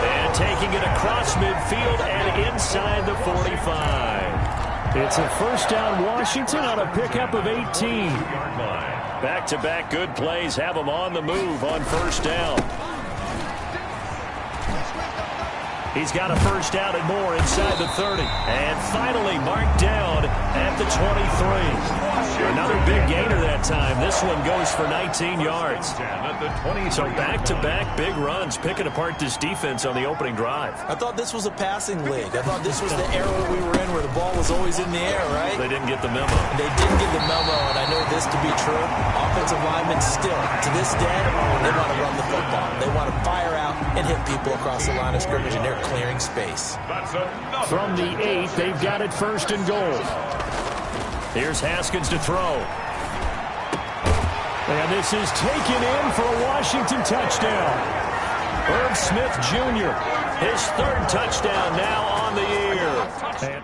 And taking it across midfield and inside the 45. It's a first down Washington on a pickup of 18. Back-to-back good plays have them on the move on first down. He's got a first down and more inside the 30. And finally marked down at the 23. Another big gainer that time. This one goes for 19 yards. So back-to-back big runs, picking apart this defense on the opening drive. I thought this was a passing league. I thought this was the era we were in where the ball was always in the air, right? They didn't get the memo. They didn't get the memo, and I know this to be true. Offensive linemen still, to this day, they want to run the football. They want to fire out and hit people across the line of scrimmage, and they're clearing space. From the 8, they've got it first and goal. Here's Haskins to throw. And this is taken in for a Washington touchdown. Irv Smith Jr., his 3rd touchdown now on the year.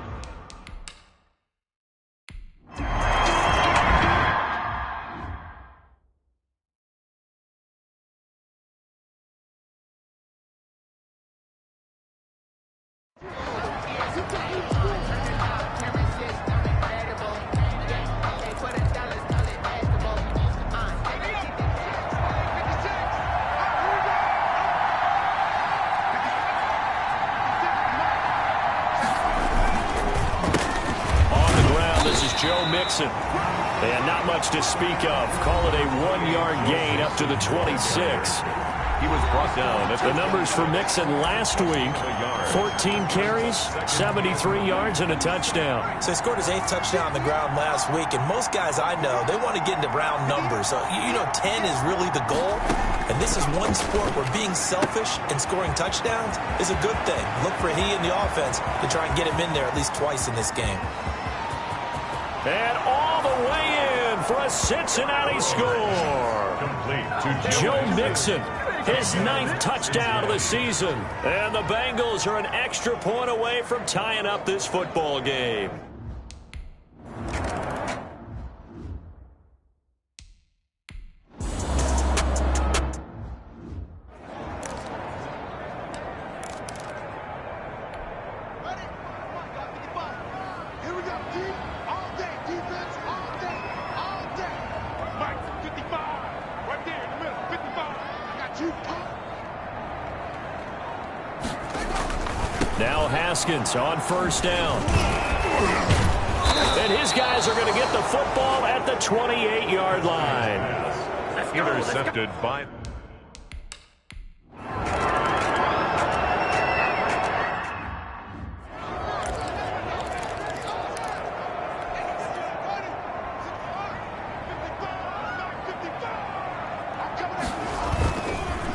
And not much to speak of. Call it a 1-yard gain up to the 26. He was brought The numbers for Mixon last week, 14 carries, 73 yards, and a touchdown. So he scored his 8th touchdown on the ground last week, and most guys I know, they want to get into round numbers. So, 10 is really the goal, and this is one sport where being selfish and scoring touchdowns is a good thing. Look for he and the offense to try and get him in there at least twice in this game. And all the way in for a Cincinnati score. Joe Mixon, his 9th touchdown of the season. And the Bengals are an extra point away from tying up this football game. Now Haskins on first down. And his guys are going to get the football at the 28-yard line. Intercepted by...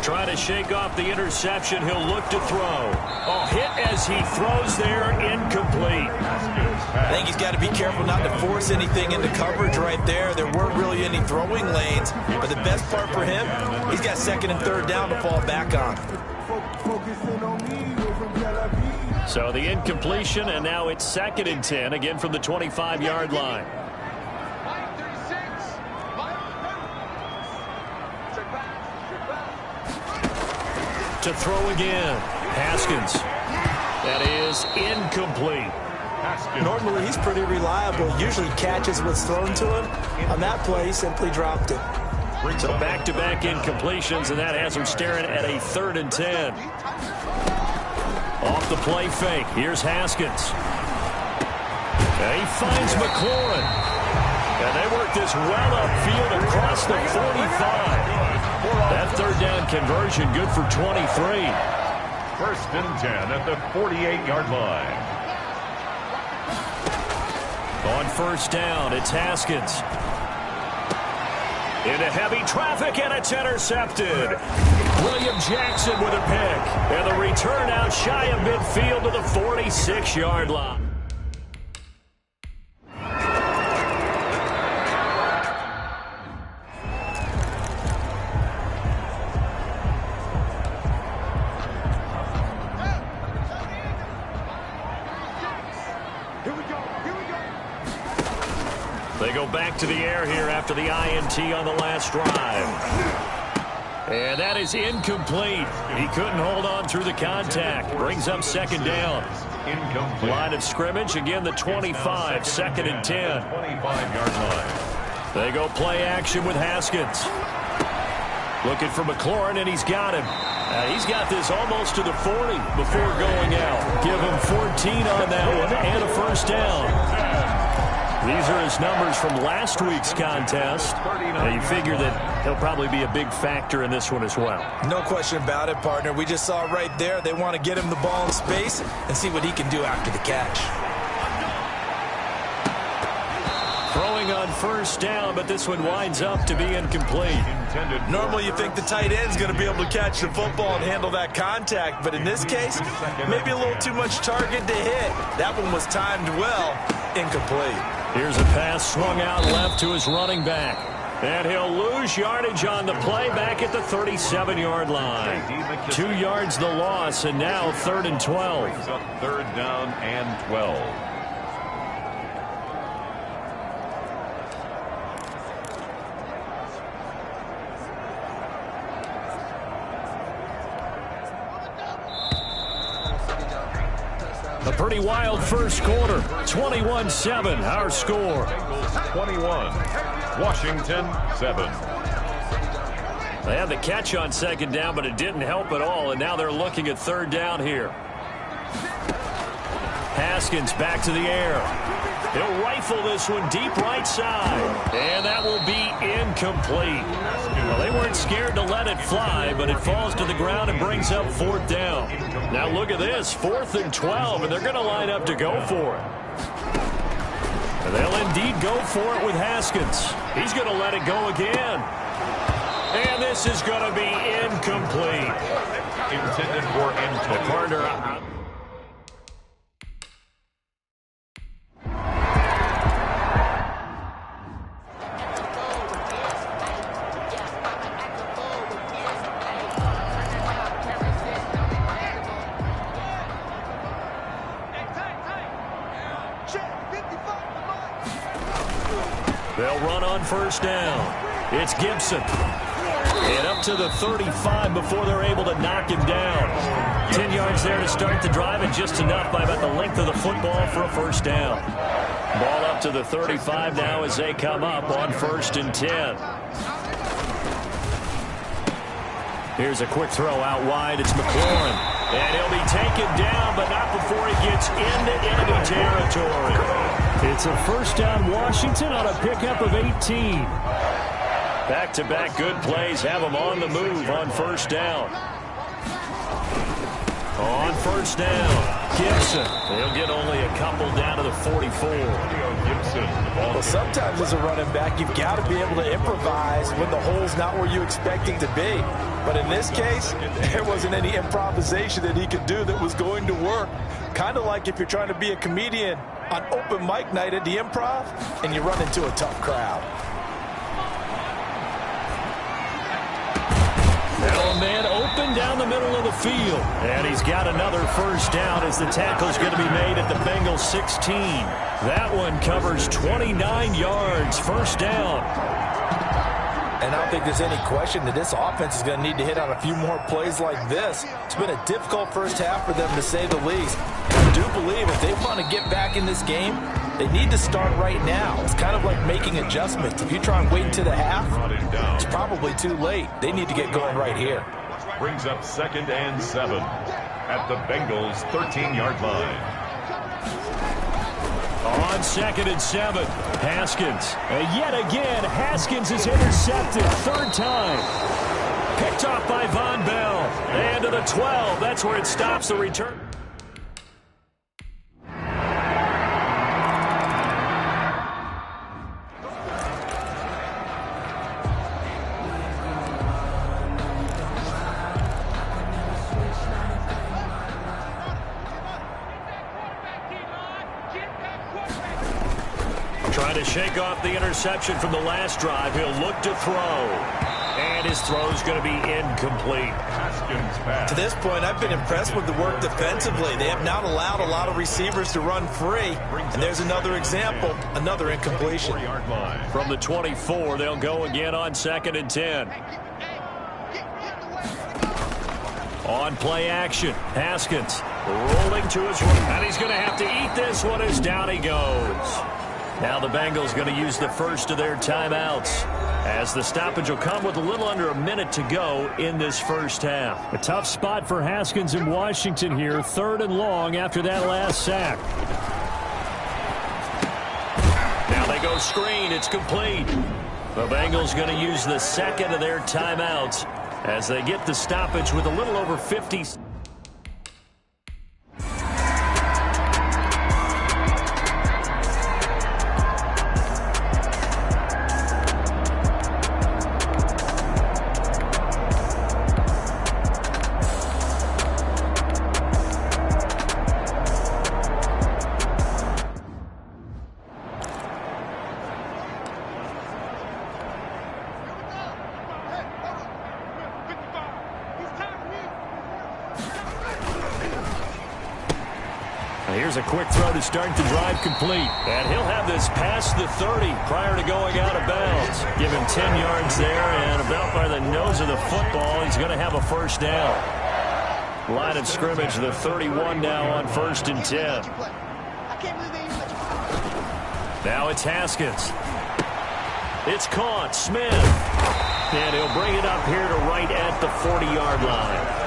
Trying to shake off the interception. He'll look to throw. Oh, hit as he throws there, incomplete. I think he's got to be careful not to force anything into coverage right there. There weren't really any throwing lanes, but the best part for him, he's got 2nd and 3rd down to fall back on. So the incompletion, and now it's 2nd and 10, again from the 25-yard line. To throw again. Haskins. That is incomplete. Normally, he's pretty reliable. Usually catches what's thrown to him. On that play, he simply dropped it. So back-to-back incompletions, and that has him staring at a 3rd and 10. Off the play fake. Here's Haskins. And he finds McLaurin. And they work this well upfield across the 45. That 3rd down conversion good for 23. 1st and 10 at the 48-yard line. On first down, it's Haskins. Into heavy traffic, and it's intercepted. William Jackson with a pick. And the return out shy of midfield to the 46-yard line. They go back to the air here after the INT on the last drive. And that is incomplete. He couldn't hold on through the contact. Brings up 2nd down. Incomplete. Line of scrimmage, again the 25, 2nd and 10. 25-yard line. They go play action with Haskins. Looking for McLaurin, and he's got him. He's got this almost to the 40 before going out. Give him 14 on that one and a first down. These are his numbers from last week's contest. You figure that he'll probably be a big factor in this one as well. No question about it, partner. We just saw right there they want to get him the ball in space and see what he can do after the catch. Throwing on first down, but this one winds up to be incomplete. Normally you think the tight end's going to be able to catch the football and handle that contact, but in this case, maybe a little too much target to hit. That one was timed well. Incomplete. Here's a pass swung out left to his running back. And he'll lose yardage on the play back at the 37-yard line. 2 yards the loss, and now 3rd and 12. 3rd down and 12. A pretty wild first quarter. 21-7, our score. 21, Washington 7. They had the catch on 2nd down, but it didn't help at all, and now they're looking at 3rd down here. Haskins back to the air. He'll rifle this one deep right side. And that will be incomplete. Well, they weren't scared to let it fly, but it falls to the ground and brings up 4th down. Now look at this, 4th and 12, and they're going to line up to go for it. And they'll indeed go for it with Haskins. He's going to let it go again. And this is going to be incomplete. Intended for incomplete. The partner. They'll run on 1st down. It's Gibson. And up to the 35 before they're able to knock him down. 10 yards there to start the drive, and just enough by about the length of the football for a 1st down. Ball up to the 35 now as they come up on 1st and 10. Here's a quick throw out wide. It's McLaurin. And he'll be taken down, but not before he gets into enemy territory. It's a 1st down Washington on a pickup of 18. Back-to-back good plays have them on the move on 1st down. On 1st down, Gibson. They'll get only a couple down to the 44. Well, sometimes as a running back, you've got to be able to improvise when the hole's not where you expect it to be. But in this case, there wasn't any improvisation that he could do that was going to work. Kind of like if you're trying to be a comedian on open mic night at the Improv and you run into a tough crowd. Now a man open down the middle of the field. And he's got another 1st down as the tackle's going to be made at the Bengals 16. That one covers 29 yards, 1st down. And I don't think there's any question that this offense is going to need to hit on a few more plays like this. It's been a difficult 1st half for them, to say the least. And I do believe if they want to get back in this game, they need to start right now. It's kind of like making adjustments. If you try and wait until the half, it's probably too late. They need to get going right here. Brings up 2nd and 7 at the Bengals' 13-yard line. On 2nd and 7, Haskins. And yet again, Haskins is intercepted. 3rd time. Picked off by Von Bell. And to the 12. That's where it stops the return. Trying to shake off the interception from the last drive. He'll look to throw. And his throw's going to be incomplete. To this point, I've been impressed with the work defensively. They have not allowed a lot of receivers to run free. And there's another example, another incompletion. From the 24, they'll go again on 2nd and 10. On play action, Haskins rolling to his right. And he's going to have to eat this one as down he goes. Now the Bengals going to use the first of their timeouts, as the stoppage will come with a little under a minute to go in this 1st half. A tough spot for Haskins in Washington here, 3rd and long after that last sack. Now they go screen. It's complete. The Bengals going to use the 2nd of their timeouts as they get the stoppage with a little over 50. Here's a quick throw to start the drive complete. And he'll have this past the 30 prior to going out of bounds. Give him 10 yards there, and about by the nose of the football, he's going to have a 1st down. Line of scrimmage, the 31 now on 1st and 10. Now it's Haskins. It's caught. Smith. And he'll bring it up here to right at the 40-yard line.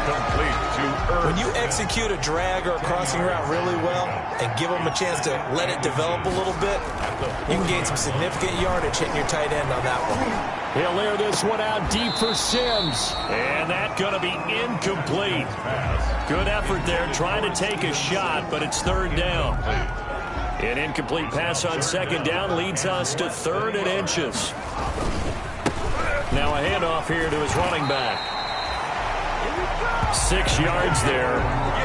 Incomplete to Irvin. When you execute a drag or a crossing route really well and give them a chance to let it develop a little bit, you can gain some significant yardage hitting your tight end on that one. He'll air this one out deep for Sims. And that's going to be incomplete. Good effort there trying to take a shot, but it's third down. An incomplete pass on second down leads us to 3rd and inches. Now a handoff here to his running back. 6 yards there.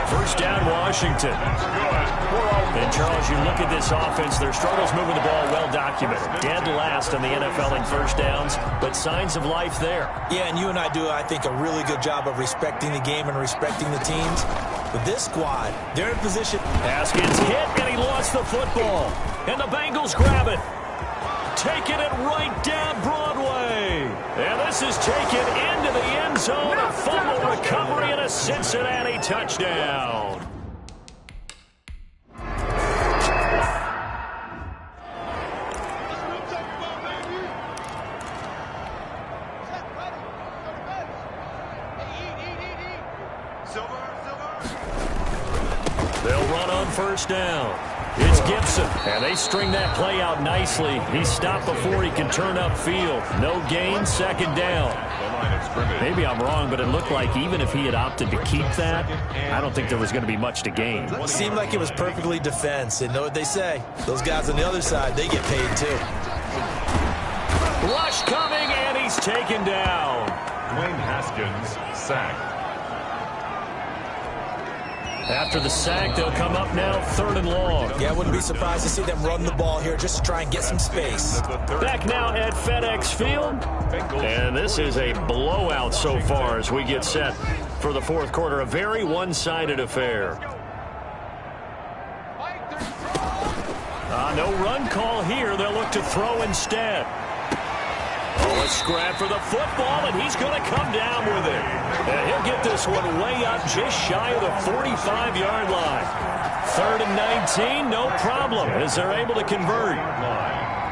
First down, Washington. And, Charles, you look at this offense, their struggles moving the ball well documented. Dead last in the NFL in first downs, but signs of life there. Yeah, and you and I do, I think, a really good job of respecting the game and respecting the teams. With this squad, they're in position. Haskins hit, and he lost the football. And the Bengals grab it. Taking it right down Broadway. And this is taken into the end zone. A fumble recovery and a Cincinnati touchdown. They'll run on first down. It's Gibson, and they string that play out nicely. He stopped before he can turn upfield. No gain, second down. Maybe I'm wrong, but it looked like even if he had opted to keep that, I don't think there was going to be much to gain. It seemed like it was perfectly defense, and know what they say. Those guys on the other side, they get paid too. Rush coming, and he's taken down. Dwayne Haskins sacked. After the sack, they'll come up now 3rd and long. Yeah, I wouldn't be surprised to see them run the ball here just to try and get some space. Back now at FedEx Field. And this is a blowout so far as we get set for the 4th quarter. A very one-sided affair. No run call here. They'll look to throw instead. A scrap for the football, and he's going to come down with it. And he'll get this one way up just shy of the 45-yard line. 3rd and 19, no problem, as they're able to convert.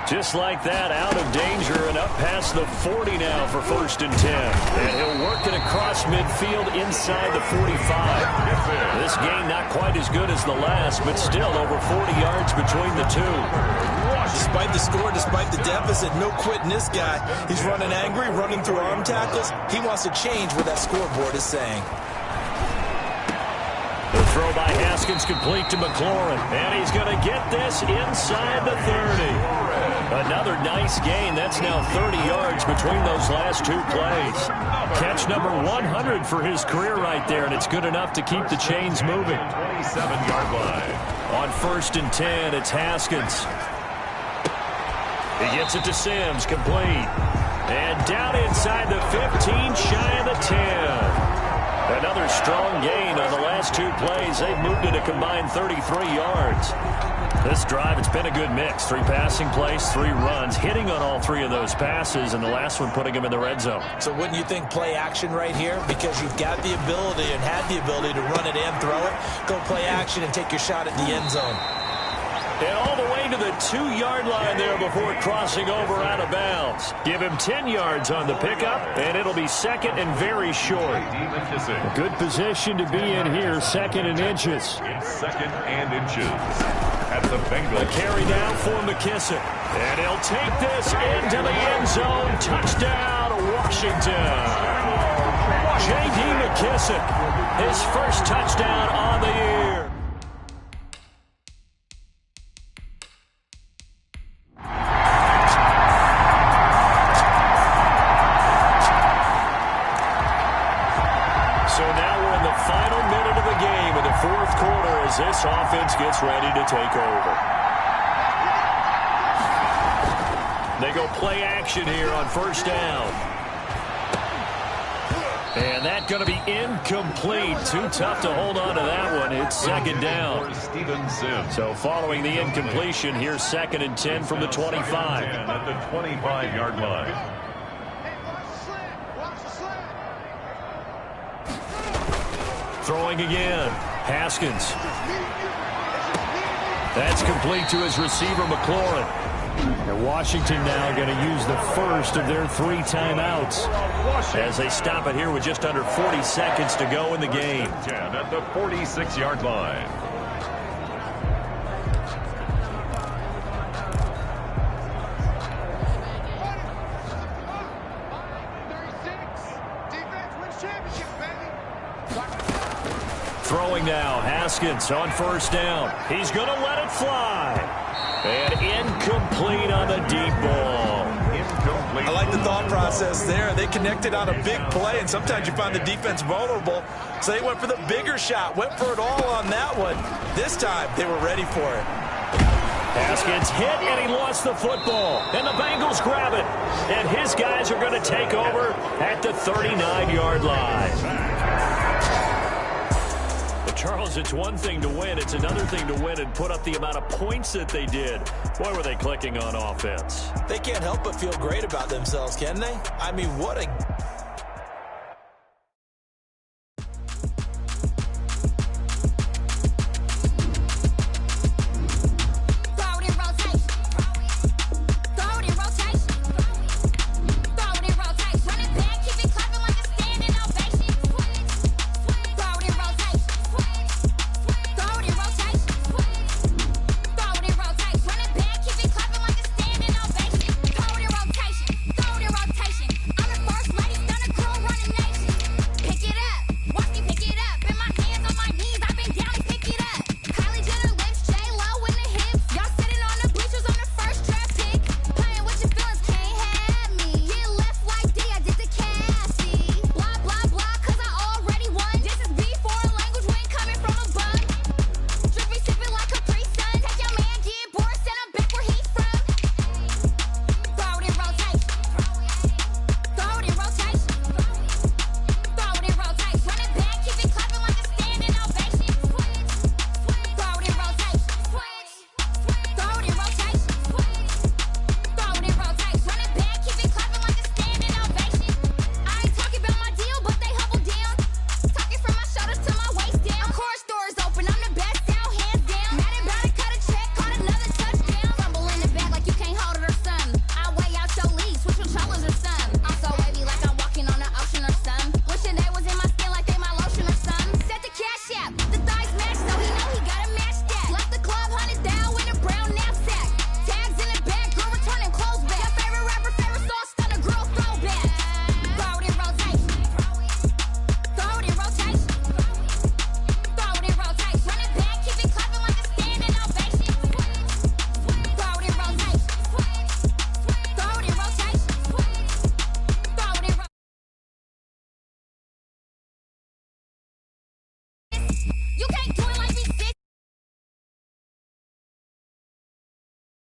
Just like that, out of danger and up past the 40 now for 1st and 10. And he'll work it across midfield inside the 45. This game not quite as good as the last, but still over 40 yards between the two. Despite the score, despite the deficit, no quitting this guy. He's running angry, running through arm tackles. He wants to change what that scoreboard is saying. The throw by Haskins complete to McLaurin. And he's going to get this inside the 30. Another nice gain. That's now 30 yards between those last 2 plays. Catch number 100 for his career right there, and it's good enough to keep the chains moving. 27-yard line. On 1st and 10, it's Haskins. He gets it to Sims, complete. And down inside the 15, shy of the 10. Another strong gain on the last 2 plays. They've moved it a combined 33 yards. This drive, it's been a good mix. 3 passing plays, 3 runs, hitting on all 3 of those passes, and the last one putting him in the red zone. So wouldn't you think play action right here? Because you've got the ability and had the ability to run it and throw it. Go play action and take your shot at the end zone. And all the way to the 2-yard line there before crossing over out of bounds. Give him 10 yards on the pickup, and it'll be 2nd and very short. A good position to be in here, 2nd and inches. It's 2nd and inches. At the Bengals. A carry down for McKissick. And he'll take this into the end zone. Touchdown, Washington. J.D. McKissick, his first touchdown on the year. This offense gets ready to take over. They go play action here on 1st down. And that's going to be incomplete. Too tough to hold on to that one. It's 2nd down. So following the incompletion, here's 2nd and 10 from the 25. At the 25-yard line. Throwing again. Haskins. That's complete to his receiver, McLaurin. And Washington now going to use the first of their 3 timeouts as they stop it here with just under 40 seconds to go in the game. 10 at the 46-yard line. Throwing now, Haskins on first down. He's going to let it fly. And incomplete on the deep ball. Incomplete. I like the thought process there. They connected on a big play, and sometimes you find the defense vulnerable. So they went for the bigger shot, went for it all on that one. This time, they were ready for it. Haskins hit, and he lost the football. And the Bengals grab it. And his guys are going to take over at the 39-yard line. Charles, it's one thing to win. It's another thing to win and put up the amount of points that they did. Boy, were they clicking on offense. They can't help but feel great about themselves, can they? I mean, what a